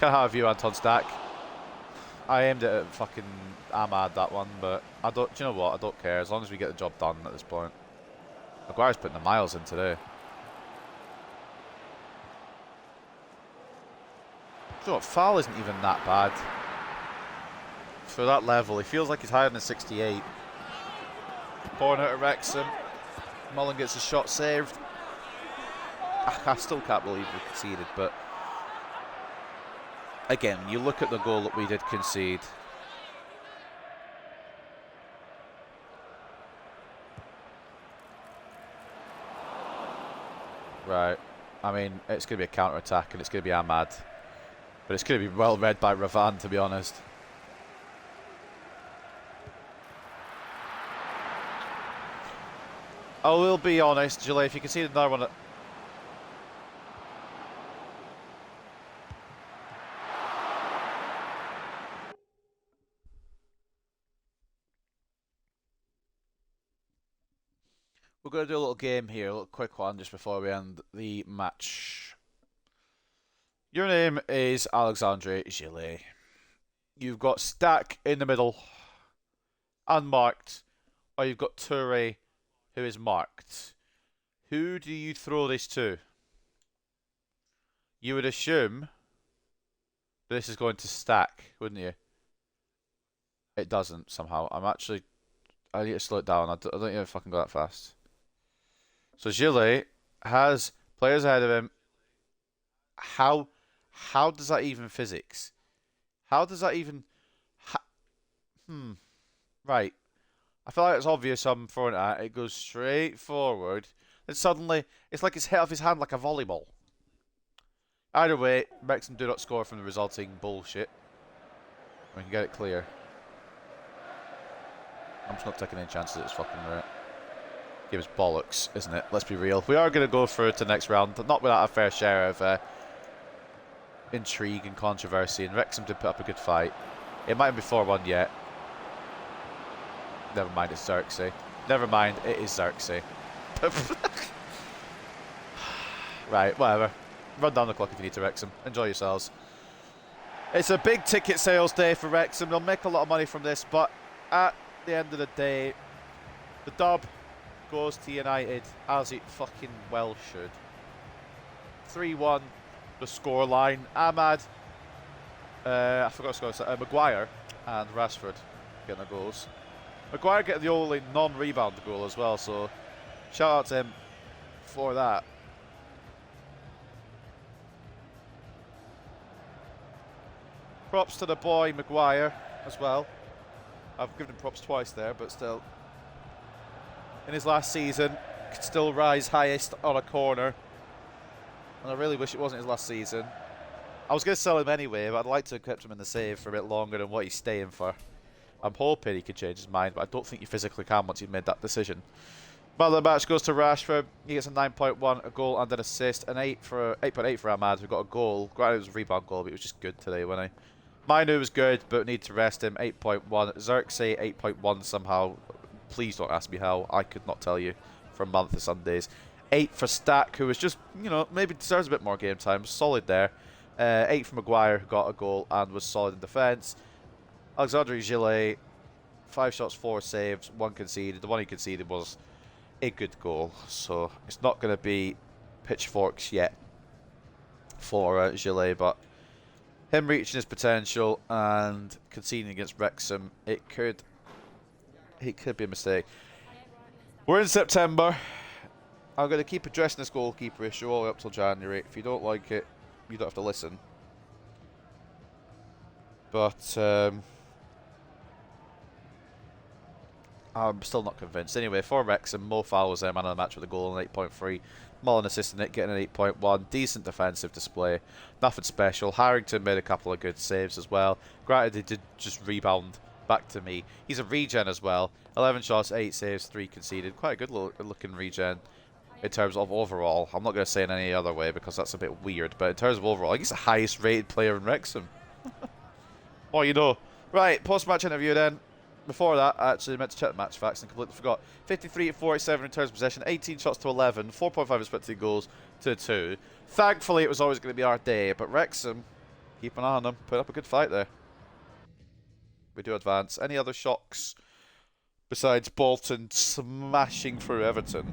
of how I view Anton Stack. I aimed it at fucking Ahmad, that one, but I don't. Do you know what? I don't care as long as we get the job done at this point. Maguire's putting the miles in today. Do you know what? Foul isn't even that bad for that level. He feels like he's higher than 68. Corner to Wrexham. Mullen gets a shot saved. I still can't believe we conceded, but again, you look at the goal that we did concede. Right. I mean, it's going to be a counter-attack and it's going to be Ahmad. But it's going to be well read by Ravan, to be honest. I will be honest, Gillet, if you concede another one... We're going to do a little game here, a little quick one, just before we end the match. Your name is Alexandre Gillet. You've got Stack in the middle, unmarked, or you've got Toure, who is marked. Who do you throw this to? You would assume this is going to Stack, wouldn't you? It doesn't, somehow. I need to slow it down. I don't even fucking go that fast. So Gillet has players ahead of him. How does that even physics? How does that even... Right. I feel like it's obvious I'm throwing it at. It goes straight forward. And suddenly, it's like it's hit off his hand like a volleyball. Either way, Wrexham do not score from the resulting bullshit. We can get it clear. I'm just not taking any chances. It's fucking right. Game is bollocks, isn't it? Let's be real. We are going to go through to the next round, but not without a fair share of intrigue and controversy. And Wrexham did put up a good fight. It might be 4-1 yet. Never mind, it's Xerxes. Never mind, it is Xerxes. Right, whatever. Run down the clock if you need to, Wrexham. Enjoy yourselves. It's a big ticket sales day for Wrexham. They'll make a lot of money from this, but at the end of the day, the dub goes to United, as it fucking well should. 3-1, the scoreline. Ahmad, I forgot to score, Maguire and Rashford getting the goals. Maguire getting the only non-rebound goal as well, so shout out to him for that. Props to the boy Maguire as well. I've given him props twice there, but still. In his last season, could still rise highest on a corner. And I really wish it wasn't his last season. I was going to sell him anyway, but I'd like to have kept him in the save for a bit longer than what he's staying for. I'm hoping he could change his mind, but I don't think he physically can once he's made that decision. Man of the match goes to Rashford. He gets a 9.1, a goal and an assist, an 8.8 for Ahmad, who got a goal. Granted, it was a rebound goal, but he was just good today, wasn't he? Minu was good, but need to rest him. 8.1. Xerxes 8.1 somehow. Please don't ask me how. I could not tell you for a month of Sundays. 8 for Stack, who was just, you know, maybe deserves a bit more game time. Solid there. 8 for Maguire, who got a goal and was solid in defence. Alexandre Gillet, 5 shots, 4 saves, 1 conceded. The one he conceded was a good goal. So it's not going to be pitchforks yet for Gillet, but him reaching his potential and conceding against Wrexham, it could be a mistake. We're in September. I'm going to keep addressing this goalkeeper issue all the way up till January. If you don't like it, you don't have to listen. But I'm still not convinced. Anyway, for Wrexham, Mo Fowl was there, man of the match with a goal and 8.3. Mullen assisting it, getting an 8.1. Decent defensive display. Nothing special. Harrington made a couple of good saves as well. Granted, he did just rebound back to me. He's a regen as well. 11 shots, 8 saves, 3 conceded. Quite a good looking regen in terms of overall. I'm not going to say in any other way because that's a bit weird. But in terms of overall, I think he's the highest rated player in Wrexham. Oh, you know. Right, post-match interview then. Before that, I actually meant to check the match facts and completely forgot. 53 to 47 in terms of possession, 18 shots to 11, 4.5 expected goals to 2. Thankfully, it was always going to be our day, but Wrexham, keep an eye on them, put up a good fight there. We do advance. Any other shocks besides Bolton smashing through Everton?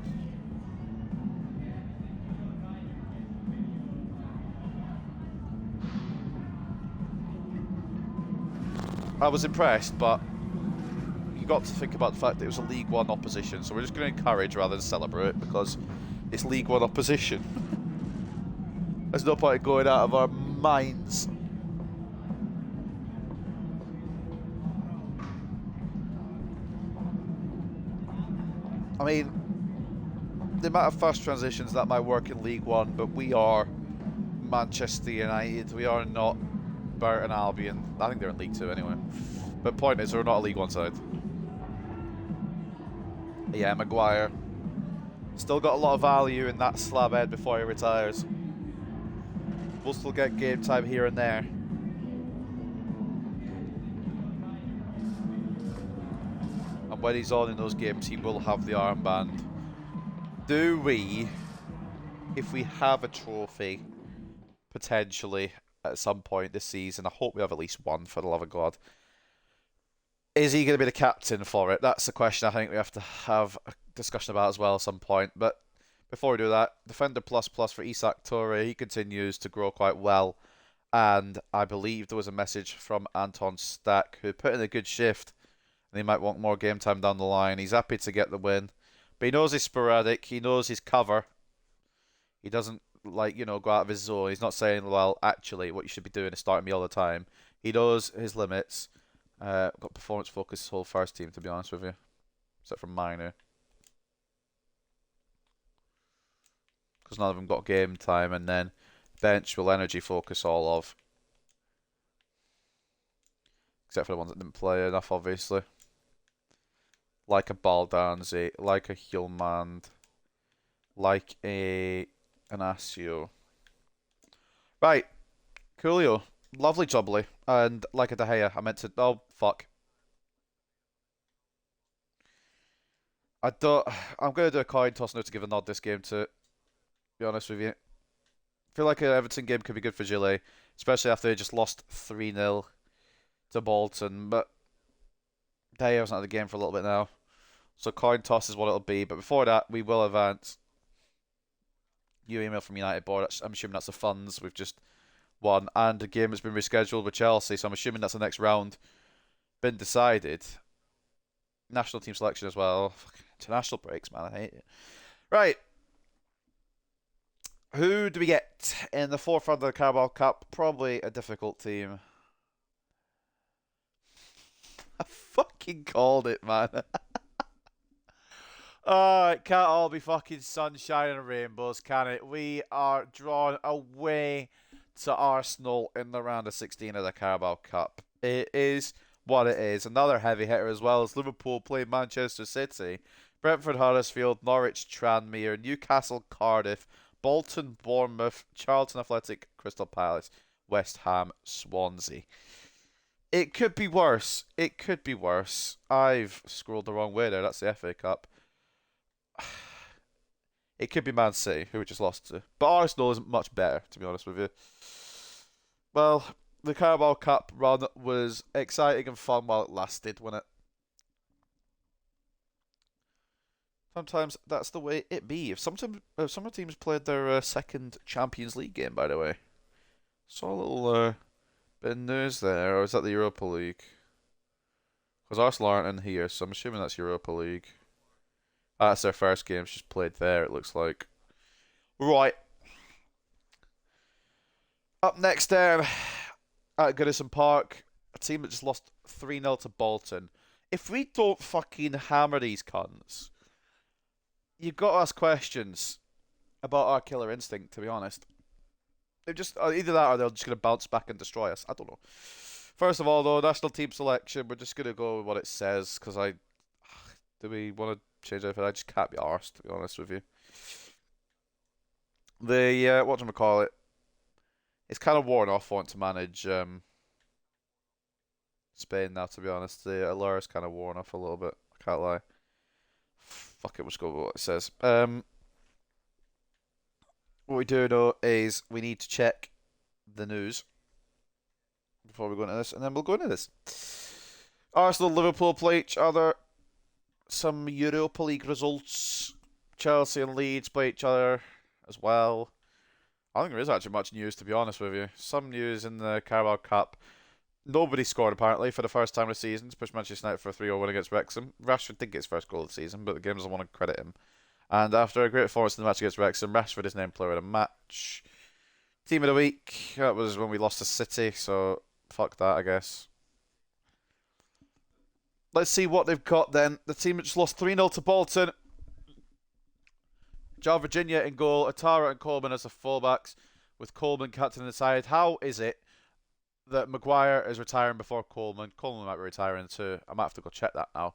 I was impressed, but you got to think about the fact that it was a League One opposition, so we're just going to encourage rather than celebrate because it's League One opposition. There's no point in going out of our minds. I mean, the amount of fast transitions that might work in League One, but we are Manchester United. We are not Burton Albion. I think they're in League Two anyway. But point is, we're not a League One side. Yeah, Maguire. Still got a lot of value in that slab head before he retires. We'll still get game time here and there. And when he's on in those games, he will have the armband. Do we, if we have a trophy, potentially at some point this season, I hope we have at least one, for the love of God. Is he going to be the captain for it? That's the question I think we have to have a discussion about as well at some point. But before we do that, Defender Plus Plus for Isak Torre, he continues to grow quite well. And I believe there was a message from Anton Stack, who put in a good shift, and he might want more game time down the line. He's happy to get the win, but he knows he's sporadic. He knows his cover. He doesn't, like, go out of his zone. He's not saying, well, actually, what you should be doing is starting me all the time. He knows his limits. Got performance focused whole first team, to be honest with you, except for Minor, because none of them got game time, and then bench will energy focus all of, except for the ones that didn't play enough, obviously, like a Baldanzi, like a Hjulmand, like a Anasio. Right, coolio. Lovely jubbly. And like a De Gea, I meant to... Oh, fuck. I'm going to do a coin toss now to give a nod this game to be honest with you. I feel like an Everton game could be good for Gillet, especially after they just lost 3-0 to Bolton. But De Gea wasn't at the game for a little bit now. So coin toss is what it'll be. But before that, we will advance. New email from United board. I'm assuming that's the funds we've just won. And the game has been rescheduled with Chelsea. So I'm assuming that's the next round been decided. National team selection as well. Fucking international breaks, man. I hate it. Right. Who do we get in the forefront of the Carabao Cup? Probably a difficult team. I fucking called it, man. It can't all be fucking sunshine and rainbows, can it? We are drawn away to Arsenal in the round of 16 of the Carabao Cup. It is what it is. Another heavy hitter as well as Liverpool play Manchester City, Brentford Huddersfield, Norwich Tranmere, Newcastle Cardiff, Bolton Bournemouth, Charlton Athletic, Crystal Palace, West Ham Swansea. It could be worse. It could be worse. I've scrolled the wrong way there. That's the FA Cup. It could be Man City, who we just lost to. But Arsenal isn't much better, to be honest with you. Well, the Carabao Cup run was exciting and fun while it lasted, wasn't it? Sometimes that's the way it be. If some teams played their second Champions League game, by the way. Saw a little bit of news there, or is that the Europa League? Because Arsenal aren't in here, so I'm assuming that's Europa League. That's their first game. She's played there, it looks like. Right. Up next, at Goodison Park, a team that just lost 3-0 to Bolton. If we don't fucking hammer these cunts, you've got to ask questions about our killer instinct, to be honest. They're just either that or they're just going to bounce back and destroy us. I don't know. First of all, though, national team selection, we're just going to go with what it says, because do we want to change anything? I just can't be arsed, to be honest with you. The, whatchamacallit, it's kind of worn off wanting to manage Spain now, to be honest. The allure is kind of worn off a little bit, I can't lie. Fuck it, let's go with what it says. What we do know is we need to check the news before we go into this, and then we'll go into this. Arsenal, Liverpool play each other. Some Europa League results. Chelsea and Leeds play each other as well. I don't think there is actually much news, to be honest with you. Some news in the Carabao Cup. Nobody scored, apparently, for the first time this season to push Manchester United for a 3-0 win against Wrexham. Rashford did get his first goal of the season, but the game doesn't want to credit him. And after a great performance in the match against Wrexham, Rashford is named player of the match. Team of the week, that was when we lost to City, so fuck that, I guess. Let's see what they've got then. The team that just lost 3-0 to Bolton. João Virginia in goal, Atara and Coleman as the fullbacks, with Coleman captain inside. How is it that Maguire is retiring before Coleman? Coleman might be retiring too. I might have to go check that now.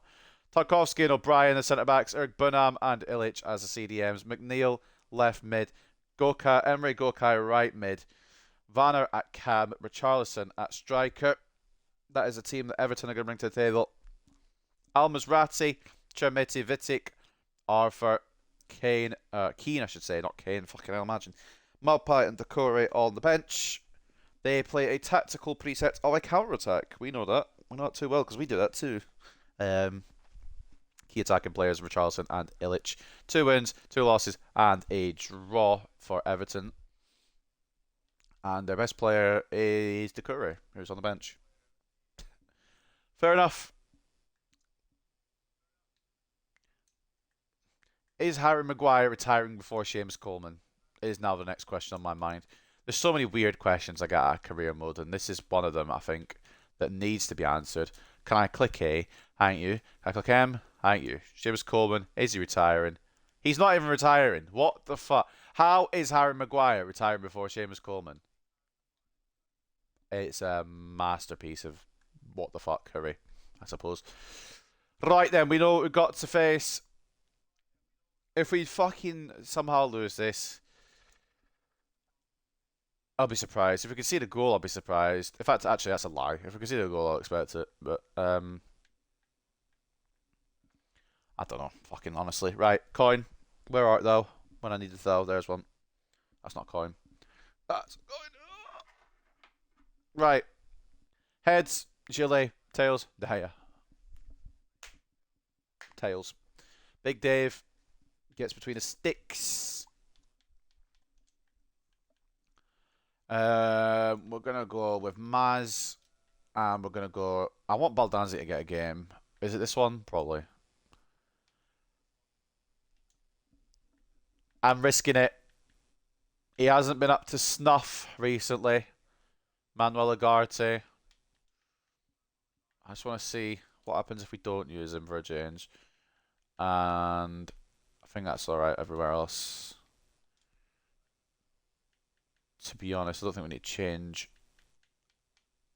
Tarkowski and O'Brien the centre-backs, Eric Bunham and Illich as the CDMs, McNeil left mid, Emery Gokai right mid, Vanner at cam, Richarlison at striker. That is a team that Everton are going to bring to the table. Al-Mazrati, Chermiti Vitic, Arthur, Keane, I should say, not Kane. Fucking hell, imagine. Malpai and Decore on the bench. They play a tactical preset of a counter-attack. We know that. We know that too well because we do that too. Key attacking players, Richarlison and Illich. 2 wins, 2 losses, and a draw for Everton. And their best player is Decore, who's on the bench. Fair enough. Is Harry Maguire retiring before Seamus Coleman? Is now the next question on my mind. There's so many weird questions I get out of career mode, and this is one of them, I think, that needs to be answered. Can I click A? Ain't you? Can I click M? Ain't you? Seamus Coleman, is he retiring? He's not even retiring. What the fuck? How is Harry Maguire retiring before Seamus Coleman? It's a masterpiece of what the fuck, Harry, I suppose. Right then, we know what we've got to face. If we fucking somehow lose this, I'll be surprised. If we can see the goal, I'll be surprised. In fact, actually, that's a lie. If we can see the goal, I'll expect it. But, I don't know. Fucking honestly. Right, coin. Where art thou? When I needed thou, there's one. That's not coin. That's coin. Right. Heads, Gillet. Tails, De Gea. Tails. Big Dave gets between the sticks. We're going to go with Maz. And we're going to go... I want Baldanzi to get a game. Is it this one? Probably. I'm risking it. He hasn't been up to snuff recently. Manuel Ugarte. I just want to see what happens if we don't use him for a change. And I think that's alright everywhere else. To be honest, I don't think we need to change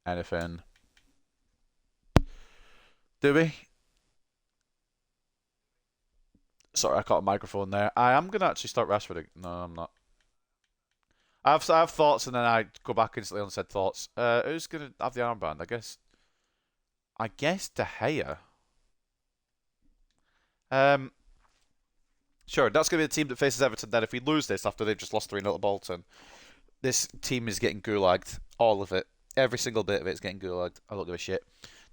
anything. Do we? Sorry, I caught a microphone there. I am going to actually start Rashford. No, I'm not. I have thoughts and then I go back instantly on said thoughts. Who's going to have the armband? I guess De Gea. Sure, that's going to be the team that faces Everton then. If we lose this after they've just lost 3-0 to Bolton, this team is getting gulagged. All of it. Every single bit of it is getting gulagged. I don't give a shit.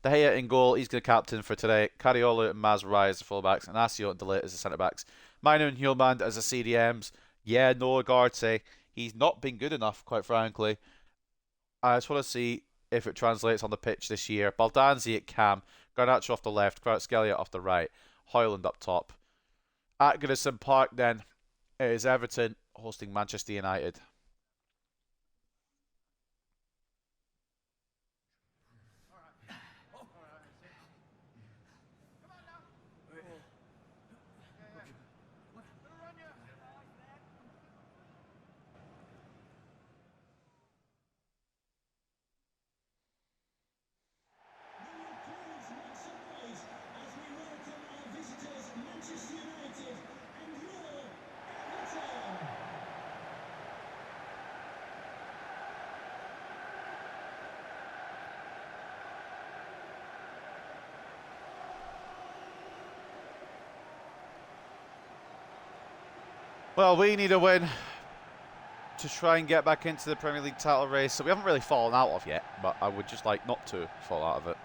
De Gea in goal. He's going to captain for today. Cariola and Mazraoui as the fullbacks. And Asio and Delete as the centre-backs. Mino and Hulman as the CDMs. Yeah, no Ugarte. He's not been good enough, quite frankly. I just want to see if it translates on the pitch this year. Baldanzi at cam. Garnacho off the left. Kvaratskhelia off the right. Hoyland up top. At Goodison Park, then, it is Everton hosting Manchester United. Well, we need a win to try and get back into the Premier League title race. So we haven't really fallen out of yet, but I would just like not to fall out of it.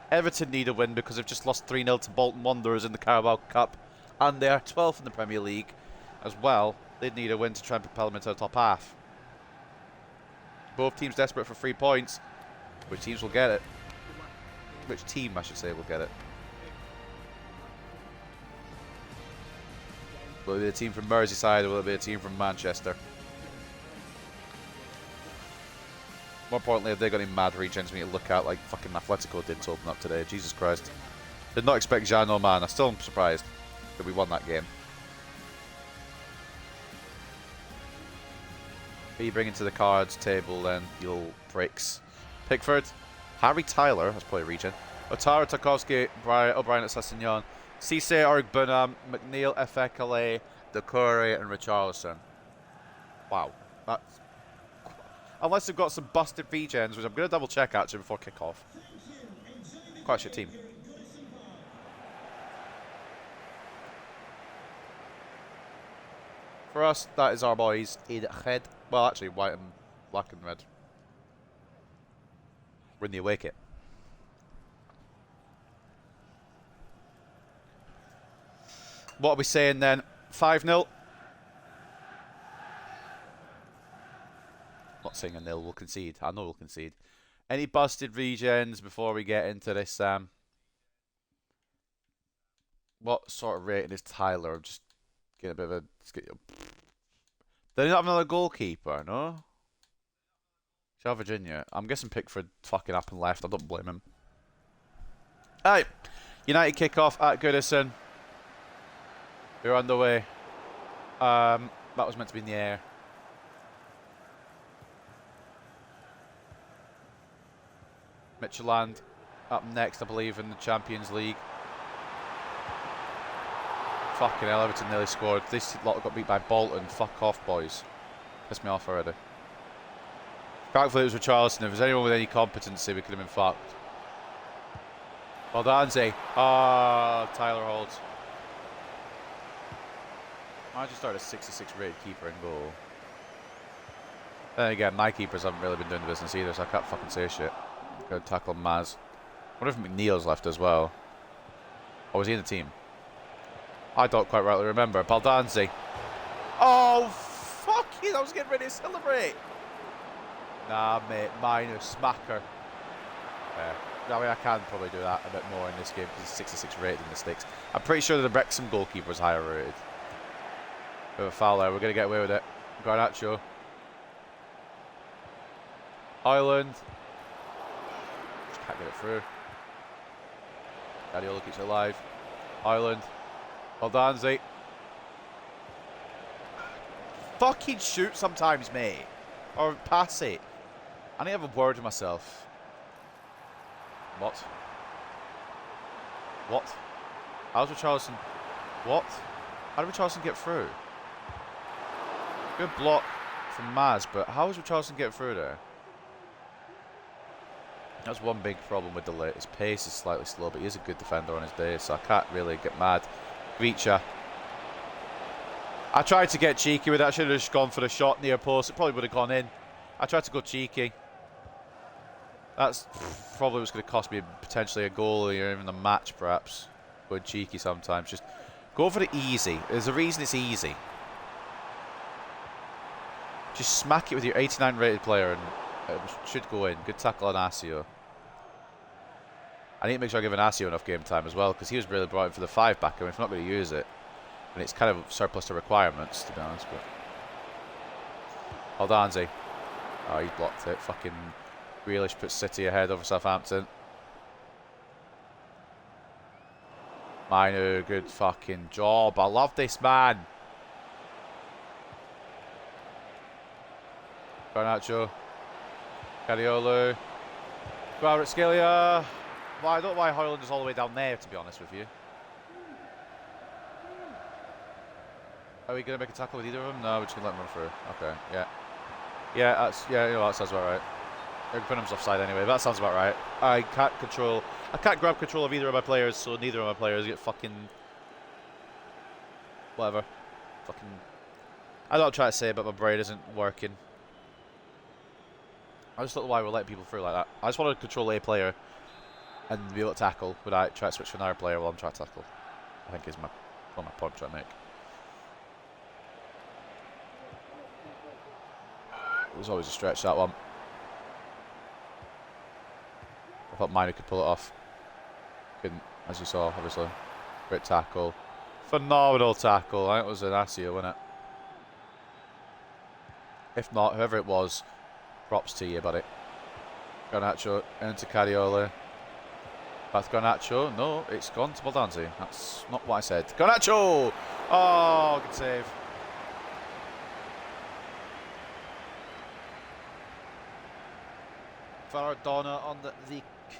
Everton need a win because they've just lost 3-0 to Bolton Wanderers in the Carabao Cup. And they are 12th in the Premier League as well. They'd need a win to try and propel them into the top half. Both teams desperate for 3 points. Which teams will get it? Which team, I should say, will get it? Will it be a team from Merseyside or will it be a team from Manchester? More importantly, have they got any mad regions we need to look at like fucking Atletico did to open up today? Jesus Christ. Did not expect Jean Oman. I still am surprised that we won that game. Who you bring into the cards table then, you pricks? Pickford, Harry Tyler, that's probably a region. Otara, Tarkovsky, O'Brien at Sassignon. Cisse, Ogbunam, McNeil, Efekale, Decore, and Richarlison. Wow. That's... Unless they've got some busted V-gens, which I'm going to double check actually before kick-off. Quite a shit team. For us, that is our boys in red. Well, actually, white and black and red. We're in the away kit. What are we saying then? 5-0? Not saying a nil, we'll concede. I know we'll concede. Any busted regens before we get into this, Sam? What sort of rating is Tyler? I'm just getting a bit of a... They don't have another goalkeeper, no? Shell Virginia. I'm guessing Pickford fucking up and left. I don't blame him. Alright. United kick-off at Goodison. We're underway. That was meant to be in the air. Midtjylland up next, I believe, in the Champions League. Fucking hell, Everton nearly scored. This lot got beat by Bolton. Fuck off, boys. Pissed me off already. Thankfully it was with Charleston. If there's anyone with any competency, we could have been fucked. Well done, Zay. Tyler Holt. I just started a 66 rated keeper in goal. Then again, my keepers haven't really been doing the business either, so I can't fucking say shit. Good tackle, Maz. I wonder if McNeil's left as well. Or was he in the team? I don't quite rightly remember. Baldanzi. Oh, fuck you. I was getting ready to celebrate. Nah, mate. Minus. Smacker. I mean, I can probably do that a bit more in this game because he's 66 rated in the sticks. I'm pretty sure that the Wrexham goalkeeper is higher rated. Bit of a foul there. We're going to get away with it. Garnacho. Ireland. Just can't get it through. Guardiola keeps it alive. Ireland. Baldanzi. Fucking shoot sometimes, mate. Or pass it. I need to have a word with myself. What? What? How's Richarlison? What? How did Richarlison get through? Good block from Maz, but how is Richarlison getting through there? That's one big problem with Delay. His pace is slightly slow, but he is a good defender on his day, so I can't really get mad. Reacher. I tried to get cheeky with that. I should have just gone for the shot near post. It probably would have gone in. I tried to go cheeky. That's probably what's going to cost me potentially a goal or even a match, perhaps. Going cheeky sometimes. Just go for the easy. There's a reason it's easy. Just smack it with your 89 rated player and it should go in. Good tackle on Asio. I need to make sure I give Asio enough game time as well because he was really brought in for the 5-back. I mean, if I'm not going to use it, and it's kind of surplus to requirements, to be honest. But Aldanzi. Oh, he blocked it. Fucking Grealish puts City ahead over Southampton. Minu, good fucking job. I love this man. Garnacho. Cariolo. Kvaratskhelia. Well, I don't know why Hoyland is all the way down there, to be honest with you. Are we going to make a tackle with either of them? No, we're just going to let them run through. Okay, yeah. Yeah, that's, yeah, you know, that sounds about right. Burnham's offside anyway, but that sounds about right. I can't grab control of either of my players, so neither of my players get fucking... whatever. Fucking... I don't try to say it, but my brain isn't working. I just don't know why we're letting people through like that. I just want to control a player and be able to tackle without trying to switch to another player while I'm trying to tackle. I think is my point I'm trying to make. It was always a stretch, that one. I thought Miner could pull it off. Couldn't, as you saw, obviously. Great tackle. Phenomenal tackle. I think it was an Asio, wasn't it? If not, whoever it was, props to you, buddy. Garnacho into Cariola. Back to Garnacho. No, it's gone to Baldanzi. That's not what I said. Garnacho! Oh, good save. Faradona on the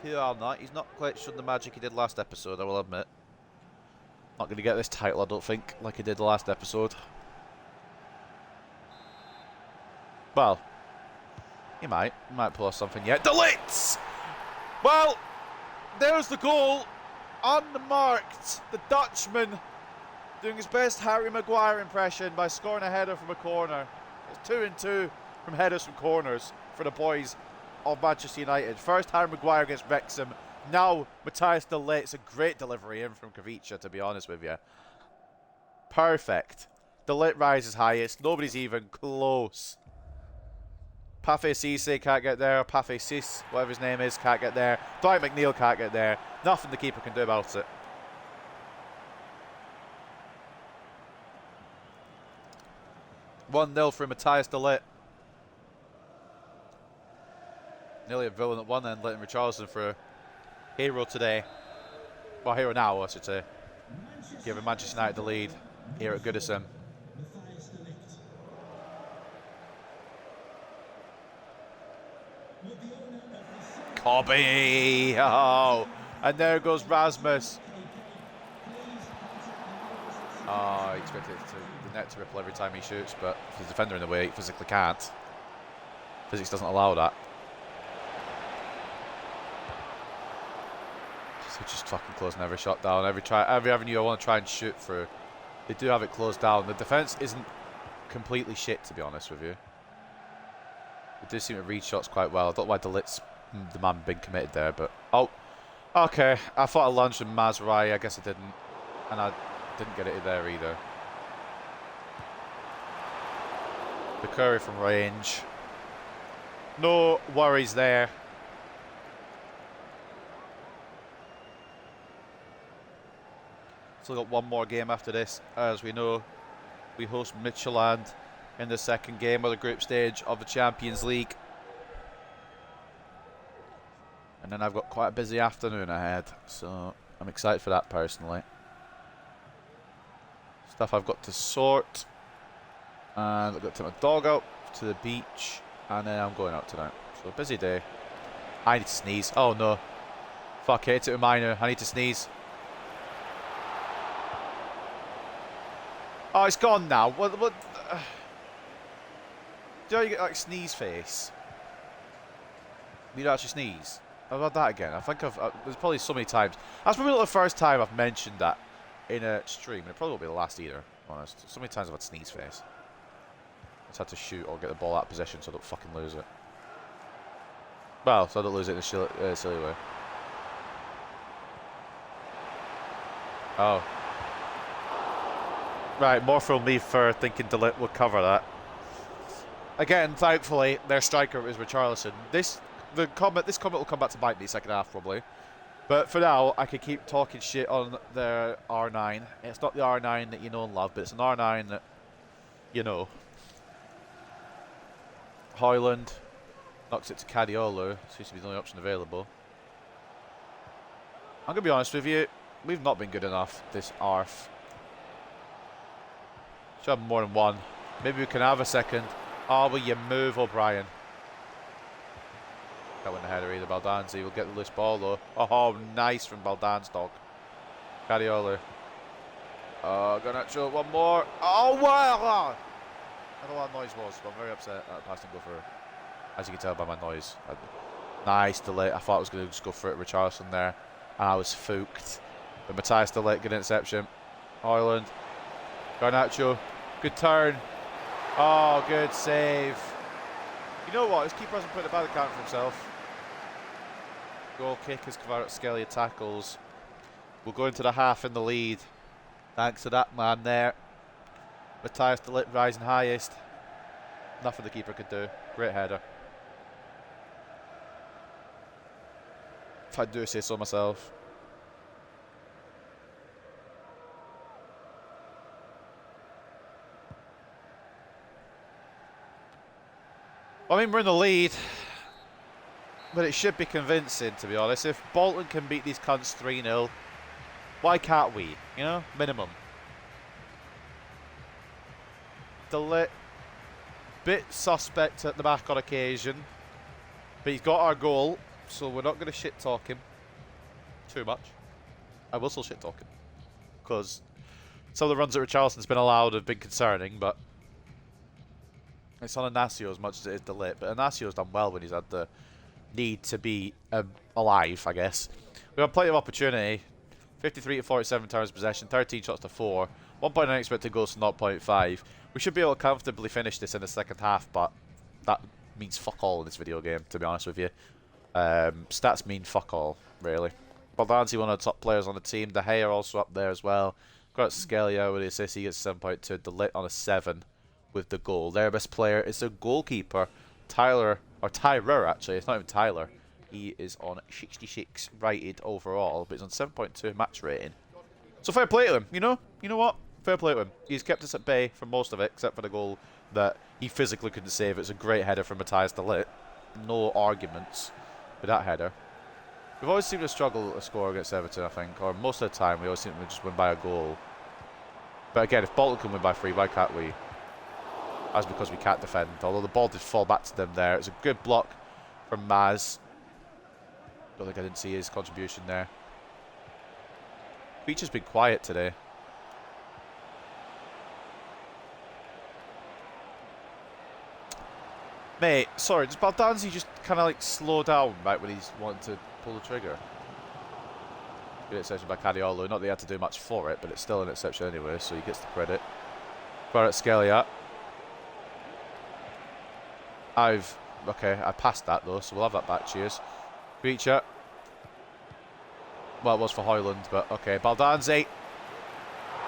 corner. He's not quite shown the magic he did last episode, I will admit. Not going to get this title, I don't think, like he did the last episode. Well, he might. He might pull off something yet. Delete! Well, there's the goal. Unmarked. The Dutchman Doing his best Harry Maguire impression by scoring a header from a corner. It's 2-2 from headers from corners for the boys of Manchester United. First Harry Maguire against Wrexham. Now Matthias de Ligt. It's a great delivery in from Kavica, to be honest with you. Perfect. De Ligt rises highest. Nobody's even close. Pathé Cisse can't get there. Pathé Cis, whatever his name is, can't get there. Dwight McNeil can't get there. Nothing the keeper can do about it. (1-0) for Matthias de Ligt. Nearly a villain at one end, letting Richarlison for a hero today. Well, hero now, I should say. Giving Manchester United the lead here at Goodison. Cobby! Oh! And there goes Rasmus. Oh, he expected the net to ripple every time he shoots, but if there's a defender in the way, he physically can't. Physics doesn't allow that. So just fucking closing every shot down, every avenue I want to try and shoot through. They do have it closed down. The defence isn't completely shit, to be honest with you. They do seem to read shots quite well. I don't know why De Ligt's the man being committed there, but oh, okay. I thought I launched with Mazraoui. I guess I didn't, and I didn't get it there either. The Curry from range. No worries there. Still got one more game after this. As we know, we host Midtjylland in the second game of the group stage of the Champions League. And then I've got quite a busy afternoon ahead, so I'm excited for that personally. Stuff I've got to sort. And I've got to take my dog out to the beach, and then I'm going out tonight. So a busy day. I need to sneeze. Oh no. Fuck it, it's a reminder. I need to sneeze. Oh, it's gone now. What? Do you get like sneeze face? You don't actually sneeze. I've had that again. I think there's probably so many times. That's probably not the first time I've mentioned that in a stream. And it probably won't be the last either, to be honest. So many times I've had sneeze face. I just had to shoot or get the ball out of position so I don't fucking lose it. Well, so I don't lose it in a silly way. Oh. Right, more from me for thinking De Ligt would cover that. Again, thankfully, their striker is Richarlison. This comment will come back to bite me second half probably. But for now, I could keep talking shit on their R9. It's not the R9 that you know and love, but it's an R9 that you know. Højlund knocks it to Cadiolo. Seems to be the only option available. I'm going to be honest with you. We've not been good enough this ARF. Should have more than one. Maybe we can have a second. Oh, will you move, O'Brien? That wasn't a header either. Baldanzi will get the loose ball though. Oh, nice from Baldan's dog. Cadiolo. Oh, Garnacho, one more. Oh, wow! I don't know what that noise was, but I'm very upset that I didn't go for it. As you can tell by my noise. Nice De Ligt. I thought I was going to just go for it. Richarlison there. And I was fooked. But Matthias De Ligt, good interception. Højlund. Garnacho. Good turn. Oh, good save. You know what? His keeper hasn't put a bad account for himself. Goal kick as Kvaratskhelia tackles. We'll go into the half in the lead. Thanks to that man there. Matthias De Ligt rising highest. Nothing the keeper could do. Great header. If I do say so myself. I mean, we're in the lead, but it should be convincing, to be honest. If Bolton can beat these cunts 3-0, why can't we? You know, minimum. De Ligt, bit suspect at the back on occasion, but he's got our goal, so we're not going to shit talk him too much. I will still shit talk him, because some of the runs that Richarlison's been allowed have been concerning, but it's on Inacio as much as it is De Ligt, but Inacio's done well when he's had the need to be alive, I guess. We have plenty of opportunity. 53 to 47 turns possession, 13 shots to 4. 1.9 expected goals to 0.5. We should be able to comfortably finish this in the second half, but that means fuck all in this video game, to be honest with you. Stats mean fuck all, really. Baldanzi, one of the top players on the team. De Gea also up there as well. Got Scalia with the assist, he gets 7.2. De Ligt on a 7 with the goal. Their best player is their goalkeeper, Tyler, or Tyrer actually, it's not even Tyler. He is on 66 rated overall, but he's on 7.2 match rating. So fair play to him, you know? You know what? Fair play to him. He's kept us at bay for most of it, except for the goal that he physically couldn't save. It's a great header from Matthias de Ligt. No arguments with that header. We've always seemed to struggle to score against Everton, I think, or most of the time we always seem to just win by a goal. But again, if Bolton can win by 3, why can't we? That's because we can't defend. Although the ball did fall back to them there. It's a good block from Maz. Don't think I didn't see his contribution there. Beach has been quiet today. Mate, sorry, does Baldanzi just kind of like slow down right when he's wanting to pull the trigger? Good exception by Cadiolo. Not that he had to do much for it, but it's still an exception anyway, so he gets the credit. Barrett Scalia. Okay, I passed that though, so we'll have that back. Cheers. Beecher. Well, it was for Hoyland, but okay. Baldanzi.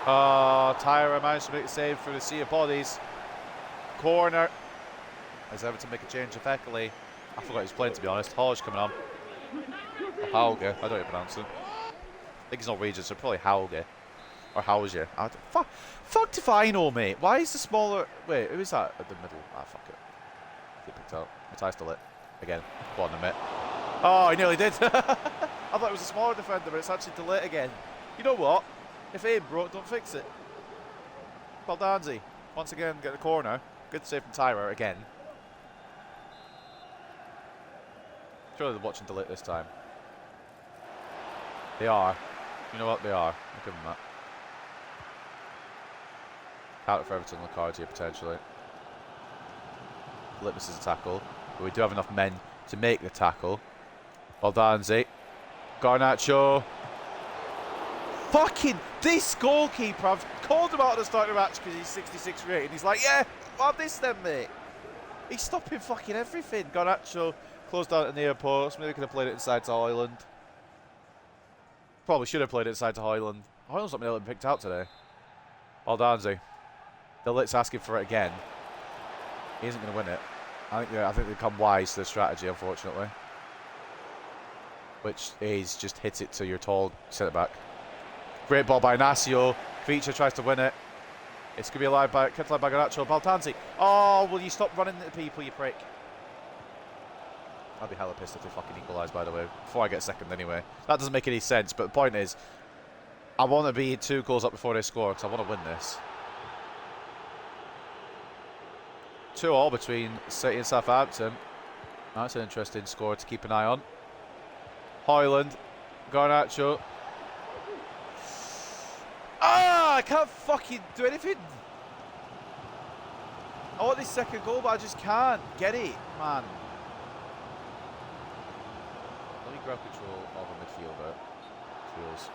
Oh, Tyra managed to make a save through the sea of bodies. Corner. As Everton make a change of Eckley. I forgot he was playing, to be honest. Hodge coming on. Hauge. I don't know how to pronounce it. I think he's Norwegian, so probably Hauge. Or Hauge. Fuck if I know, mate. Why is the smaller... Wait, who is that at the middle? Ah, fuck it. Get picked out. Matthias de Ligt. Again. Go on, mate. Oh, he nearly did. I thought it was a smaller defender, but it's actually de Ligt again. You know what? If aim broke, don't fix it. Baldanzi. Once again, get the corner. Good save from Tyra again. Surely they're watching de Ligt this time. They are. You know what? They are. I'll give them that. Counter for Everton on the cards here, potentially. de Ligt misses a tackle. But we do have enough men to make the tackle. Baldanzi. Garnacho. Fucking this goalkeeper. I've called him out at the start of the match because he's 66 rated. He's like, yeah, I'll have this then, mate. He's stopping fucking everything. Garnacho closed down at the near post. Maybe we could have played it inside to Hoyland. Probably should have played it inside to Hoyland. Hoyland's not been able to be picked out today. Baldanzi. De Ligt's asking for it again. He isn't going to win it. I think they come wise to the strategy, unfortunately. Which is just hit it to your tall centre-back. Great ball by Inacio. Feature tries to win it. It's going to be kept alive by Garnacho. Baldanzi. Oh, will you stop running at people, you prick? I'd be hella pissed if they fucking equalise, by the way, before I get second anyway. That doesn't make any sense, but the point is, I want to be 2 goals up before they score, because I want to win this. 2-2 between City and Southampton. That's an interesting score to keep an eye on. Hoyland, Garnacho. Ah, I can't fucking do anything. I want this second goal, but I just can't get it, man. Let me grab control of a midfielder. Feels.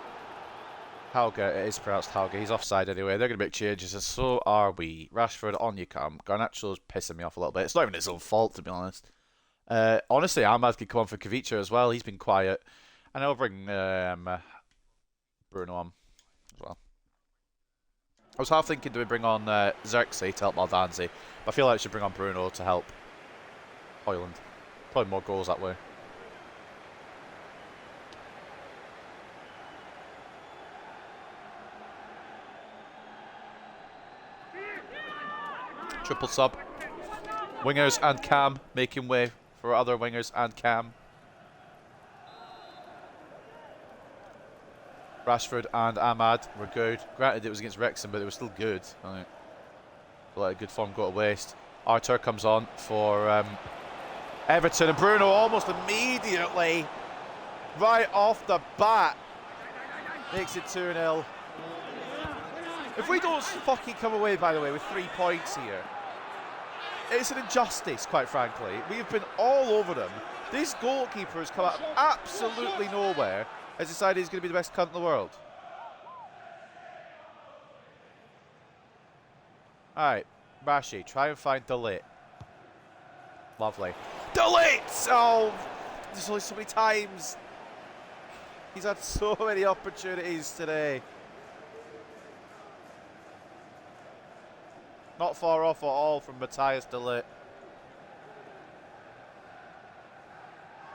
Hauge, it is pronounced Hauge. He's offside anyway. They're going to make changes, and so are we. Rashford, on you come. Garnacho's pissing me off a little bit. It's not even his own fault, to be honest. Honestly, Ahmad could come on for Kavicha as well. He's been quiet. And I'll bring Bruno on as well. I was half thinking, do we bring on Xerxes to help Baldanzi? But I feel like I should bring on Bruno to help Hoyland. Probably more goals that way. Triple sub. Wingers and Cam making way for other wingers and Cam. Rashford and Ahmad were good. Granted, it was against Wrexham, but they were still good. I feel like a good form go to waste. Arthur comes on for Everton, and Bruno almost immediately, right off the bat, makes it 2-0. If we don't fucking come away, by the way, with 3 points here, it's an injustice, quite frankly. We have been all over them. This goalkeeper has come out of absolutely nowhere, has decided he's going to be the best cunt in the world. Alright, Rashi, try and find Delete. Lovely. Delete! Oh, there's only so many times. He's had so many opportunities today. Not far off at all from Matthias Delete.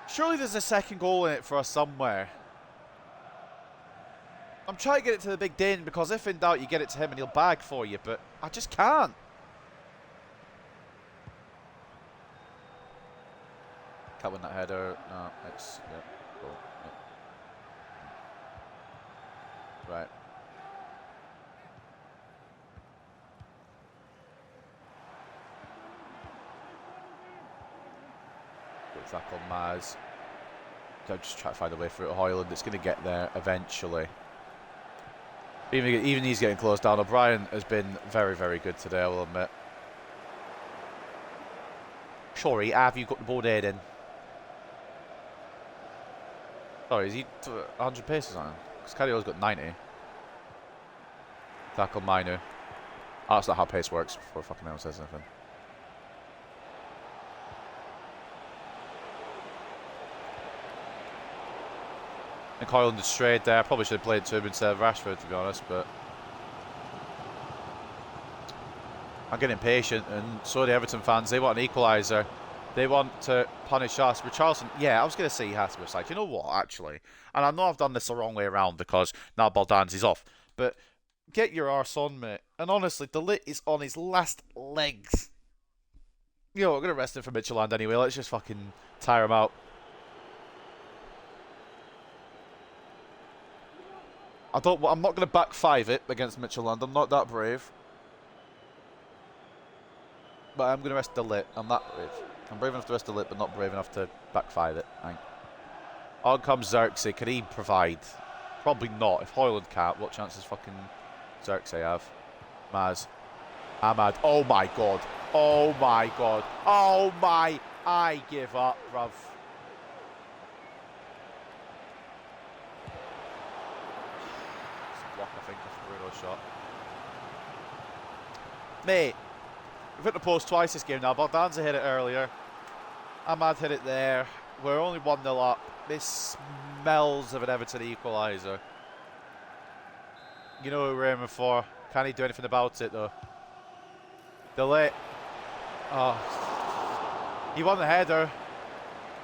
Surely there's a second goal in it for us somewhere. I'm trying to get it to the big Dane because if in doubt you get it to him and he'll bag for you, but I just can't. Can't win that header. No, it's cool. Yeah. Right. Good tackle, Maz. I'll just try to find a way through to Hoyland. It's going to get there eventually. Even he's getting close down. O'Brien has been very, very good today, I will admit. Sorry, have you got the ball dead in? Sorry, is he 100 paces on him? Because Carrio's got 90. Tackle Minor. Oh, that's not how pace works before fucking anyone says anything. I think Hoyland is straight there. Probably should have played to him instead of Rashford, to be honest, but I'm getting impatient, and so are the Everton fans. They want an equaliser. They want to punish us. Richarlison, yeah, I was going to say he has to be offside. You know what, actually? And I know I've done this the wrong way around because now Baldanzi's off. But get your arse on, mate. And honestly, Delete is on his last legs. You know, we're going to rest him for Midtjylland anyway. Let's just fucking tire him out. I'm not going to back five it against Midtjylland. I'm not that brave. But I'm going to rest Delete. I'm that brave. I'm brave enough to rest Delete, but not brave enough to back five it. On comes Xerxes. Can he provide? Probably not. If Hoyland can't, what chances fucking Xerxes have? Maz. Ahmad. Oh my god. Oh my god. Oh my. I give up, bruv. Block, I think, off Bruno's shot. Mate, we've hit the post twice this game now. Baldanza hit it earlier. Ahmad hit it there. We're only 1-0 up. This smells of an Everton equaliser. You know who we're aiming for. Can he do anything about it, though? Delay. Oh. He won the header,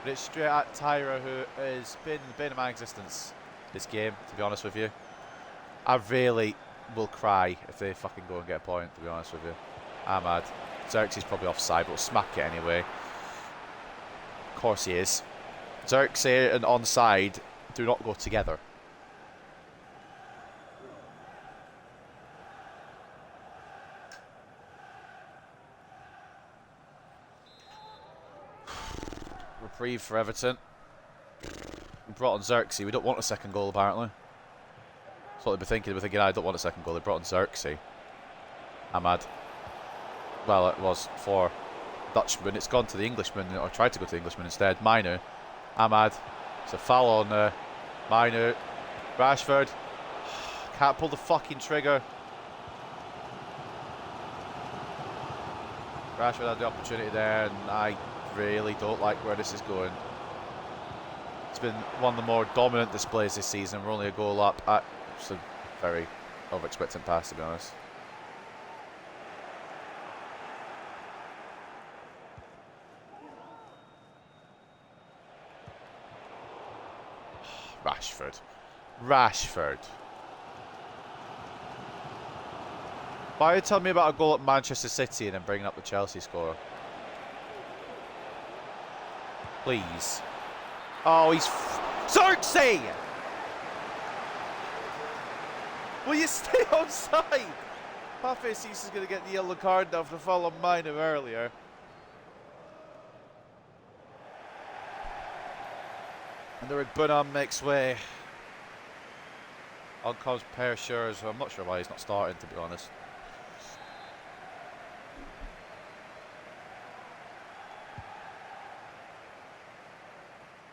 but it's straight at Tyra, who has been the bane of my existence this game, to be honest with you. I really will cry if they fucking go and get a point, to be honest with you. Ahmad. Xerxes probably offside, but we'll smack it anyway. Of course he is. Xerxes and onside do not go together. Reprieve for Everton. We brought on Xerxes. We don't want a second goal, apparently. That's what they'd be thinking. They'd be thinking, I don't want a second goal. They brought on Xerxes. Ahmad. Well, it was for Dutchman. It's gone to the Englishman, or tried to go to the Englishman instead. Minor. Ahmad. It's a foul on Minor. Rashford. Can't pull the fucking trigger. Rashford had the opportunity there, and I really don't like where this is going. It's been one of the more dominant displays this season. We're only a goal up. It's a very over-expectant pass, to be honest. Rashford. Why are you telling me about a goal at Manchester City and then bringing up the Chelsea score? Please. Oh, he's... Xerxes! Will you stay on side? Pafe Cease is going to get the yellow card now for the foul on Minor earlier. And they're in Bunham makes way. On comes Per Schurz. I'm not sure why he's not starting, to be honest.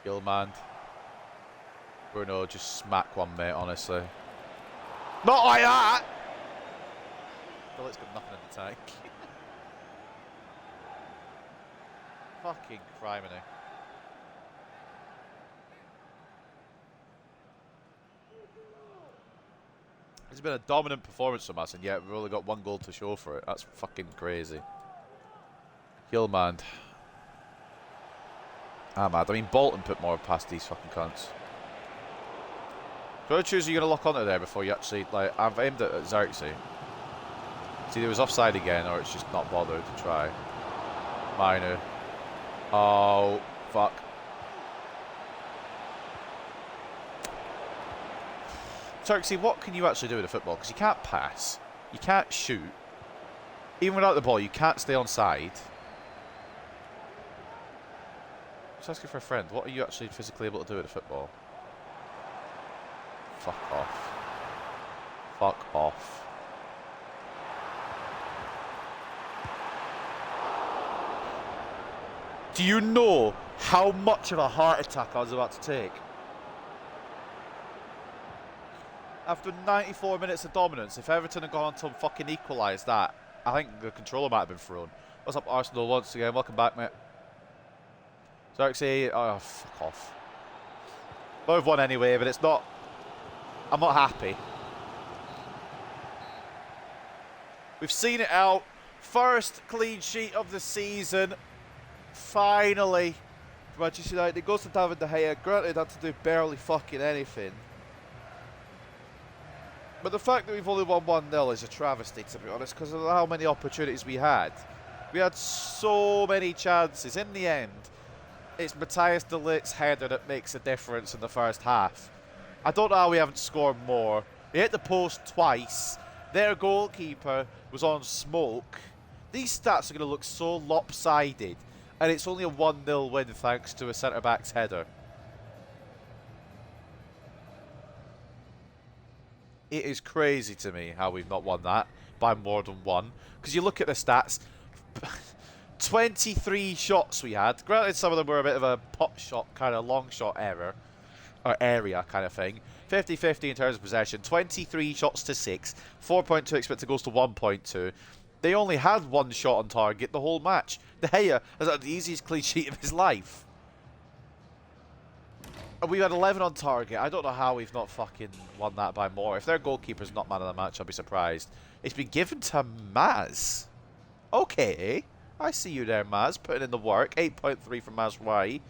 Gilman. Bruno just smack one, mate, honestly. Not like that! Delight's got nothing in the tank. Fucking criminy. It's been a dominant performance from us, and yet we've only got 1 goal to show for it. That's fucking crazy. Hillman. I'm mad. I mean, Bolton put more past these fucking cunts. What choose are you going to lock onto there before you actually, like, I've aimed it at Xerxes. It's either it was offside again, or it's just not bothered to try. Minor. Oh, fuck. Xerxes, what can you actually do with a football? Because you can't pass. You can't shoot. Even without the ball, you can't stay on side. Just asking for a friend. What are you actually physically able to do with a football? Fuck off. Fuck off. Do you know how much of a heart attack I was about to take? After 94 minutes of dominance, if Everton had gone on to fucking equalise that, I think the controller might have been thrown. What's up, Arsenal, once again? Welcome back, mate. Xerxes, oh, fuck off. Well, we've won anyway, but it's not... I'm not happy. We've seen it out. First clean sheet of the season. Finally. Manchester United. It goes to David De Gea. Granted, had to do barely fucking anything. But the fact that we've only won 1-0 is a travesty, to be honest, because of how many opportunities we had. We had so many chances. In the end, it's Matthias de Ligt's header that makes a difference in the first half. I don't know how we haven't scored more. We hit the post twice. Their goalkeeper was on smoke. These stats are going to look so lopsided. And it's only a 1-0 win thanks to a centre-back's header. It is crazy to me how we've not won that by more than 1. Because you look at the stats, 23 shots we had. Granted, some of them were a bit of a pot shot, kind of long shot error, or area kind of thing. 50-50 in terms of possession. 23 shots to 6. 4.2 expected goals to 1.2. They only had 1 shot on target the whole match. De Gea has had the easiest clean sheet of his life. And we had 11 on target. I don't know how we've not fucking won that by more. If their goalkeeper's not man of the match, I'll be surprised. It's been given to Maz. Okay. I see you there, Maz. Putting in the work. 8.3 from Mazraoui.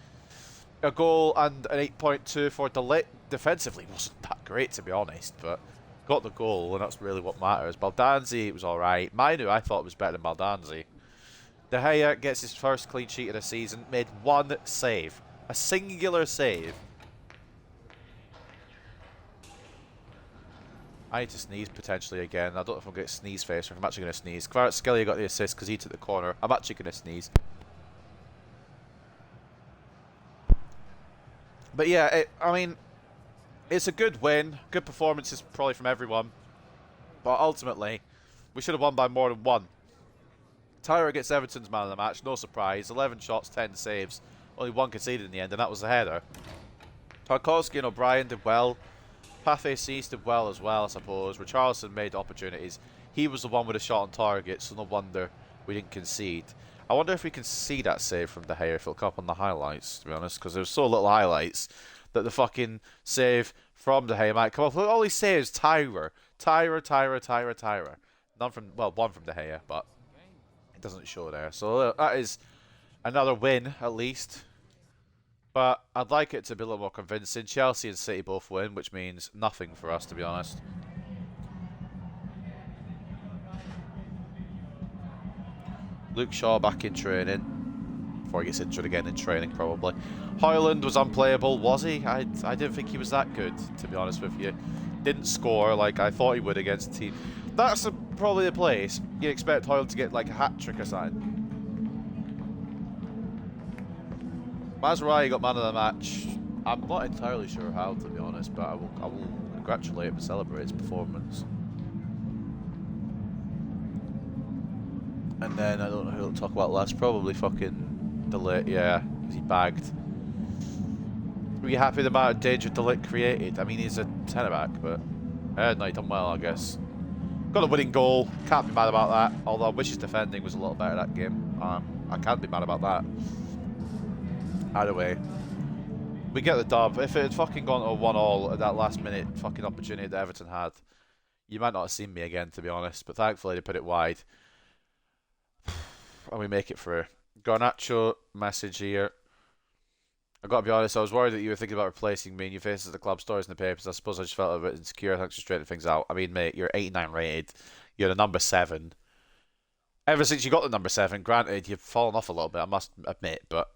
A goal and an 8.2 for De Ligt. Defensively wasn't that great, to be honest, but got the goal, and that's really what matters. Baldanzi was alright. Mainu, I thought, was better than Baldanzi. De Gea gets his first clean sheet of the season. Made 1 save. A singular save. I need to sneeze potentially again. I don't know if I'm going to sneeze face or if I'm actually going to sneeze. Kvaratskhelia got the assist because he took the corner. I'm actually going to sneeze. But yeah, I mean, it's a good win. Good performances probably from everyone. But ultimately, we should have won by more than 1. Tyra gets Everton's man of the match. No surprise. 11 shots, 10 saves. Only 1 conceded in the end, and that was the header. Tarkowski and O'Brien did well. Pathé Cease did well as well, I suppose. Richarlison made opportunities. He was the one with a shot on target, so no wonder we didn't concede. I wonder if we can see that save from De Gea, if it'll come up on the highlights, to be honest, because there's so little highlights that the fucking save from De Gea might come up. Look, all he says, Tyra. None from, well, 1 from De Gea, but it doesn't show there. So that is another win, at least. But I'd like it to be a little more convincing. Chelsea and City both win, which means nothing for us, to be honest. Luke Shaw back in training. Before he gets injured again in training, probably. Højlund was unplayable, was he? I didn't think he was that good, to be honest with you. Didn't score like I thought he would against the team. That's probably the place you expect Højlund to get like a hat-trick or something. Mazraoui got man of the match. I'm not entirely sure how, to be honest, but I will congratulate him and celebrate his performance. And then I don't know who we'll talk about last. Probably fucking De Ligt, yeah, because he bagged. Were you happy with the amount of danger De Ligt created? I mean, he's a centre back, but no, he done well, I guess. Got a winning goal. Can't be mad about that. Although I wish his defending was a little better that game. I can't be mad about that. Either way, we get the dub. If it had fucking gone to a 1-1 at that last minute fucking opportunity that Everton had, you might not have seen me again, to be honest. But thankfully they put it wide. And we make it through. Garnacho message here. I've got to be honest, I was worried that you were thinking about replacing me and your faces at the club stories in the papers. I suppose I just felt a bit insecure. Thanks for straightening things out. I mean, mate, you're 89 rated. You're the number 7. Ever since you got the number 7, granted, you've fallen off a little bit, I must admit, but...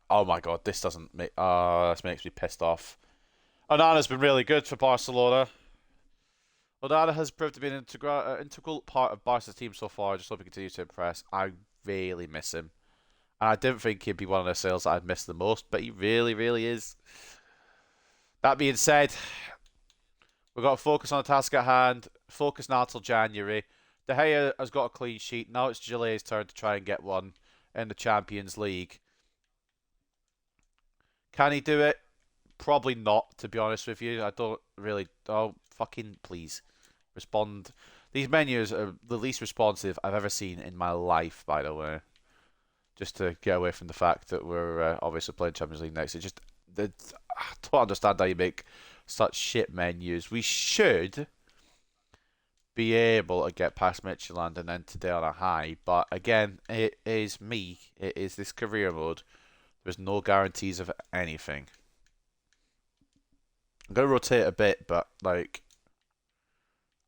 Oh my god, this doesn't make... this makes me pissed off. Onana's been really good for Barcelona. Onana has proved to be an integral part of Barca's team so far. I just hope he continues to impress. I really miss him. And I didn't think he'd be one of the sales that I'd miss the most, but he really, really is. That being said, we've got to focus on the task at hand. Focus now till January. De Gea has got a clean sheet. Now it's Gilet's turn to try and get one in the Champions League. Can he do it? Probably not, to be honest with you. I don't really... Oh, fucking please. Respond. These menus are the least responsive I've ever seen in my life, by the way. Just to get away from the fact that we're obviously playing Champions League next. I don't understand how you make such shit menus. We should be able to get past Midtjylland and then today on a high. But again, it is me. It is this career mode. There's no guarantees of anything. I'm going to rotate a bit, but like,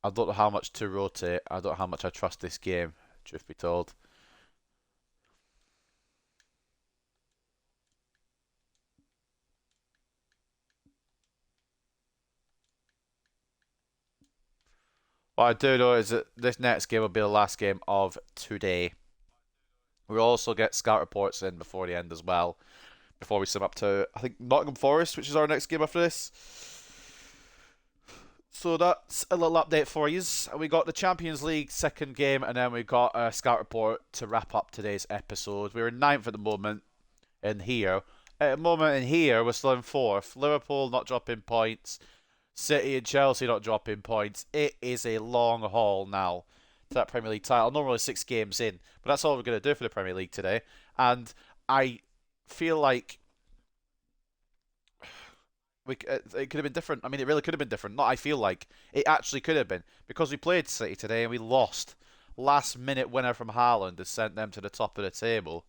I don't know how much to rotate. I don't know how much I trust this game, truth be told. What I do know is that this next game will be the last game of today. We'll also get scout reports in before the end as well. Before we sum up to, I think, Nottingham Forest, which is our next game after this. So that's a little update for you. We got the Champions League second game, and then we got a scout report to wrap up today's episode. We're in 9th at the moment in here. At the moment in here, we're still in 4th. Liverpool not dropping points. City and Chelsea not dropping points. It is a long haul now to that Premier League title. Normally 6 games in, but that's all we're going to do for the Premier League today. And I feel like it could have been different. I mean, it really could have been different. Not I feel like. It actually could have been. Because we played City today and we lost. Last minute winner from Haaland has sent them to the top of the table.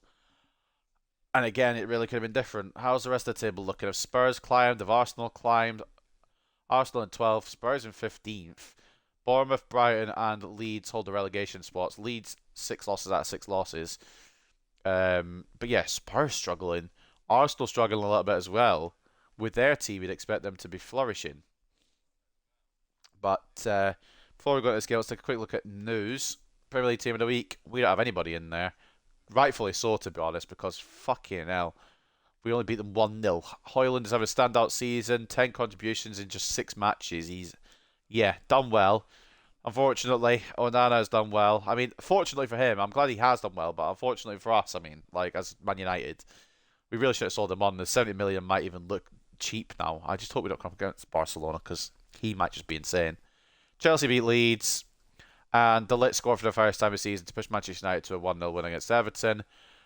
And again, it really could have been different. How's the rest of the table looking? Have Spurs climbed? Have Arsenal climbed? Arsenal in 12th, Spurs in 15th. Bournemouth, Brighton and Leeds hold the relegation spots. Leeds 6 losses out of 6 losses. But yeah, Spurs struggling. Arsenal struggling a little bit as well. With their team, you'd expect them to be flourishing. But before we go to this game, let's take a quick look at news. Premier League team of the week. We don't have anybody in there. Rightfully so, to be honest, because fucking hell. We only beat them 1-0. Højlund is having a standout season. 10 contributions in just 6 matches. He's, yeah, done well. Unfortunately, Onana has done well. I mean, fortunately for him, I'm glad he has done well. But unfortunately for us, I mean, like, as Man United, we really should have sold him on. The 70 million might even look cheap now. I just hope we don't come up against Barcelona because he might just be insane. Chelsea beat Leeds. And De Ligt scored for the first time this season to push Manchester United to a 1-0 win against Everton.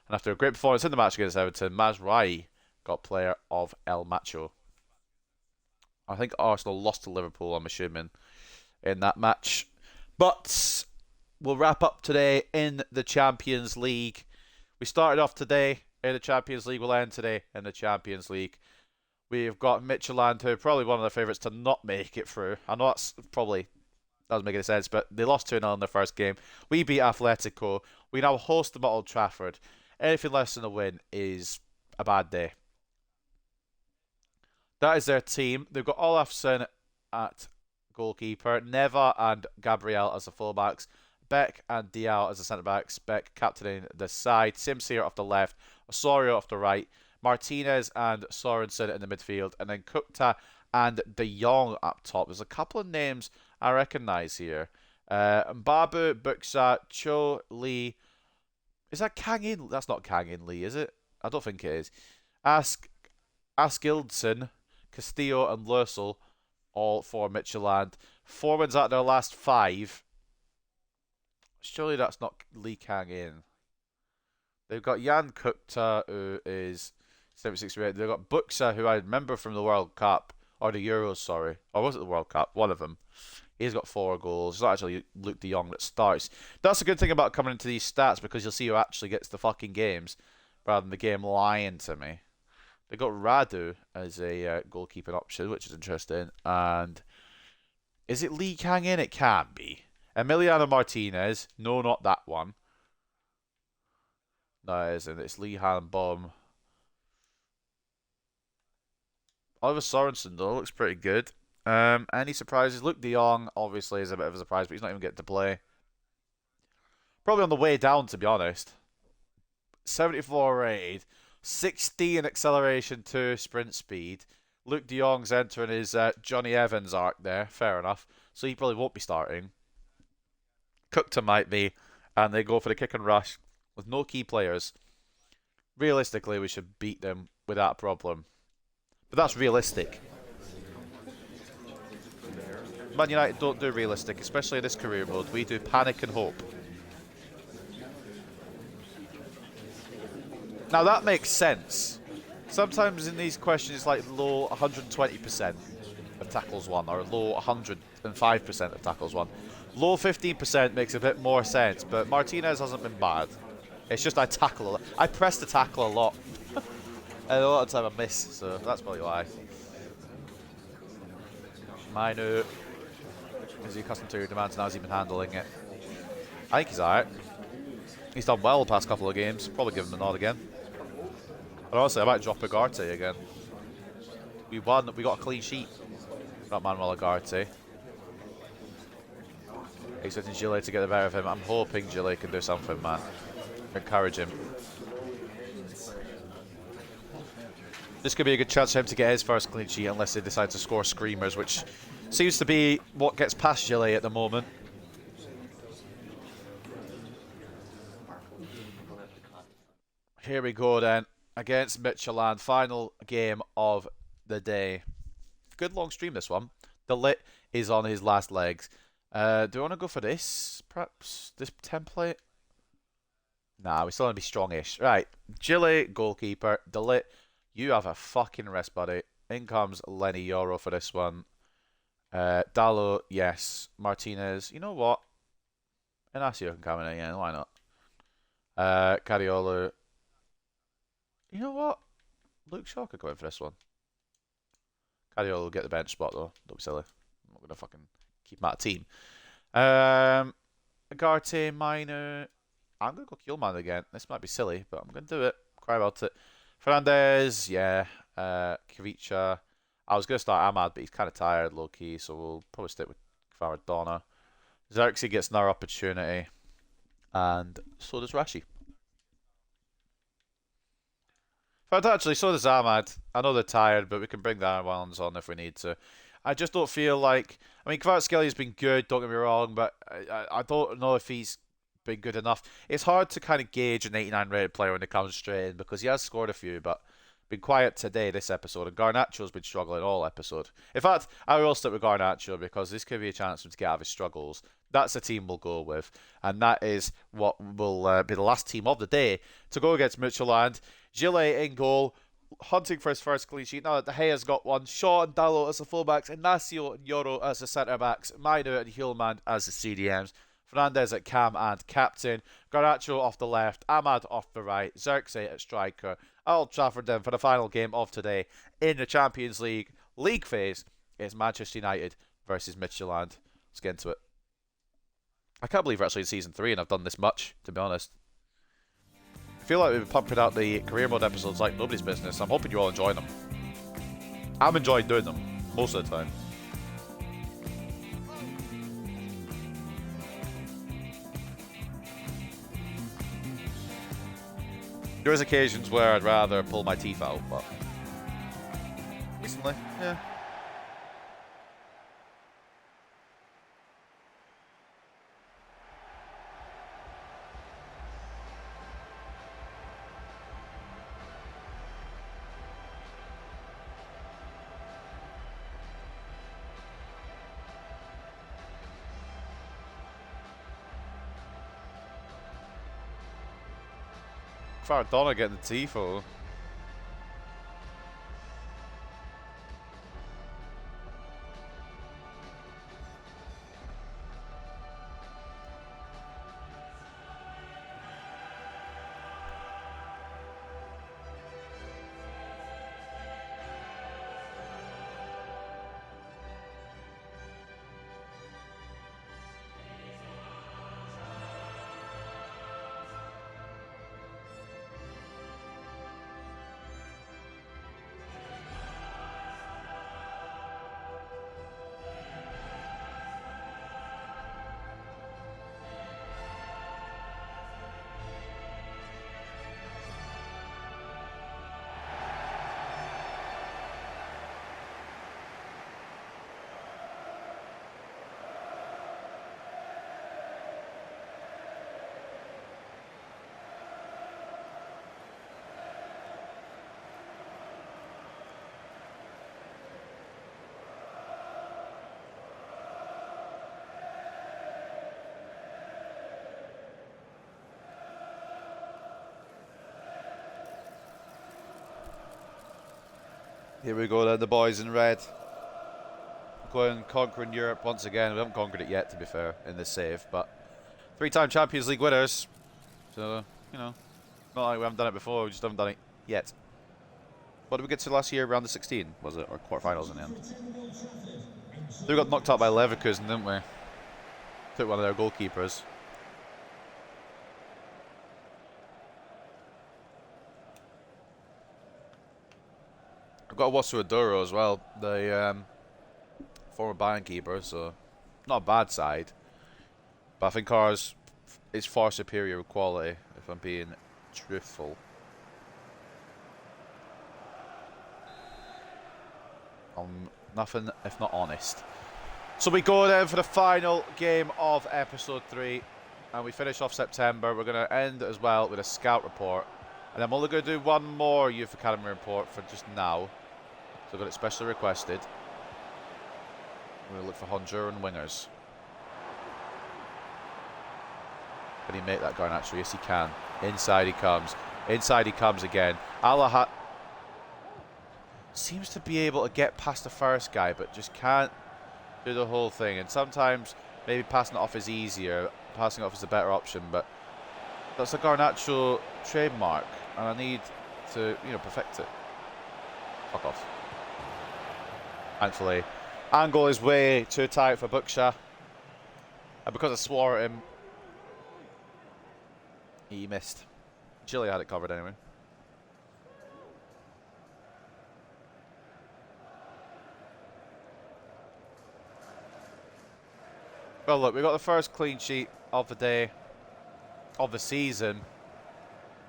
And after a great performance in the match against Everton, Mazraoui got player of El Macho. I think Arsenal lost to Liverpool, I'm assuming, in that match. But we'll wrap up today in the Champions League. We started off today in the Champions League. We'll end today in the Champions League. We've got Midtjylland, who are probably one of the favourites to not make it through. I know that's probably doesn't make any sense, but they lost 2-0 in their first game. We beat Atletico. We now host them at Old Trafford. Anything less than a win is a bad day. That is their team. They've got Olafsson at goalkeeper, Neva and Gabriel as the fullbacks, Beck and Diao as the centre-backs, Beck captaining the side, Simsier off the left, Osorio off the right, Martinez and Sorensen in the midfield, and then Kukta and De Jong up top. There's a couple of names I recognise here. Mbabu, Buxa, Cho, Lee. Is that Kang In? That's not Kang In Lee, is it? I don't think it is. Askildsen, Castillo and Lursel all for Midtjylland. 4 wins out of their last 5. Surely that's not Lee Kang-in. They've got Jan Kukta, who is 76 rated. They've got Buxa, who I remember from the World Cup, or the Euros, sorry. Or was it the World Cup? One of them. He's got 4 goals. It's not actually Luke de Jong that starts. That's a good thing about coming into these stats, because you'll see who actually gets the fucking games, rather than the game lying to me. They got Radu as a goalkeeping option, which is interesting. And is it Lee Kang-in? It can't be. Emiliano Martinez. No, not that one. No, it isn't. It's Lee Han-bom. Oliver Sorensen, though, looks pretty good. Any surprises? Luke de Jong, obviously, is a bit of a surprise, but he's not even getting to play. Probably on the way down, to be honest. 74 rated. 16 acceleration, 2 sprint speed. Luke de Jong's entering his Johnny Evans arc there. Fair enough. So he probably won't be starting. Kukta might be. And they go for the kick and rush with no key players. Realistically, we should beat them without a problem. But that's realistic. Man United don't do realistic, especially in this career mode. We do panic and hope. Now that makes sense. Sometimes in these questions it's like low 120% of tackles won, or low 105% of tackles won. Low 15% makes a bit more sense, but Martinez hasn't been bad. It's just I tackle a lot. I press the tackle a lot. And a lot of the time I miss, so that's probably why. Mainu. Is he accustomed to your demands now? Has he been handling it? I think he's alright. He's done well the past couple of games. Probably give him the nod again. But honestly, I might drop Ugarte again. We won. We got a clean sheet. Not Manuel Ugarte. Expecting Gillet to get the better of him. I'm hoping Gillet can do something, man. Encourage him. This could be a good chance for him to get his first clean sheet, unless they decide to score screamers, which seems to be what gets past Gillet at the moment. Here we go then, against Midtjylland. Final game of the day. Good long stream, this one. The Lit is on his last legs. Do we want to go for this? Perhaps this template? Nah, we still want to be strongish. Right, Gillet, goalkeeper. The Lit, you have a fucking rest, buddy. In comes Lenny Yoro for this one. Dallo, yes. Martinez, you know what? Inacio can come in again, why not? Cariolo. You know what? Luke Shaw could come in for this one. Cariolo will get the bench spot though. Don't be silly. I'm not going to fucking keep him out of team. Agarte, Minor. I'm going to go Kielman again. This might be silly, but I'm going to do it. Cry about it. Fernandez, yeah. Kavicha. I was going to start Ahmad, but he's kind of tired, low-key, so we'll probably stick with Kvaradona. Xerxes gets another opportunity. And so does Rashi. But actually, so does Ahmad. I know they're tired, but we can bring the other ones on if we need to. I just don't feel like... I mean, Kvaratskhelia has been good, don't get me wrong, but I don't know if he's been good enough. It's hard to kind of gauge an 89 rated player when they come straight in, because he has scored a few, but been quiet today, this episode, and Garnacho's been struggling all episode. In fact, I will stick with Garnacho, because this could be a chance for him to get out of his struggles. That's the team we'll go with, and that is what will be the last team of the day to go against Midtjylland. Gillet in goal, hunting for his first clean sheet. Now that De Gea's got one, Shaw and Dallo as the fullbacks, Inacio and Yoro as the centre-backs, Mainu and Hjulmand as the CDMs, Fernandez at cam and captain, Garnacho off the left, Ahmad off the right, Xerxes at striker. Old Trafford then for the final game of today in the Champions League phase is Manchester United versus Midtjylland. Let's get into it. I can't believe we're actually in Season 3 and I've done this much, to be honest. I feel like we've been pumping out the career mode episodes like nobody's business. I'm hoping you all enjoy them. I'm enjoying doing them most of the time. There's occasions where I'd rather pull my teeth out, but recently, yeah. Maradona getting the tifo. Here we go then, the boys in red. Going conquering Europe once again. We haven't conquered it yet, to be fair, in this save, but 3-time Champions League winners. So, you know, not like we haven't done it before, we just haven't done it yet. What did we get to last year? Round of 16, was it? Or quarterfinals in the end? So we got knocked out by Leverkusen, didn't we? Took one of their goalkeepers. I've got a Wasuaduro as well, the former Bayern keeper, so not a bad side. But I think ours is far superior quality, if I'm being truthful. Nothing if not honest. So we go then for the final game of episode 3, and we finish off September. We're going to end as well with a scout report, and I'm only going to do one more Youth Academy report for just now. So I've got it specially requested. We're going to look for Honduran wingers. Can he make that Garnacho? Yes, he can. Inside he comes. Inside he comes again. Alaha seems to be able to get past the first guy, but just can't do the whole thing. And sometimes maybe passing it off is easier. Passing it off is a better option, but that's a Garnacho trademark, and I need to, you know, perfect it. Fuck off. Thankfully, angle is way too tight for Buksha, and because I swore at him, he missed. Chile had it covered anyway. Well, look, we got the first clean sheet of the day, of the season,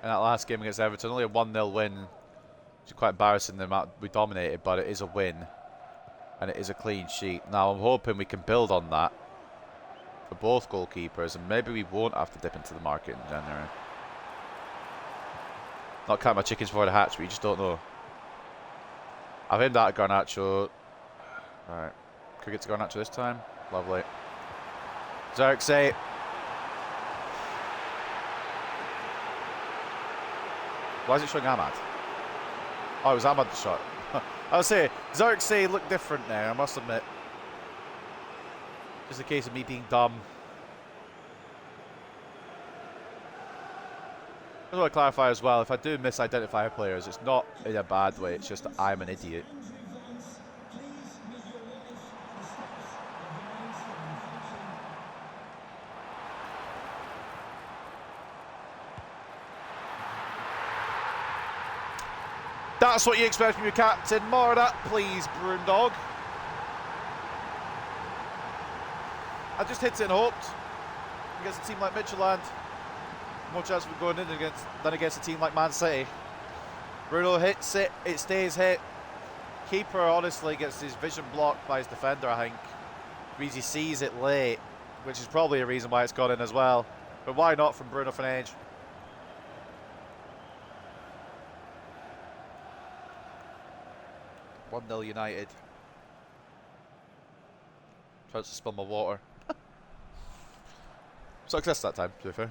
in that last game against Everton. Only a 1-0 win, which is quite embarrassing the amount we dominated, but it is a win, and it is a clean sheet. Now, I'm hoping we can build on that for both goalkeepers, and maybe we won't have to dip into the market in January. Not count my chickens before the hatch, but you just don't know. I've aimed that at Garnacho. Alright. Could we get to Garnacho this time? Lovely. Xerxes. Why is it showing Ahmad? Oh, it was Ahmad the shot. I was saying, Xerxes looked different there, I must admit. Just a case of me being dumb. I just want to clarify as well, if I do misidentify players, it's not in a bad way, it's just that I'm an idiot. That's what you expect from your captain. More of that, please, Brundog. I just hit it and hoped. Against a team like Midtjylland, more chance of going in than against a team like Man City. Bruno hits it, it stays hit. Keeper honestly gets his vision blocked by his defender, I think. Because he sees it late, which is probably a reason why it's gone in as well. But why not from Bruno Fernandes? 1-0 United. Tries to spill my water. Success that time, to be fair.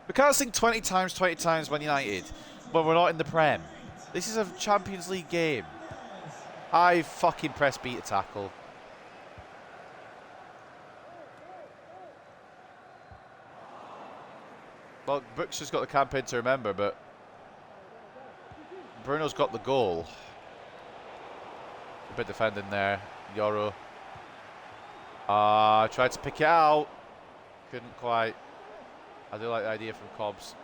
We can't sing 20 times Man United when we're not in the Prem. This is a Champions League game. I fucking press B to tackle. Well, Brooks has got the campaign to remember, but Bruno's got the goal. A bit defending there. Yoro. Tried to pick it out. Couldn't quite. I do like the idea from Cobbs.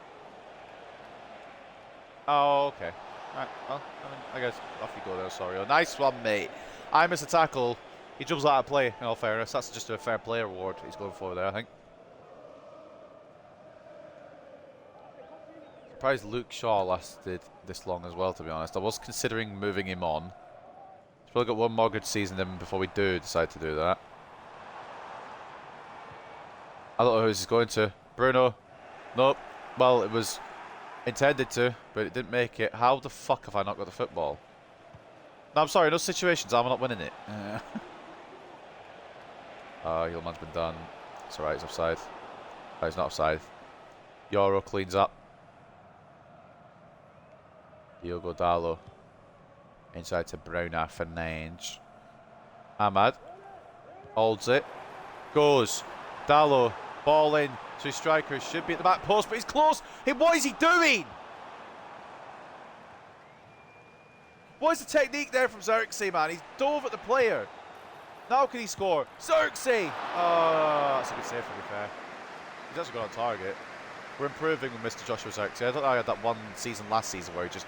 Oh, okay. Right, well, I guess off you go there, sorry. Oh, nice one, mate. I missed a tackle. He jumps out of play, in all fairness. That's just a fair play award he's going for there, I think. Surprised Luke Shaw lasted this long as well, to be honest. I was considering moving him on. He's probably got one more good season in before we do decide to do that. I don't know who he's going to. Bruno. Nope. Well, it was intended to, but it didn't make it. How the fuck have I not got the football? No, I'm sorry. In those situations, I'm not winning it. Hillman's been done. It's alright, he's offside. Oh, he's not offside. Yoro cleans up. Diogo Dalot. Inside to Browner for Nange. Ahmad. Holds it. Goes. Dalot. Ball in to his strikers. Should be at the back post, but he's close. Hey, what is he doing? What is the technique there from Xerxes, man? He's dove at the player. Now can he score? Xerxes! Oh, that's a good save, to be fair. He's actually got on target. We're improving with Mr. Joshua Xerxes. I thought I had that one season last season where he just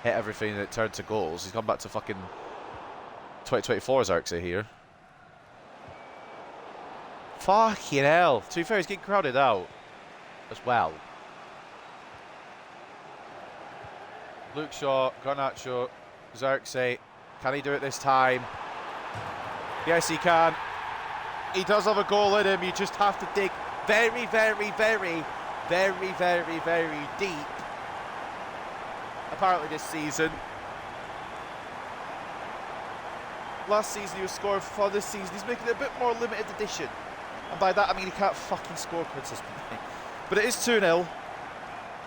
hit everything and it turned to goals. He's gone back to fucking 2024 Xerxes here. Fucking hell. To be fair, he's getting crowded out as well. Luke Shaw, Garnacho, Xerxes. Can he do it this time? Yes, he can. He does have a goal in him. You just have to dig very, very, very, very, very, very deep. Apparently this season. Last season he was scoring for this season. He's making it a bit more limited edition. And by that I mean he can't fucking score consistently. But it is 2-0. And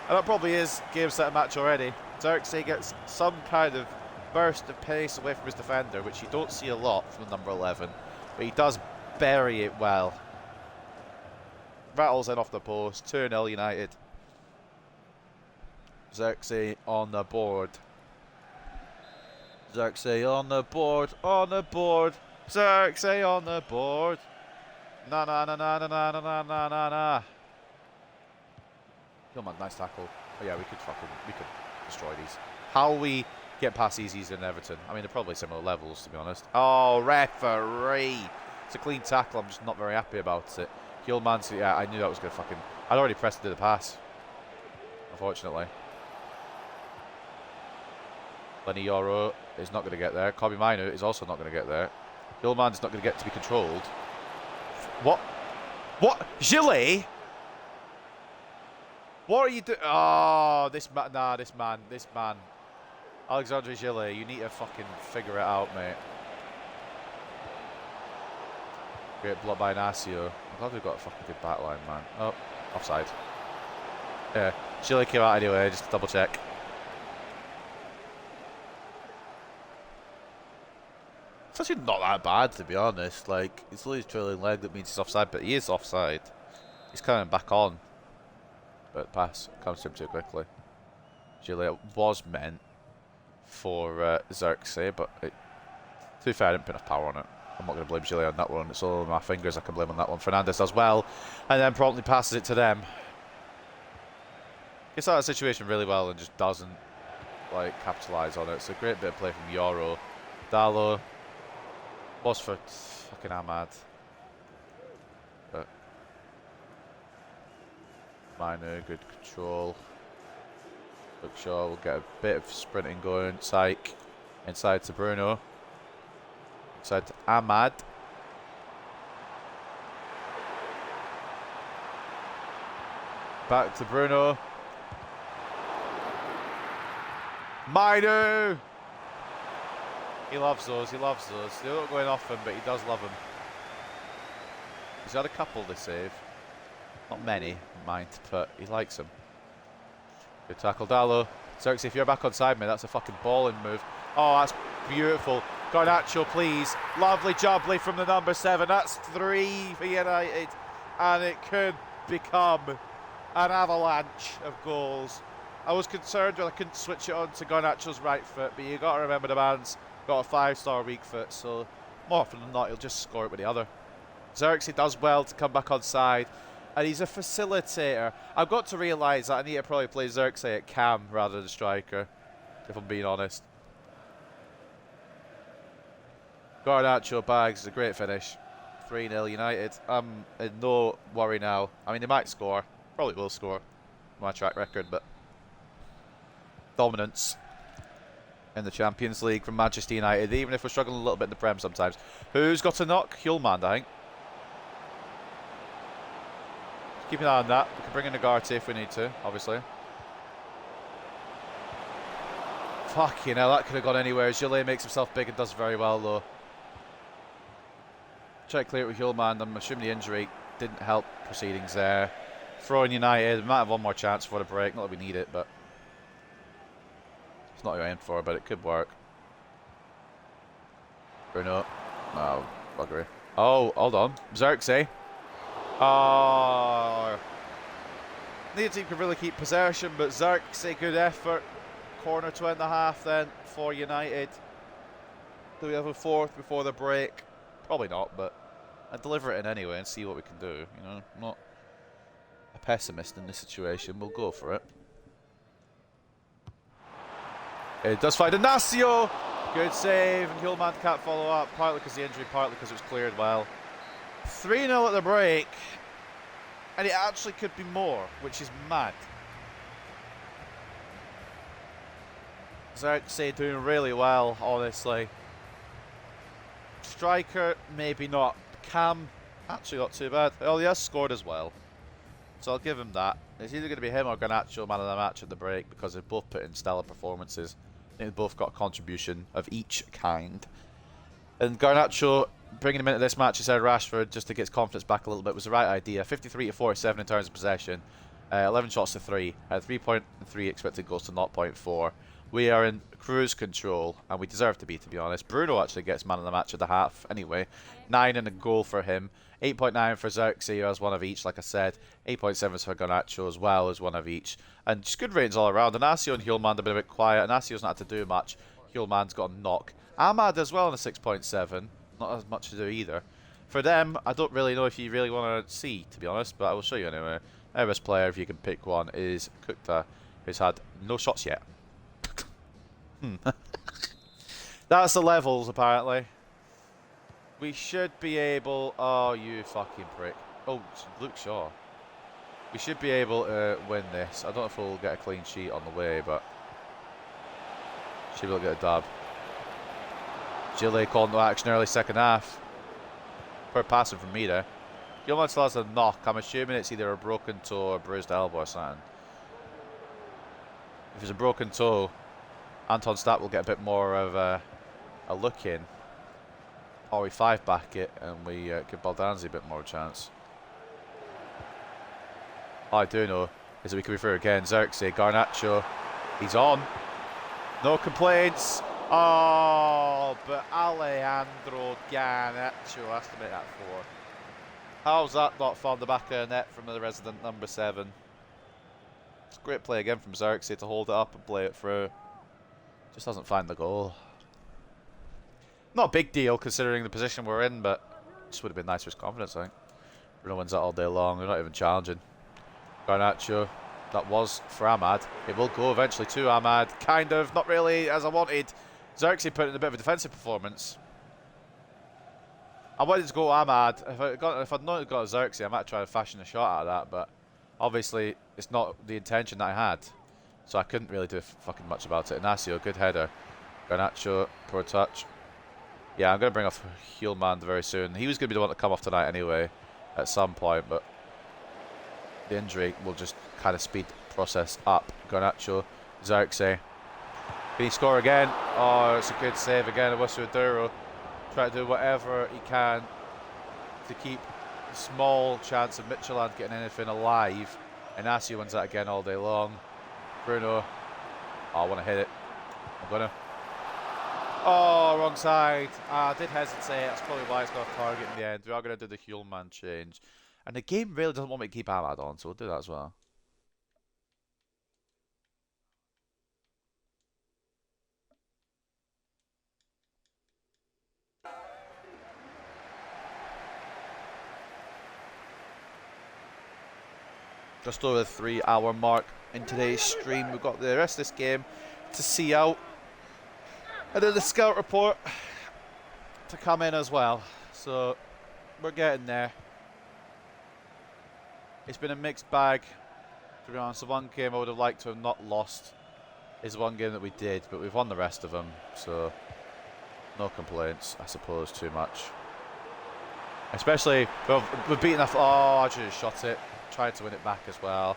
that probably is game, set, and match already. Xerxes gets some kind of burst of pace away from his defender, which you don't see a lot from number 11. But he does bury it well. Rattles in off the post. 2-0 United. Xerxes on the board. Xerxes on the board. On the board. Xerxes on the board. Na na na na na na na na na na. Come on, nice tackle. Oh yeah, we could destroy these. How we get past these easier than Everton? I mean, they're probably similar levels, to be honest. Oh, referee! It's a clean tackle. I'm just not very happy about it. Hillman's, yeah, I knew that was going to fucking. I'd already pressed to do the pass. Unfortunately. Lenny Yoro is not going to get there. Kobe Mainu is also not going to get there. Hillman's not going to get to be controlled. What? What? Gillet? What are you doing? Oh, this man. Nah, this man. Alexandre Gillet, you need to fucking figure it out, mate. Great block by Inacio. I'm glad we've got a fucking good back line, man. Oh, offside. Yeah, Gillet came out anyway, just to double check. It's actually not that bad, to be honest. Like, it's only his trailing leg that means he's offside, but he is offside. He's coming back on. But pass comes to him too quickly. Gillet was meant for Xerxes, but to be fair, I didn't put enough power on it. I'm not going to blame Gillet on that one. It's all my fingers I can blame on that one. Fernandes as well, and then promptly passes it to them. Gets out of the situation really well and just doesn't like capitalise on it. It's a great bit of play from Yoro. Dalot was for fucking Ahmad. But Minor, good control. Luke Shaw will get a bit of sprinting going. Syke inside to Bruno. Inside to Ahmad. Back to Bruno. Mainu! He loves those, They're not going off him, but he does love them. He's had a couple this save. Not many, mind, but he likes them. Good tackle, Dallo. Xerxes, if you're back on side, mate, that's a fucking balling move. Oh, that's beautiful. Garnacho, please. Lovely jubbly from the number 7. That's 3 for United. And it could become an avalanche of goals. I was concerned when I couldn't switch it on to Garnacho's right foot, but you got to remember the man's got a 5-star weak foot, so more often than not, he'll just score it with the other. Xerxes does well to come back on side, and he's a facilitator. I've got to realise that I need to probably play Xerxes at cam rather than striker, if I'm being honest. Garnacho bags, a great finish. 3-0 United. I'm in no worry now. I mean, they might score. Probably will score. My track record, but dominance in the Champions League from Manchester United, even if we're struggling a little bit in the Prem sometimes. Who's got a knock? Hjulmand, I think. Keep an eye on that. We can bring in Agarte if we need to, obviously. Fucking hell, that could have gone anywhere. Gillet makes himself big and does very well, though. Try to clear it with Hjulmand. I'm assuming the injury didn't help proceedings there. Throwing United. We might have one more chance for the break. Not that we need it, but it's not what I aimed for, but it could work. Bruno. Oh, buggery. Oh, hold on. Xerxes. Oh. Neither team could really keep possession, but Xerxes, good effort. Corner 2.5 then for United. Do we have a fourth before the break? Probably not, but I'd deliver it in anyway and see what we can do. You know, I'm not a pessimist in this situation. We'll go for it. It does find Ignacio. Good save, and Hjulmand can't follow up, partly because of the injury, partly because it was cleared well. 3-0 at the break, and it actually could be more, which is mad. Xerxes doing really well, honestly. Striker, maybe not. Cam, actually not too bad. Oh, he has scored as well, so I'll give him that. It's either going to be him or Garnacho man of the match at the break, because they've both put in stellar performances. I think they've both got a contribution of each kind. And Garnacho, bringing him into this match instead of Rashford, just to get his confidence back a little bit, was the right idea. 53 to 47 in terms of possession. 11 shots to 3. 3.3 expected goals to 0.4. We are in cruise control, and we deserve to be honest. Bruno actually gets man of the match at the half anyway. 9 and a goal for him. 8.9 for Xerxes as one of each, like I said. 8.7 for Garnacho as well as one of each. And just good ratings all around. Ignacio and Hjulmand have been a bit quiet. Ignacio's not had to do much. Hjulmand's got a knock. Ahmad as well in a 6.7. Not as much to do either. For them, I don't really know if you really want to see, to be honest, but I will show you anyway. Our best player, if you can pick one, is Kukta, who's had no shots yet. That's the levels, apparently. We should be able... Oh, you fucking prick. Oh, Luke Shaw. We should be able to win this. I don't know if we'll get a clean sheet on the way, but... should be able to get a dab. Gillet called into action early second half. Per passing from me there. Gilman still has a knock. I'm assuming it's either a broken toe or a bruised elbow or something. If it's a broken toe, Anton Stapp will get a bit more of a look in. Or we 5-back it and we give Baldanzi a bit more of a chance. All I do know is that we can be through again. Xerxes, Garnacho, he's on. No complaints. Oh, but Alejandro Garnacho has to make that 4. How's that not found the back of the net from the resident number 7? It's a great play again from Xerxes to hold it up and play it through. Just doesn't find the goal. Not a big deal considering the position we're in, but just would have been nice for his confidence, I think. Bruno wins that all day long. They're not even challenging. Garnacho, that was for Ahmad. It will go eventually to Ahmad. Kind of, not really as I wanted. Xerxes put in a bit of a defensive performance. I wanted to go Ahmad. If I'd not got Xerxes, I might try to fashion a shot out of that, but obviously it's not the intention that I had. So I couldn't really do fucking much about it. Ignacio, good header. Garnacho, poor touch. Yeah, I'm going to bring off Hjulmand very soon. He was going to be the one to come off tonight anyway, at some point, but the injury will just kind of speed the process up. Garnacho, Xerxes. Can he score again? Oh, it's a good save again. Owusu-Aduro trying to do whatever he can to keep small chance of Midtjylland getting anything alive. Inacio wins that again all day long. Bruno. Oh, I want to hit it. I'm gonna. Oh, wrong side. I did hesitate. That's probably why it's got a target in the end. We are going to do the Hulman change. And the game really doesn't want me to keep Ahmad on, so we'll do that as well. Just over the 3-hour mark in today's stream. We've got the rest of this game to see out. And then the scout report to come in as well. So we're getting there. It's been a mixed bag, to be honest. The one game I would have liked to have not lost is the one game that we did, but we've won the rest of them. So no complaints, I suppose, too much. Especially, well, we've beaten Oh, I should have shot it. Tried to win it back as well.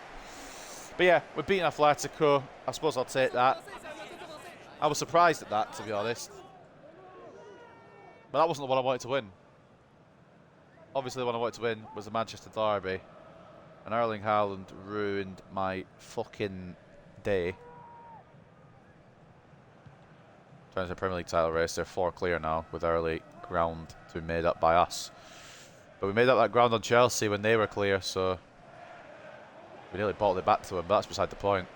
But yeah, we've beaten Atletico. I suppose I'll take that. I was surprised at that, to be honest. But that wasn't the one I wanted to win. Obviously, the one I wanted to win was the Manchester Derby. And Erling Haaland ruined my fucking day. Turns to Premier League title race. They're 4 clear now, with early ground to be made up by us. But we made up that ground on Chelsea when they were clear, so we nearly bottled it back to them, but that's beside the point.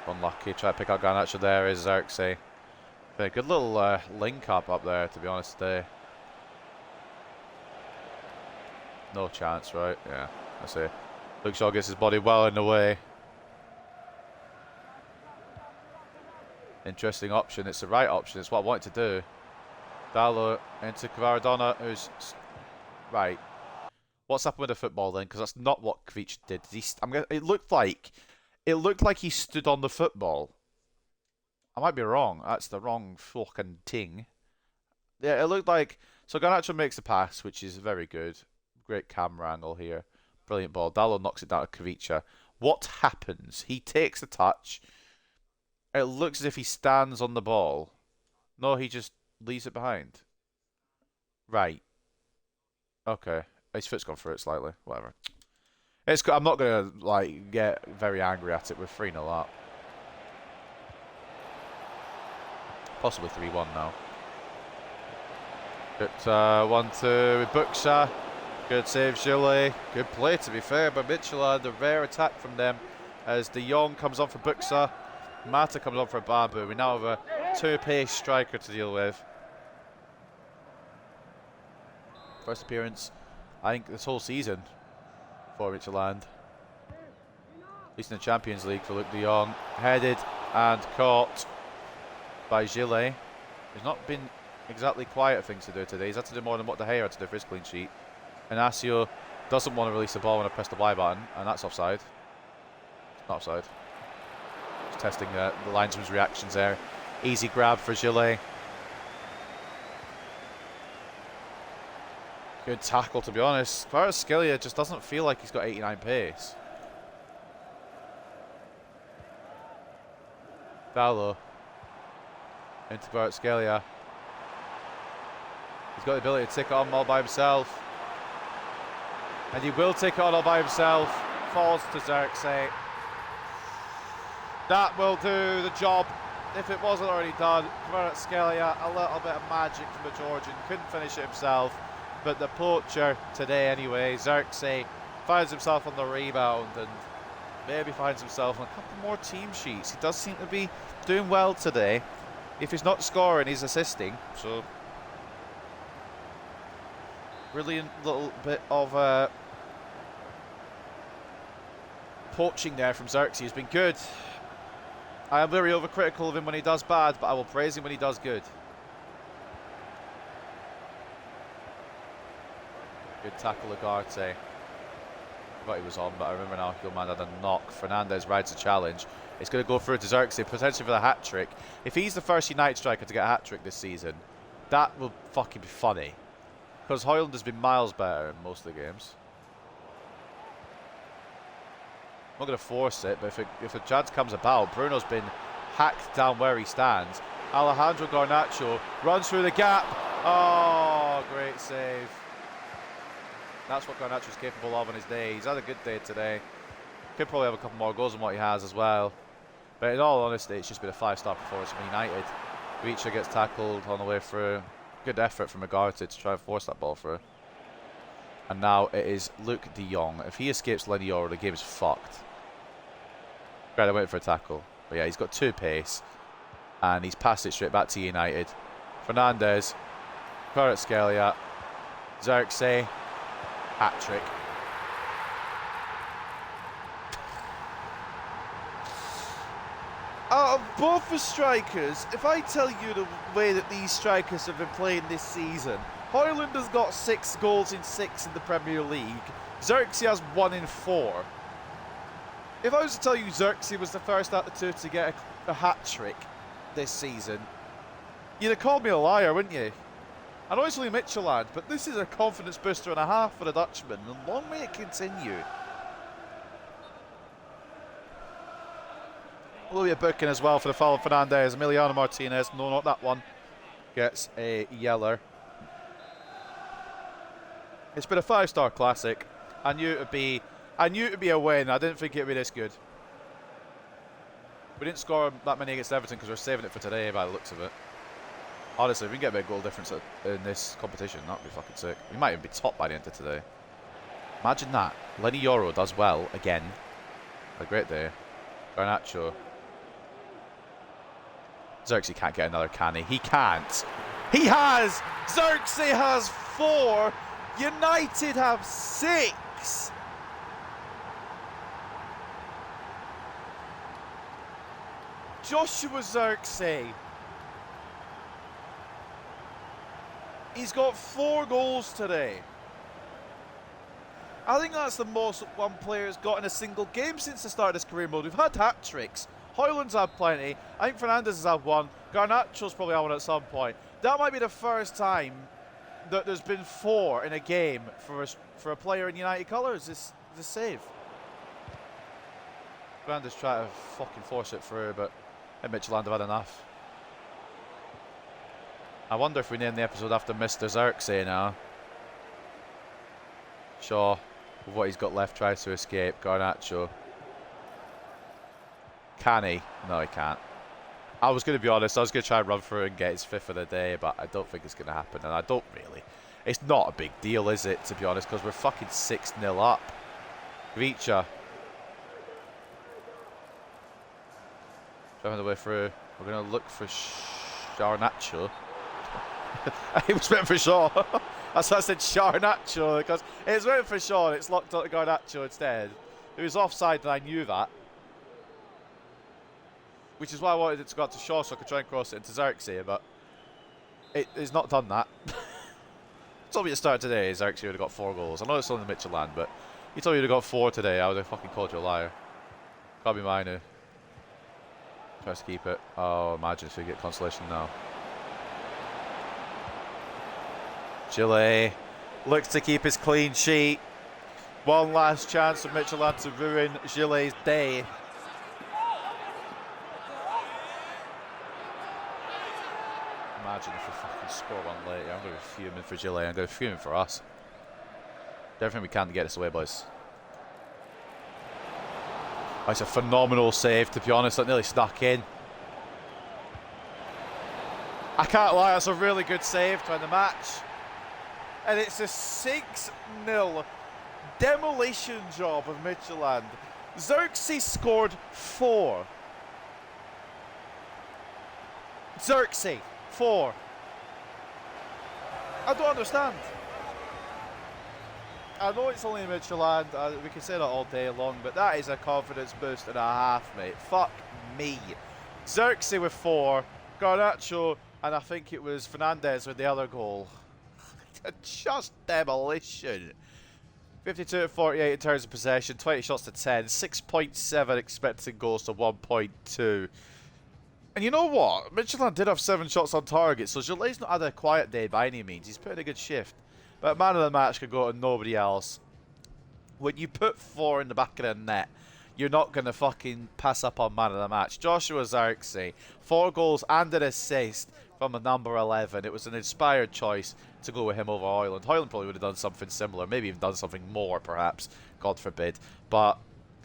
Unlucky. Try to pick out Garnacho there is Xerxes. Been a good little link up there, to be honest, today. No chance, right? Yeah, I see. Luke Shaw gets his body well in the way. Interesting option. It's the right option. It's what I wanted to do. Dallo into Kvaradona, who's right. What's happened with the football then? Because that's not what Kvic did. It looked like he stood on the football. I might be wrong. That's the wrong fucking thing. Yeah, it looked like. So Garnacho makes the pass, which is very good. Great camera angle here. Brilliant ball. Dallo knocks it down to Kvic. What happens? He takes the touch. It looks as if he stands on the ball. No, he just leaves it behind. Right. Okay. His foot's gone through it slightly. Whatever. I'm not going to like get very angry at it. We're 3-0 up. Possibly 3-1 now. But 1-2 with Buxa. Good save, Gillet. Good play, to be fair, by Midtjylland. A rare attack from them as De Jong comes on for Buxa. Mata comes on for Babu. We now have a 2-pace striker to deal with. First appearance, I think, this whole season for Midtjylland. At least in the Champions League for Luke De Jong. Headed and caught by Gillet. He's not been exactly quiet at things to do today. He's had to do more than what De Gea had to do for his clean sheet. Inacio doesn't want to release the ball when I press the Y button, and that's offside. It's not offside. Just testing the linesman's reactions there. Easy grab for Gillet. Good tackle, to be honest. Kvaratskhelia just doesn't feel like he's got 89 pace. Dallo into Kvaratskhelia. He's got the ability to take it on all by himself. And he will take it on all by himself. Falls to Xerxes. That will do the job if it wasn't already done. Kvaratskhelia, a little bit of magic from the Georgian. Couldn't finish it himself. But the poacher today anyway, Xerxes, finds himself on the rebound and maybe finds himself on a couple more team sheets. He does seem to be doing well today. If he's not scoring, he's assisting. So, brilliant little bit of poaching there from Xerxes. Has been good. I am very overcritical of him when he does bad, but I will praise him when he does good. Good tackle, Ugarte. Thought he was on, but I remember now Hillman had a knock. Fernandez rides a challenge. It's going to go through to Xerxes, potentially for the hat-trick. If he's the first United striker to get a hat-trick this season, that will fucking be funny. Because Højlund has been miles better in most of the games. I'm not going to force it, but if a chance comes about, Bruno's been hacked down where he stands. Alejandro Garnacho runs through the gap. Oh, great save. That's what Garnacho's capable of on his day. He's had a good day today. Could probably have a couple more goals than what he has as well. But in all honesty, it's just been a 5-star performance from United. Reacher gets tackled on the way through. Good effort from Ugarte to try and force that ball through. And now it is Luke de Jong. If he escapes Lenioro, the game is fucked. Right, I went for a tackle. But yeah, he's got 2 pace. And he's passed it straight back to United. Fernandez. Kvaratskhelia. Xerxes. Hat-trick. Out of both the strikers, if I tell you the way that these strikers have been playing this season, Højlund has got 6 goals in 6 in the Premier League. Xerxes has 1 in 4. If I was to tell you Xerxes was the first out of the 2 to get a hat-trick this season, you'd have called me a liar, wouldn't you? I know it's only Midtjylland, but this is a confidence booster and a half for the Dutchman, and long may it continue. A little bit of booking as well for the foul of Fernandez. Emiliano Martinez, no, not that one, gets a yeller. It's been a 5-star classic. I knew it would be a win. I didn't think it would be this good. We didn't score that many against Everton because we're saving it for today by the looks of it. Honestly, if we can get a bit of goal difference in this competition, that would be fucking sick. We might even be top by the end of today. Imagine that. Lenny Yoro does well again. A great day. Garnacho. Xerxes can't get another, can he? He can't. He has! Xerxes has 4. United have 6. Joshua Xerxes. He's got 4 goals today. I think that's the most one player has got in a single game since the start of his career mode. We've had hat-tricks. Højlund's had plenty. I think Fernandez has had 1. Garnacho's probably had 1 at some point. That might be the first time that there's been 4 in a game for a player in United colours. This save. Fernandez tried to fucking force it through, but I think Midtjylland have had enough. I wonder if we name the episode after Mr. Xerxes now. Shaw, with what he's got left, tries to escape. Garnacho. Can he? No, he can't. I was going to be honest, I was going to try and run through and get his 5th of the day, but I don't think it's going to happen, and I don't really. It's not a big deal, is it, to be honest, because we're fucking 6-0 up. Reacher. Driving the way through. We're going to look for Garnacho. He was meant for Shaw. That's why I said Garnacho, because it was meant for Shaw and it's locked onto Garnacho instead. It was offside and I knew that. Which is why I wanted it to go out to Shaw so I could try and cross it into Xerxes, but it's not done that. Told me to start today, Xerxes would have got 4 goals. I know it's only Midtjylland, but you told me you'd have got 4 today, I would have fucking called you a liar. Can't be mine. Tries to keep it. Oh, imagine if we get consolation now. Gillet looks to keep his clean sheet. One last chance for Midtjylland to ruin Gillet's day. Imagine if we fucking score one later. I'm going to be fuming for Gillet. I'm going to be fuming for us. Do everything we can to get this away, boys. Oh, it's a phenomenal save, to be honest. That nearly snuck in. I can't lie, that's a really good save to end the match. And it's a 6-0 demolition job of Midtjylland. Xerxes scored 4. Xerxes, 4. I don't understand. I know it's only Midtjylland, we can say that all day long, but that is a confidence boost and a half, mate. Fuck me. Xerxes with 4, Garnacho, and I think it was Fernandez with the other goal. Just demolition. 52-48 in terms of possession, 20 shots to 10, 6.7 expected goals to 1.2. And you know what? Midtjylland did have 7 shots on target, so Gillet's not had a quiet day by any means. He's put in a good shift. But man of the match could go to nobody else. When you put 4 in the back of the net, you're not going to fucking pass up on man of the match. Joshua Zirkzee, 4 goals and an assist from the number 11. It was an inspired choice to go with him over Hoyland. Hoyland probably would have done something similar, maybe even done something more, perhaps. God forbid. But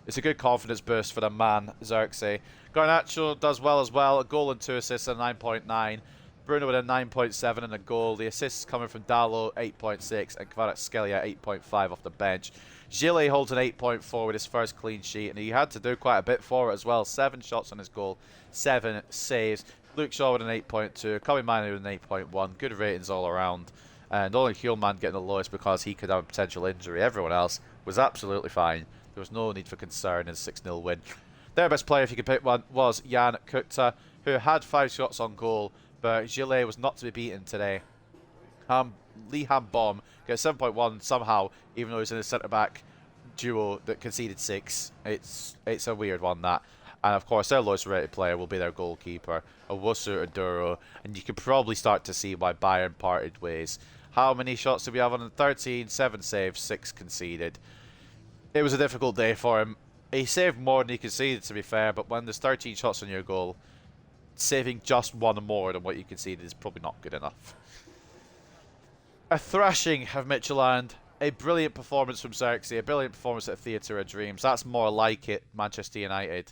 it's a good confidence boost for the man, Zirkzee. Garnacho does well as well. A goal and 2 assists at 9.9. Bruno with a 9.7 and a goal. The assists coming from Dallo, 8.6, and Kvaratskhelia, 8.5 off the bench. Gillet holds an 8.4 with his first clean sheet, and he had to do quite a bit for it as well. 7 shots on his goal, 7 saves. Luke Shaw with an 8.2, Kobe Manu with an 8.1. Good ratings all around. And only Hjulmand getting the lowest because he could have a potential injury. Everyone else was absolutely fine. There was no need for concern in a 6-0 win. Their best player, if you could pick one, was Jan Kukta, who had 5 shots on goal, but Gillet was not to be beaten today. Lee Ham-Bom gets 7.1 somehow, even though he's in a centre-back duo that conceded 6. It's a weird one, that. And of course, their lowest rated player will be their goalkeeper, Owusu Aduro, and you can probably start to see why Bayern parted ways. How many shots did we have on him? 13, 7 saves, 6 conceded. It was a difficult day for him. He saved more than he conceded, to be fair, but when there's 13 shots on your goal, saving just 1 more than what you conceded is probably not good enough. A thrashing of Midtjylland. A brilliant performance from Zirkzee. A brilliant performance at Theatre of Dreams. That's more like it, Manchester United.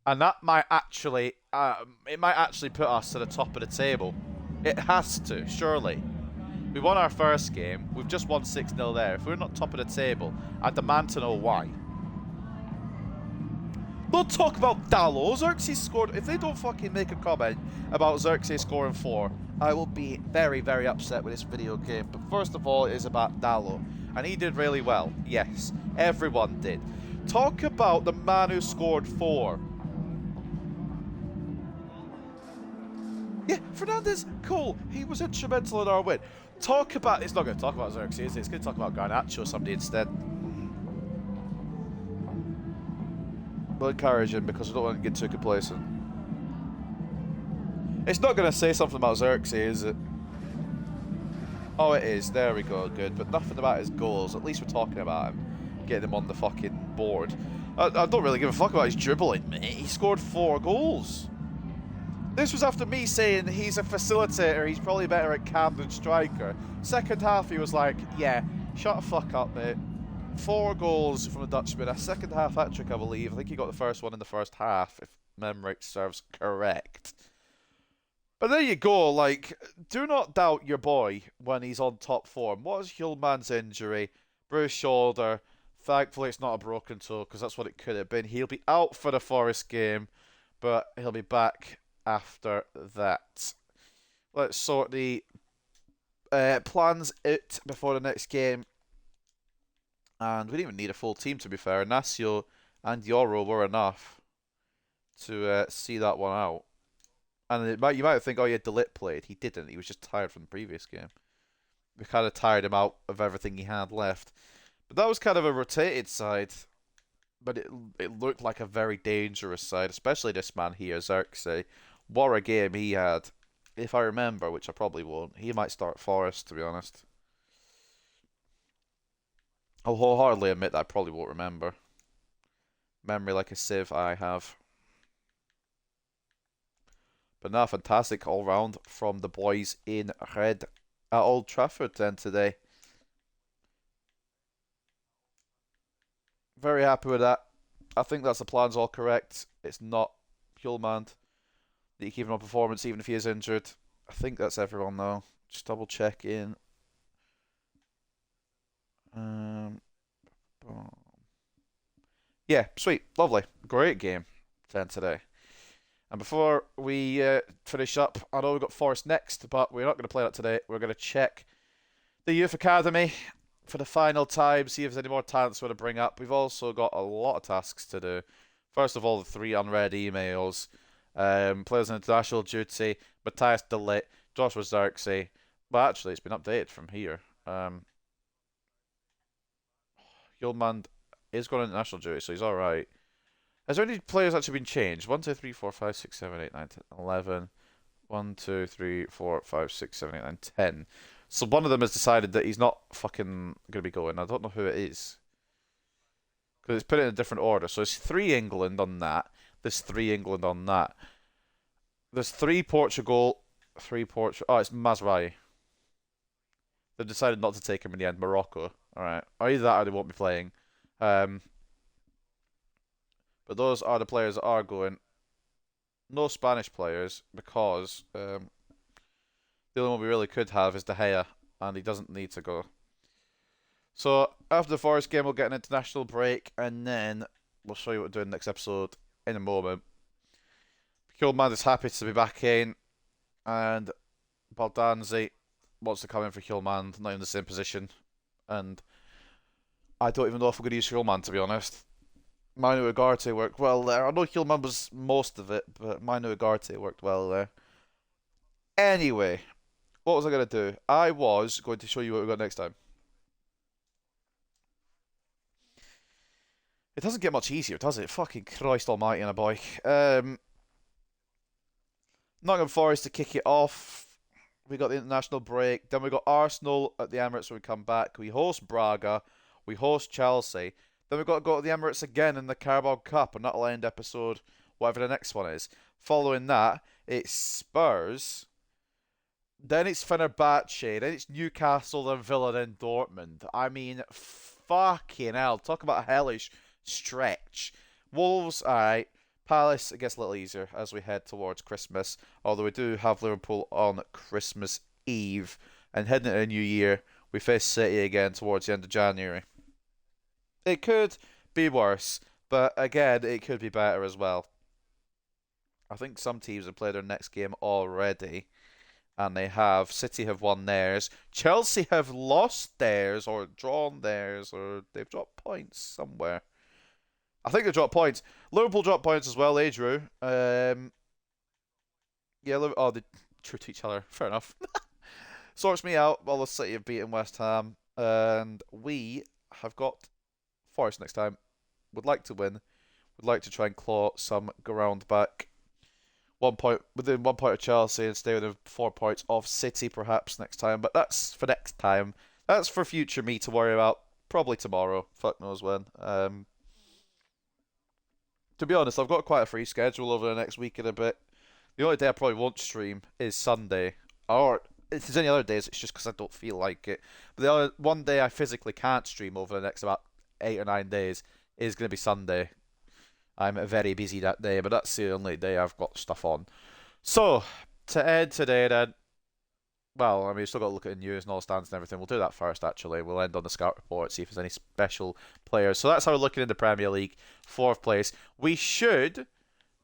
And that might actually, it might actually put us to the top of the table. It has to, surely. We won our first game. We've just won 6-0 there. If we're not top of the table, I demand to know why. Don't talk about Dallo. Zirkzee scored. If they don't fucking make a comment about Zirkzee scoring 4, I will be very, very upset with this video game. But first of all, it is about Dallo. And he did really well. Yes, everyone did. Talk about the man who scored 4. Yeah, Fernandez, cool. He was instrumental in our win. Talk about... It's not going to talk about Zirkzee, is it? It's going to talk about Garnacho or somebody instead. We'll encourage him because I don't want to get too complacent. It's not going to say something about Zirkzee, is it? Oh, it is. There we go. Good. But nothing about his goals. At least we're talking about him. Getting him on the fucking board. I don't really give a fuck about his dribbling, mate. He scored 4 goals. This was after me saying he's a facilitator. He's probably better at cam than striker. Second half, he was like, yeah, shut the fuck up, mate. 4 goals from the Dutchman. A second half hat-trick, I believe. I think he got the first one in the first half, if memory serves correct. But there you go, like, do not doubt your boy when he's on top form. What is Hjulmand's injury? Bruised shoulder. Thankfully it's not a broken toe, because that's what it could have been. He'll be out for the Forest game, but he'll be back after that. Let's sort the plans out before the next game. And we didn't even need a full team, to be fair. Nasio and Yoro were enough to see that one out. And you might think, oh yeah, Delit played. He didn't. He was just tired from the previous game. We kind of tired him out of everything he had left. But that was kind of a rotated side. But it looked like a very dangerous side, especially this man here, Zirkzee. What a game he had. If I remember, which I probably won't, he might start Forest, to be honest. I'll wholeheartedly admit that I probably won't remember. Memory like a sieve I have. But now, fantastic all round from the boys in red at Old Trafford then today. Very happy with that. I think that's the plan's all correct. It's not Hjulmand that you keep him on performance even if he is injured. I think that's everyone though. Just double check in. Yeah, sweet, lovely, great game then today. And before we finish up, I know we've got Forest next, but we're not going to play that today. We're going to check the Youth Academy for the final time, see if there's any more talents we want to bring up. We've also got a lot of tasks to do. First of all, the 3 unread emails. Players on international duty, Matthias de Ligt, Joshua Zirkzee. But actually, it's been updated from here. Hjulmand is going on international duty, so he's alright. Has there any players actually been changed? 1, 2, 3, 4, 5, 6, 7, 8, 9, 10, 11. 1, 2, 3, 4, 5, 6, 7, 8, 9, 10. So one of them has decided that he's not fucking going to be going. I don't know who it is. Because it's put it in a different order. So it's 3 England on that. There's 3 England on that. There's 3 Portugal, 3 Portugal. Oh, it's Mazraoui. They've decided not to take him in the end. Morocco. Alright. Either that or they won't be playing. But those are the players that are going. No Spanish players because the only one we really could have is De Gea, and he doesn't need to go. So after the Forest game, we'll get an international break, and then we'll show you what we're doing next episode in a moment. Hjulmand is happy to be back in, and Baldanzi wants to come in for Hjulmand, not in the same position. And I don't even know if we're going to use Hjulmand, to be honest. Manu Ugarte worked well there. I know Hjulmand was most of it, but Manu Ugarte worked well there. Anyway, what was I going to do? I was going to show you what we got next time. It doesn't get much easier, does it? Fucking Christ almighty on a bike. Nottingham Forest to kick it off. We got the international break. Then we got Arsenal at the Emirates when we come back. We host Braga. We host Chelsea. Then we've got to go to the Emirates again in the Carabao Cup, and that'll end episode whatever the next one is. Following that, it's Spurs. Then it's Fenerbahce. Then it's Newcastle, then Villa, then Dortmund. I mean, fucking hell. Talk about a hellish stretch. Wolves, alright. Palace, it gets a little easier as we head towards Christmas. Although we do have Liverpool on Christmas Eve. And heading into the new year, we face City again towards the end of January. It could be worse, but again, it could be better as well. I think some teams have played their next game already, and they have. City have won theirs. Chelsea have lost theirs, or drawn theirs, or they've dropped points somewhere. I think they dropped points. Liverpool dropped points as well, they drew. Yeah, they drew to each other. Fair enough. Sorts me out while the City have beaten West Ham, and we have got Forest next time. Would like to win. Would like to try and claw some ground back. 1 point within 1 point of Chelsea and stay within 4 points of City perhaps next time. But that's for next time. That's for future me to worry about. Probably tomorrow. Fuck knows when. To be honest, I've got quite a free schedule over the next week and a bit. The only day I probably won't stream is Sunday. Or if there's any other days, it's just because I don't feel like it. But the other one day I physically can't stream over the next about 8 or 9 days is going to be Sunday. I'm very busy that day, but that's the only day I've got stuff on. So, to end today then, well, I mean, we've still got to look at the news and all stands and everything. We'll do that first, actually. We'll end on the scout report, see if there's any special players. So that's how we're looking in the Premier League, 4th place. We should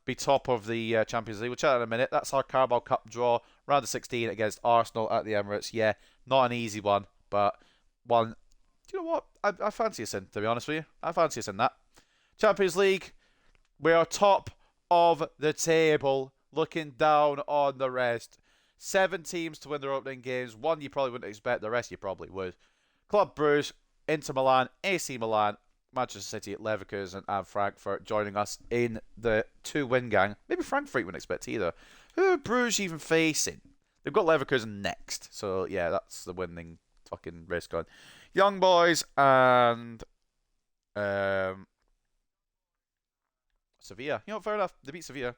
be top of the Champions League. We'll chat in a minute. That's our Carabao Cup draw, round of 16 against Arsenal at the Emirates. Yeah, not an easy one, but one. Do you know what? I fancy us in, to be honest with you. I fancy us in that. Champions League, we are top of the table, looking down on the rest. 7 teams to win their opening games. 1 you probably wouldn't expect, the rest you probably would. Club Brugge, Inter Milan, AC Milan, Manchester City, Leverkusen and Frankfurt joining us in the 2-win gang. Maybe Frankfurt wouldn't expect either. Who are Bruges even facing? They've got Leverkusen next. So yeah, that's the winning fucking race going. Young Boys and Sevilla. You know, fair enough. They beat Sevilla.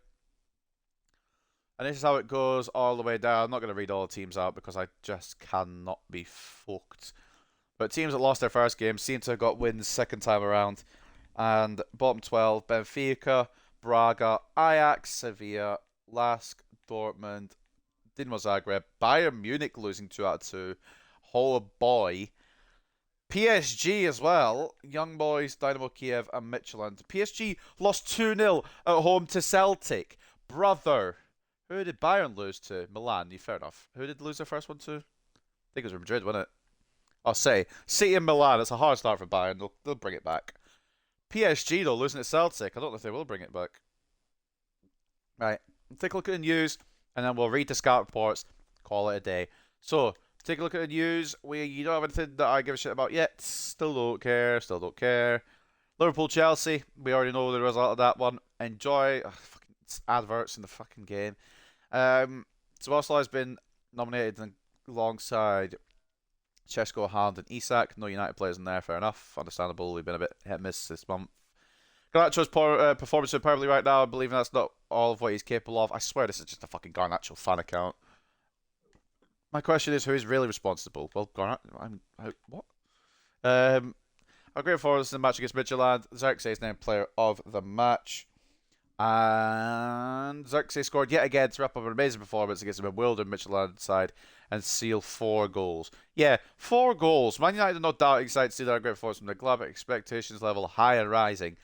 And this is how it goes all the way down. I'm not going to read all the teams out because I just cannot be fucked. But teams that lost their first game seem to have got wins second time around. And bottom 12, Benfica, Braga, Ajax, Sevilla, Lask, Dortmund, Dinamo Zagreb, Bayern Munich losing 2 out of 2. Oh boy. PSG as well. Young Boys, Dynamo Kiev and Midtjylland. PSG lost 2-0 at home to Celtic. Brother. Who did Bayern lose to? Milan. Fair enough. Who did lose their first one to? I think it was Madrid, wasn't it? I'll say. City and Milan. It's a hard start for Bayern. They'll bring it back. PSG, though, losing to Celtic. I don't know if they will bring it back. Right. Take a look at the news, and then we'll read the scout reports. Call it a day. So, take a look at the news. You don't have anything that I give a shit about yet. Still don't care. Still don't care. Liverpool, Chelsea. We already know the result of that one. Enjoy. Fucking adverts in the fucking game. So Arsenal has been nominated alongside Chesko, Haaland, and Isak. No United players in there, fair enough. Understandable. We've been a bit hit and miss this month. Garnacho's performance superbly right now. I believe that's not all of what he's capable of. I swear this is just a fucking Garnacho fan account. My question is, who is really responsible? Well, what? Our great performance in the match against Midtjylland. Xerxes is named player of the match. And Xerxes scored yet again to wrap up an amazing performance against a bewildered Midtjylland side and seal 4 goals. Yeah, 4 goals. Man United are no doubt excited to see their great performance from the club. Expectations level high and rising.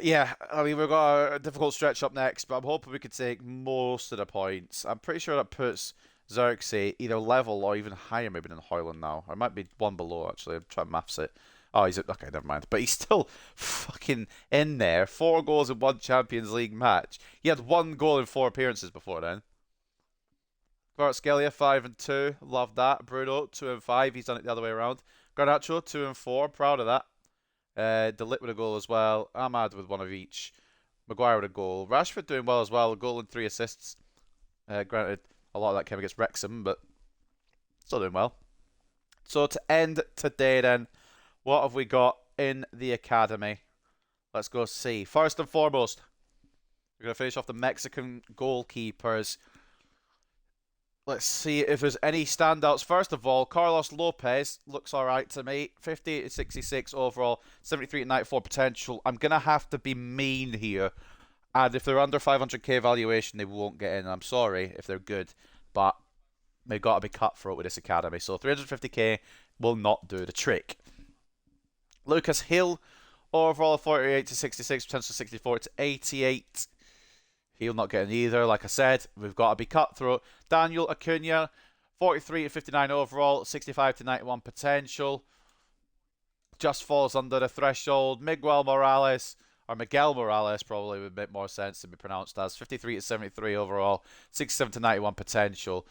Yeah, I mean, we've got a difficult stretch up next, but I'm hoping we can take most of the points. I'm pretty sure that puts Xerxes either level or even higher maybe than Hoyland now. Or it might be one below, actually. I'm trying to maths it. Oh, okay, never mind. But he's still fucking in there. 4 goals in 1 Champions League match. He had 1 goal in 4 appearances before then. Kvaratskhelia, 5 and 2. Love that. Bruno, 2 and 5. He's done it the other way around. Garnacho, 2 and 4. Proud of that. De Ligt with a goal as well. Ahmad with 1 of each. Maguire with a goal. Rashford doing well as well. A goal and 3 assists. Granted, a lot of that came against Wrexham, but still doing well. So to end today then, what have we got in the academy? Let's go see. First and foremost, we're going to finish off the Mexican goalkeepers. Let's see if there's any standouts. First of all, Carlos Lopez looks alright to me. 58 to 66 overall, 73 to 94 potential. I'm going to have to be mean here. And if they're under 500k valuation, they won't get in. I'm sorry if they're good, but they've got to be cutthroat with this academy. So 350k will not do the trick. Lucas Hill, overall 48 to 66, potential 64 to 88. He'll not get in either. Like I said, we've got to be cutthroat. Daniel Acuna, 43 to 59 overall, 65 to 91 potential. Just falls under the threshold. Miguel Morales, or Miguel Morales probably would make more sense to be pronounced as. 53 to 73 overall, 67 to 91 potential.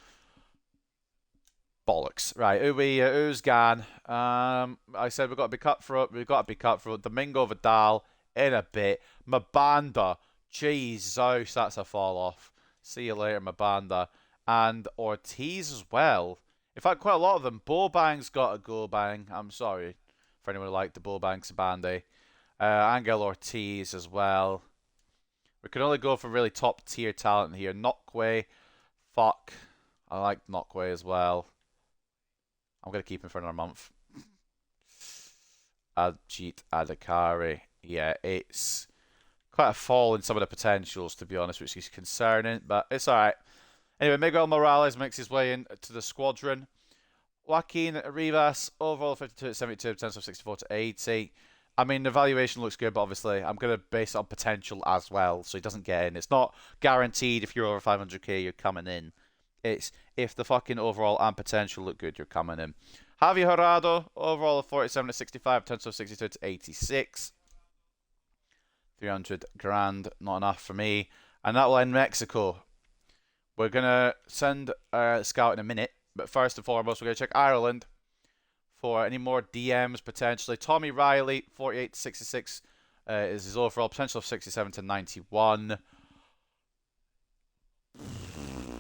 Bollocks. Right, who's gone? I said we've got to be cutthroat. We've got to be cutthroat. Domingo Vidal in a bit. Mabanda. Jesus, that's a fall off. See you later, Mabanda. And Ortiz as well. In fact, quite a lot of them. Bobang's got a go bang. I'm sorry for anyone who liked the Bobang Sabande. Angel Ortiz as well. We can only go for really top tier talent here. Nokwe. Fuck. I like Nokwe as well. I'm going to keep him for another month. Ajit Adakari. Yeah, it's quite a fall in some of the potentials, to be honest, which is concerning, but it's alright. Anyway, Miguel Morales makes his way into the squadron. Joaquin Rivas, overall 52 to 72, potential 64 to 80. I mean, the valuation looks good, but obviously I'm going to base it on potential as well, so he doesn't get in. It's not guaranteed if you're over 500k, you're coming in. It's if the fucking overall and potential look good, you're coming in. Javi Jurado, overall of 47 to 65, potential 62 to 86. 300 grand, not enough for me. And that will end Mexico. We're going to send a scout in a minute. But first and foremost, we're going to check Ireland for any more DMs potentially. Tommy Riley, 48 to 66 is his overall potential of 67 to 91.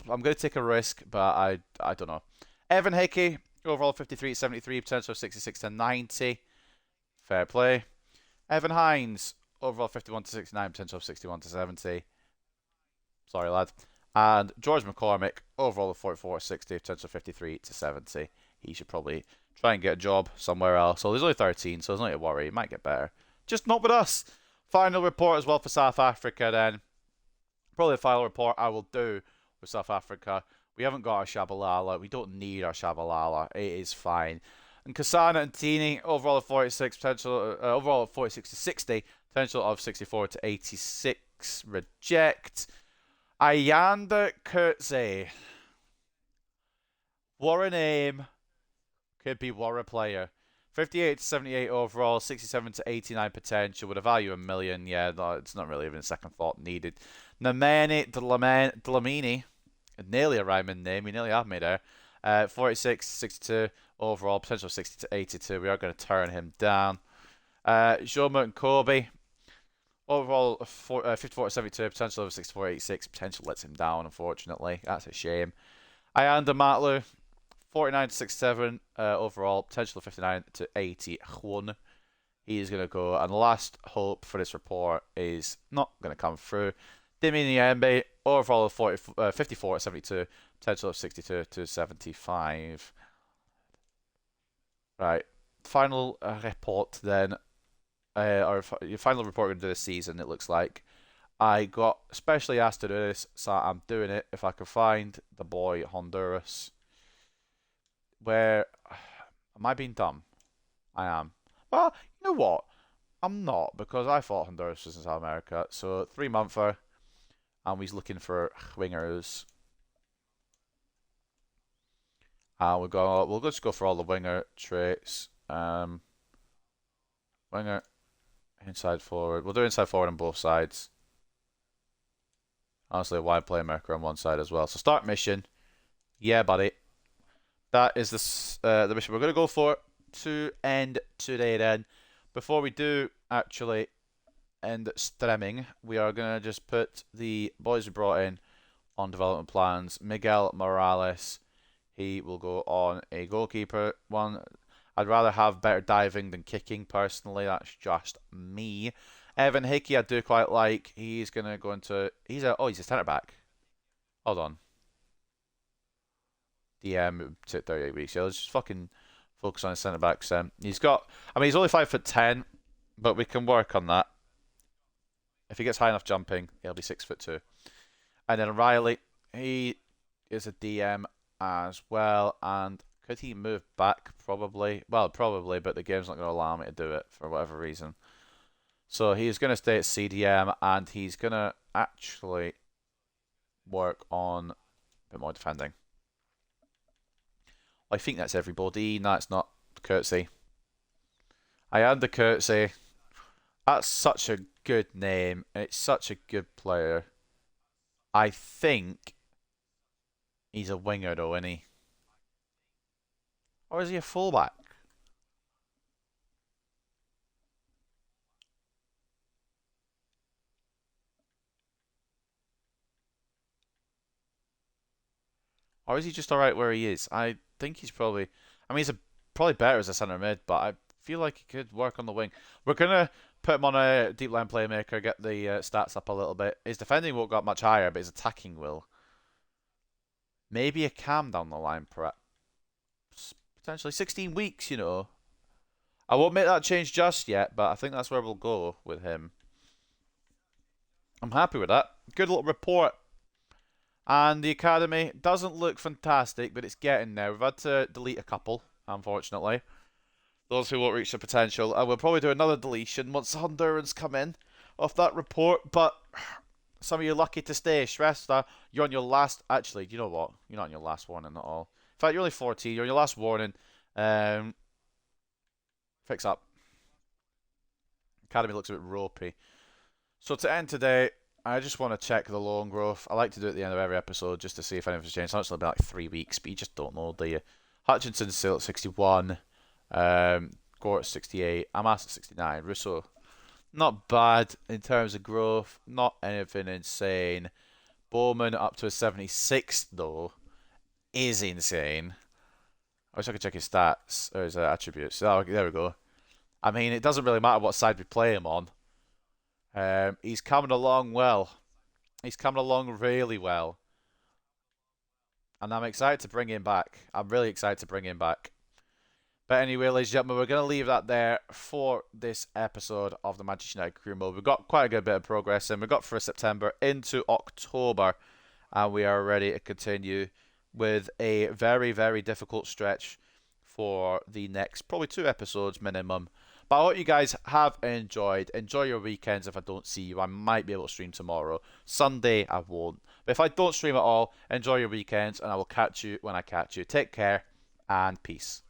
I'm going to take a risk, but I don't know. Evan Hickey, overall 53 to 73, potential of 66 to 90. Fair play. Evan Hines, overall 51 to 69, potential of 61 to 70. Sorry, lad. And George McCormick, overall of 44 to 60, potential of 53 to 70. He should probably try and get a job somewhere else. So there's only 13, so there's no need to worry. It might get better. Just not with us. Final report as well for South Africa then. Probably the final report I will do with South Africa. We haven't got our Shabalala. We don't need our Shabalala. It is fine. And Kasana and Tini, overall of 46, potential, overall of 46 to 60, potential of 64 to 86. Reject. Ayanda Kurtze. What a name. Could be what a player. 58 to 78 overall, 67 to 89 potential with a value of $1 million. Yeah, no, it's not really even a second thought needed. Nemeni Dlamini. Nearly a rhyming name. We nearly have me there. 46 to 62 overall, potential of 60 to 82. We are going to turn him down. Joma and Kobe. Overall, 54 to 72, potential of 64 to 86. Potential lets him down, unfortunately. That's a shame. Ayanda Matlu. 49 to 67 overall, potential of 59 to 81. He's going to go, and the last hope for this report is not going to come through. Damian Yembe, overall of 54 to 72, potential of 62 to 75. Right, final report then, or your final report we're going to do this season, it looks like. I got specially asked to do this, so I'm doing it. If I can find the boy Honduras. Where am I being dumb? I am. Well, you know what? I'm not, because I thought Honduras was in South America. So 3-monther, and he's looking for wingers. And we'll just go for all the winger traits. Winger, inside forward. We'll do inside forward on both sides. Honestly, a wide playmaker on one side as well. So start mission. Yeah, buddy. That is the mission we're going to go for to end today then. Before we do actually end streaming, we are going to just put the boys we brought in on development plans. Miguel Morales, he will go on a goalkeeper one. I'd rather have better diving than kicking personally. That's just me. Evan Hickey, I do quite like. He's going to go into... he's a centre back. Hold on. DM took 38 weeks. Yeah, let's just fucking focus on his centre backs. He's got... I mean, he's only 5'10", but we can work on that. If he gets high enough jumping, he'll be 6'2". And then Riley, he is a DM as well. And could he move back? Probably. Well, probably, but the game's not going to allow me to do it for whatever reason. So he's going to stay at CDM, and he's going to actually work on a bit more defending. I think that's everybody. No, it's not. Courtesy. I am the Courtesy. That's such a good name. It's such a good player. I think he's a winger though, isn't he? Or is he a fullback? Or is he just alright where he is? I think he's probably... I mean, he's probably better as a centre mid, but I feel like he could work on the wing. We're going to put him on a deep line playmaker, get the stats up a little bit. His defending won't go much higher, but his attacking will. Maybe a cam down the line, perhaps. Potentially 16 weeks, you know. I won't make that change just yet, but I think that's where we'll go with him. I'm happy with that. Good little report. And the academy doesn't look fantastic, but it's getting there. We've had to delete a couple, unfortunately. Those who won't reach their potential. And we'll probably do another deletion once Hondurans come in off that report. But some of you lucky to stay. Shrestha, you're on your last... Actually, you know what? You're not on your last warning at all. In fact, you're only 14. You're on your last warning. Fix up. Academy looks a bit ropey. So to end today... I just want to check the loan growth. I like to do it at the end of every episode just to see if anything's changed. It's been like 3 weeks, but you just don't know, do you? Hutchinson's still at 61. Gort 68. Amas at 69. Russo, not bad in terms of growth. Not anything insane. Bowman up to a 76, though, is insane. I wish I could check his stats or his attributes. Oh, there we go. I mean, it doesn't really matter what side we play him on. He's coming along well. He's coming along really well. And I'm excited to bring him back. I'm really excited to bring him back. But anyway, ladies and gentlemen, we're going to leave that there for this episode of the Manchester United Career Mode. We've got quite a good bit of progress and we've got through September into October. And we are ready to continue with a very, very difficult stretch for the next probably 2 episodes minimum. But I hope you guys have enjoyed. Enjoy your weekends. If I don't see you, I might be able to stream tomorrow. Sunday, I won't. But if I don't stream at all, enjoy your weekends, and I will catch you when I catch you. Take care, and peace.